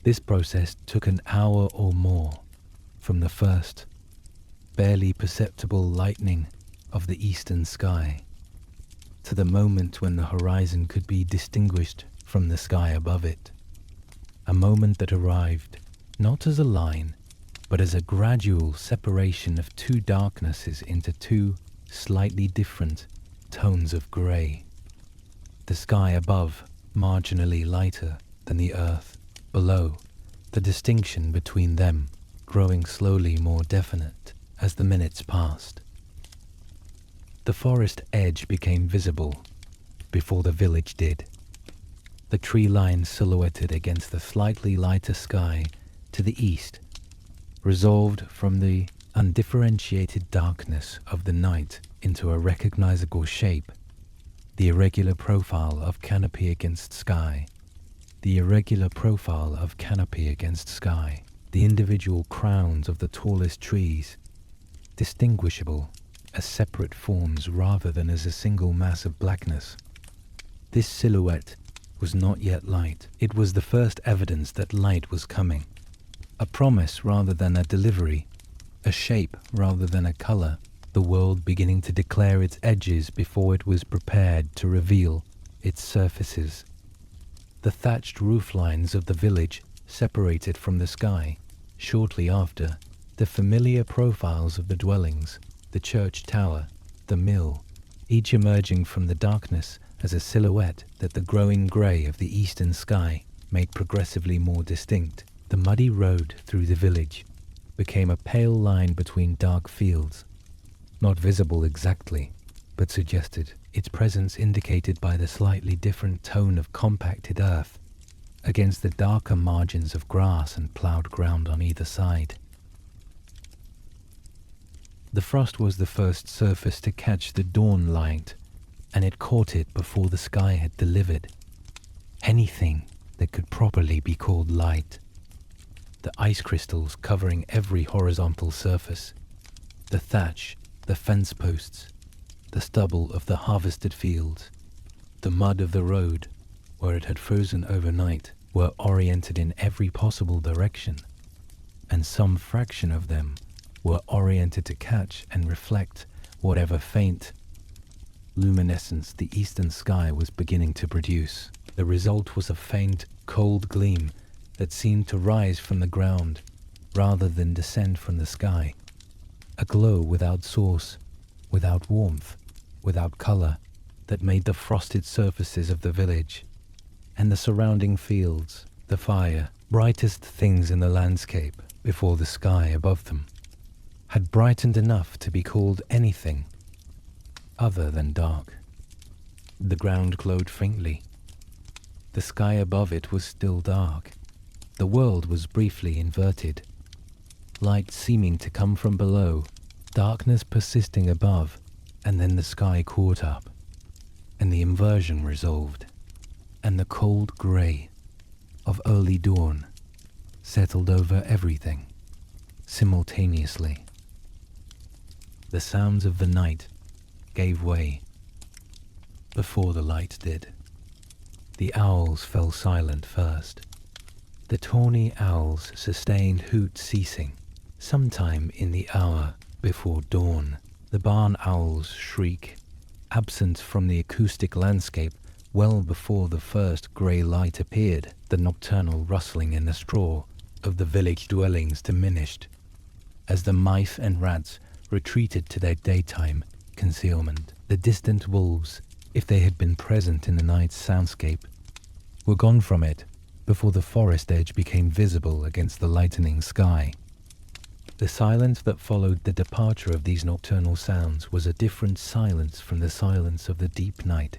S1: This process took an hour or more, from the first, barely perceptible lightening of the eastern sky to the moment when the horizon could be distinguished from the sky above it, a moment that arrived not as a line, but as a gradual separation of two darknesses into two slightly different tones of grey. The sky above marginally lighter than the earth below, the distinction between them growing slowly more definite as the minutes passed. The forest edge became visible before the village did. The tree line silhouetted against the slightly lighter sky to the east, resolved from the undifferentiated darkness of the night into a recognizable shape, the irregular profile of canopy against sky, the irregular profile of canopy against sky, the individual crowns of the tallest trees, distinguishable as separate forms rather than as a single mass of blackness. This silhouette was not yet light. It was the first evidence that light was coming. A promise rather than a delivery, a shape rather than a color, the world beginning to declare its edges before it was prepared to reveal its surfaces. The thatched roof lines of the village separated from the sky. Shortly after, the familiar profiles of the dwellings, the church tower, the mill, each emerging from the darkness as a silhouette that the growing grey of the eastern sky made progressively more distinct. The muddy road through the village became a pale line between dark fields, not visible exactly, but suggested its presence indicated by the slightly different tone of compacted earth against the darker margins of grass and ploughed ground on either side. The frost was the first surface to catch the dawn light, and it caught it before the sky had delivered anything that could properly be called light. The ice crystals covering every horizontal surface, the thatch, the fence posts, the stubble of the harvested fields, the mud of the road where it had frozen overnight, were oriented in every possible direction, and some fraction of them were oriented to catch and reflect whatever faint luminescence the eastern sky was beginning to produce. The result was a faint, cold gleam that seemed to rise from the ground rather than descend from the sky. A glow without source, without warmth, without color, that made the frosted surfaces of the village and the surrounding fields, the fire, brightest things in the landscape before the sky above them, had brightened enough to be called anything other than dark. The ground glowed faintly. The sky above it was still dark. The world was briefly inverted. Light seeming to come from below, darkness persisting above, and then the sky caught up, and the inversion resolved, and the cold grey of early dawn settled over everything simultaneously. The sounds of the night gave way before the light did. The owls fell silent first. The tawny owl's sustained hoot ceasing sometime in the hour before dawn. The barn owl's shriek, absent from the acoustic landscape well before the first grey light appeared. The nocturnal rustling in the straw of the village dwellings diminished as the mice and rats retreated to their daytime concealment. The distant wolves, if they had been present in the night's soundscape, were gone from it before the forest edge became visible against the lightening sky. The silence that followed the departure of these nocturnal sounds was a different silence from the silence of the deep night.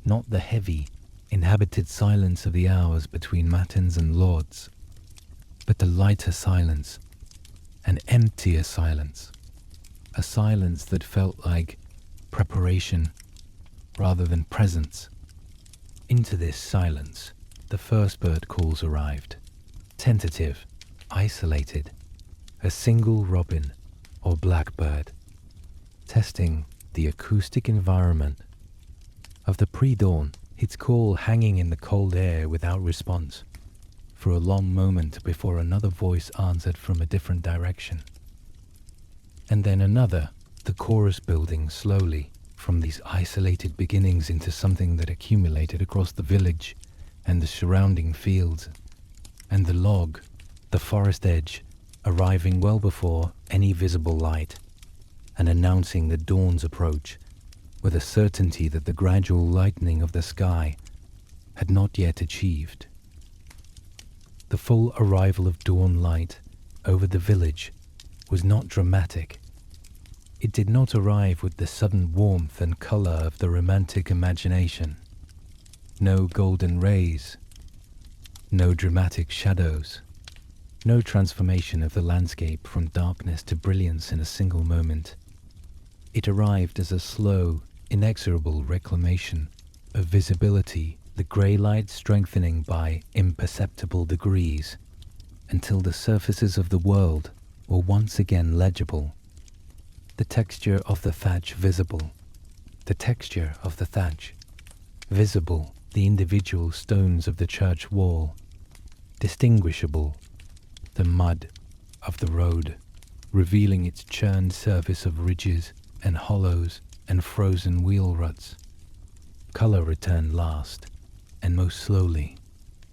S1: Not the heavy, inhabited silence of the hours between matins and lauds, but the lighter silence, an emptier silence, a silence that felt like preparation rather than presence. Into this silence, the first bird calls arrived, tentative, isolated, a single robin or blackbird, testing the acoustic environment of the pre-dawn, its call hanging in the cold air without response for a long moment before another voice answered from a different direction. And then another, the chorus building slowly from these isolated beginnings into something that accumulated across the village and the surrounding fields, and the log, the forest edge, arriving well before any visible light, and announcing the dawn's approach with a certainty that the gradual lightening of the sky had not yet achieved. The full arrival of dawn light over the village was not dramatic. It did not arrive with the sudden warmth and color of the romantic imagination. No golden rays, no dramatic shadows, no transformation of the landscape from darkness to brilliance in a single moment. It arrived as a slow, inexorable reclamation of visibility, the grey light strengthening by imperceptible degrees until the surfaces of the world were once again legible. The texture of the thatch visible. The texture of the thatch visible. The individual stones of the church wall distinguishable. The mud of the road revealing its churned surface of ridges and hollows and frozen wheel ruts. Color returned last, and most slowly.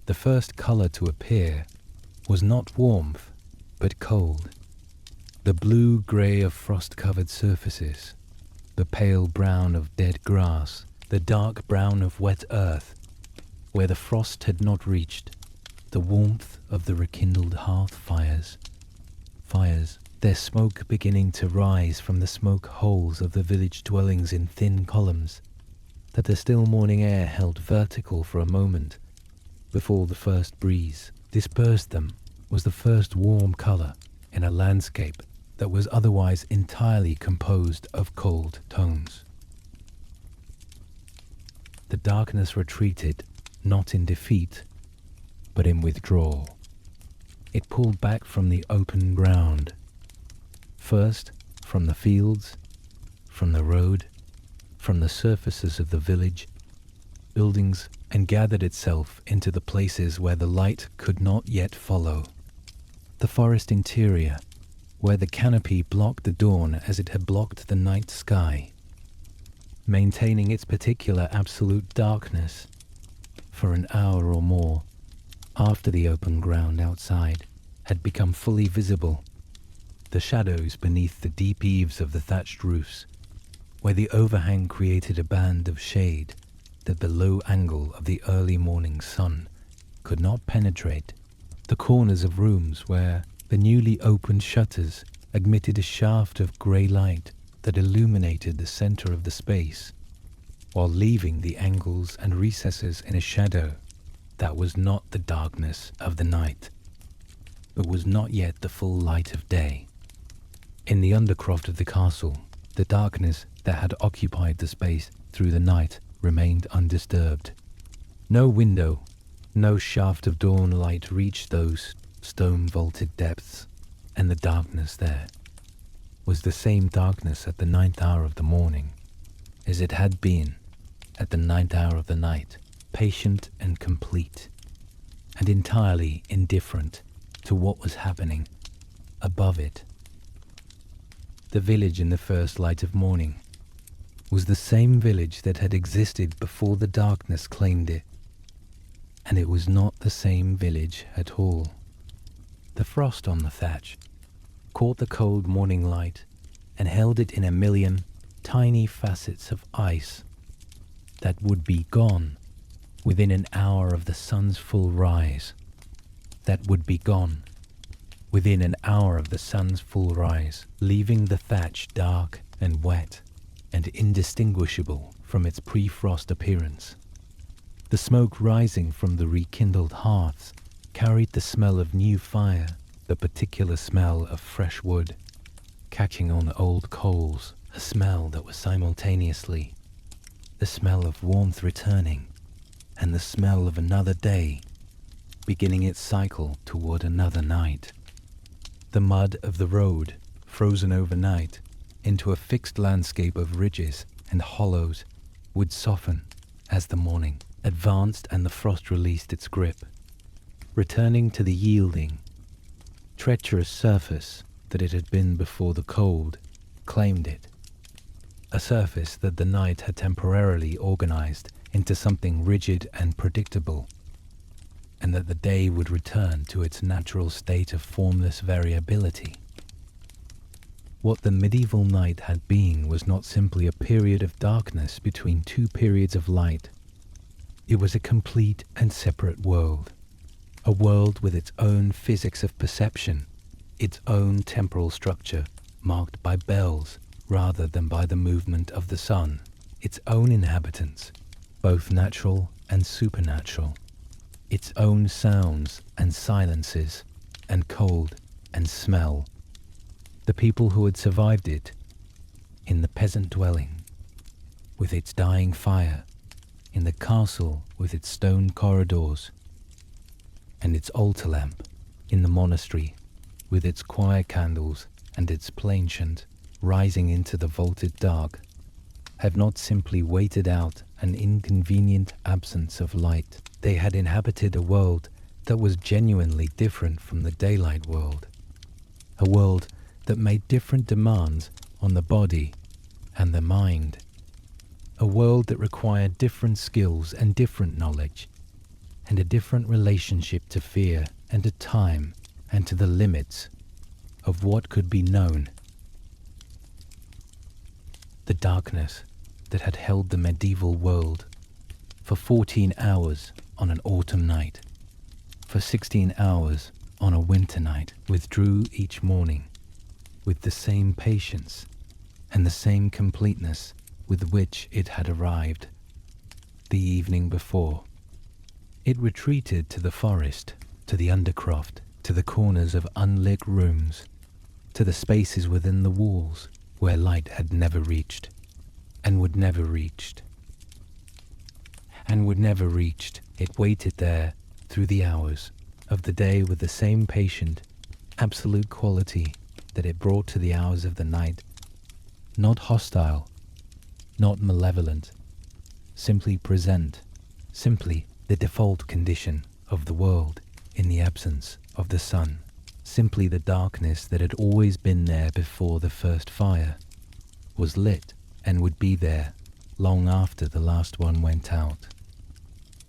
S1: The first color to appear was not warmth, but cold. The blue-grey of frost-covered surfaces, the pale brown of dead grass, the dark brown of wet earth, where the frost had not reached, the warmth of the rekindled hearth fires, their smoke beginning to rise from the smoke holes of the village dwellings in thin columns, that the still morning air held vertical for a moment before the first breeze dispersed them, was the first warm color in a landscape that was otherwise entirely composed of cold tones. The darkness retreated, not in defeat, but in withdrawal. It pulled back from the open ground, first from the fields, from the road, from the surfaces of the village, buildings, and gathered itself into the places where the light could not yet follow. The forest interior, where the canopy blocked the dawn as it had blocked the night sky, maintaining its particular absolute darkness for an hour or more after the open ground outside had become fully visible. The shadows beneath the deep eaves of the thatched roofs, where the overhang created a band of shade that the low angle of the early morning sun could not penetrate. The corners of rooms where the newly opened shutters admitted a shaft of grey light that illuminated the center of the space, while leaving the angles and recesses in a shadow that was not the darkness of the night, but was not yet the full light of day. In the undercroft of the castle, the darkness that had occupied the space through the night remained undisturbed. No window, no shaft of dawn light reached those stone-vaulted depths, and the darkness there was the same darkness at the 9th hour of the morning as it had been at the 9th hour of the night, patient and complete, and entirely indifferent to what was happening above it. The village in the first light of morning was the same village that had existed before the darkness claimed it, and it was not the same village at all. The frost on the thatch caught the cold morning light and held it in a million tiny facets of ice that would be gone within an hour of the sun's full rise, leaving the thatch dark and wet and indistinguishable from its pre-frost appearance. The smoke rising from the rekindled hearths carried the smell of new fire, the particular smell of fresh wood, catching on old coals, a smell that was simultaneously the smell of warmth returning and the smell of another day beginning its cycle toward another night. The mud of the road, frozen overnight into a fixed landscape of ridges and hollows, would soften as the morning advanced and the frost released its grip, returning to the yielding, treacherous surface that it had been before the cold claimed it, a surface that the night had temporarily organized into something rigid and predictable, and that the day would return to its natural state of formless variability. What the medieval night had been was not simply a period of darkness between two periods of light. It was a complete and separate world, a world with its own physics of perception, its own temporal structure marked by bells rather than by the movement of the sun, its own inhabitants, both natural and supernatural, its own sounds and silences and cold and smell. The people who had survived it in the peasant dwelling with its dying fire, in the castle with its stone corridors and its altar lamp, in the monastery with its choir candles and its plainchant, rising into the vaulted dark, had not simply waited out an inconvenient absence of light. They had inhabited a world that was genuinely different from the daylight world. A world that made different demands on the body and the mind. A world that required different skills and different knowledge, and a different relationship to fear and to time and to the limits of what could be known. The darkness that had held the medieval world for 14 hours on an autumn night, for 16 hours on a winter night, withdrew each morning with the same patience and the same completeness with which it had arrived the evening before. It retreated to the forest, to the undercroft, to the corners of unlit rooms, to the spaces within the walls where light had never reached, and would never reached, and would never reached. It waited there through the hours of the day with the same patient, absolute quality that it brought to the hours of the night, not hostile, not malevolent, simply present, simply the default condition of the world in the absence of the sun, simply the darkness that had always been there before the first fire was lit and would be there long after the last one went out.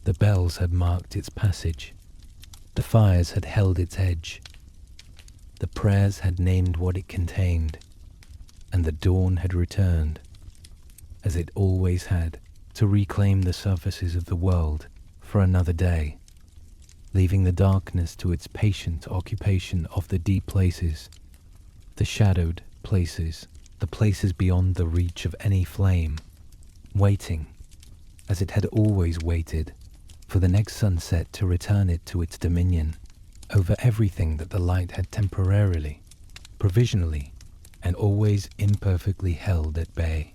S1: The bells had marked its passage, the fires had held its edge, the prayers had named what it contained, and the dawn had returned, as it always had, to reclaim the surfaces of the world for another day, leaving the darkness to its patient occupation of the deep places, the shadowed places, the places beyond the reach of any flame, waiting, as it had always waited, for the next sunset to return it to its dominion over everything that the light had temporarily, provisionally, and always imperfectly held at bay.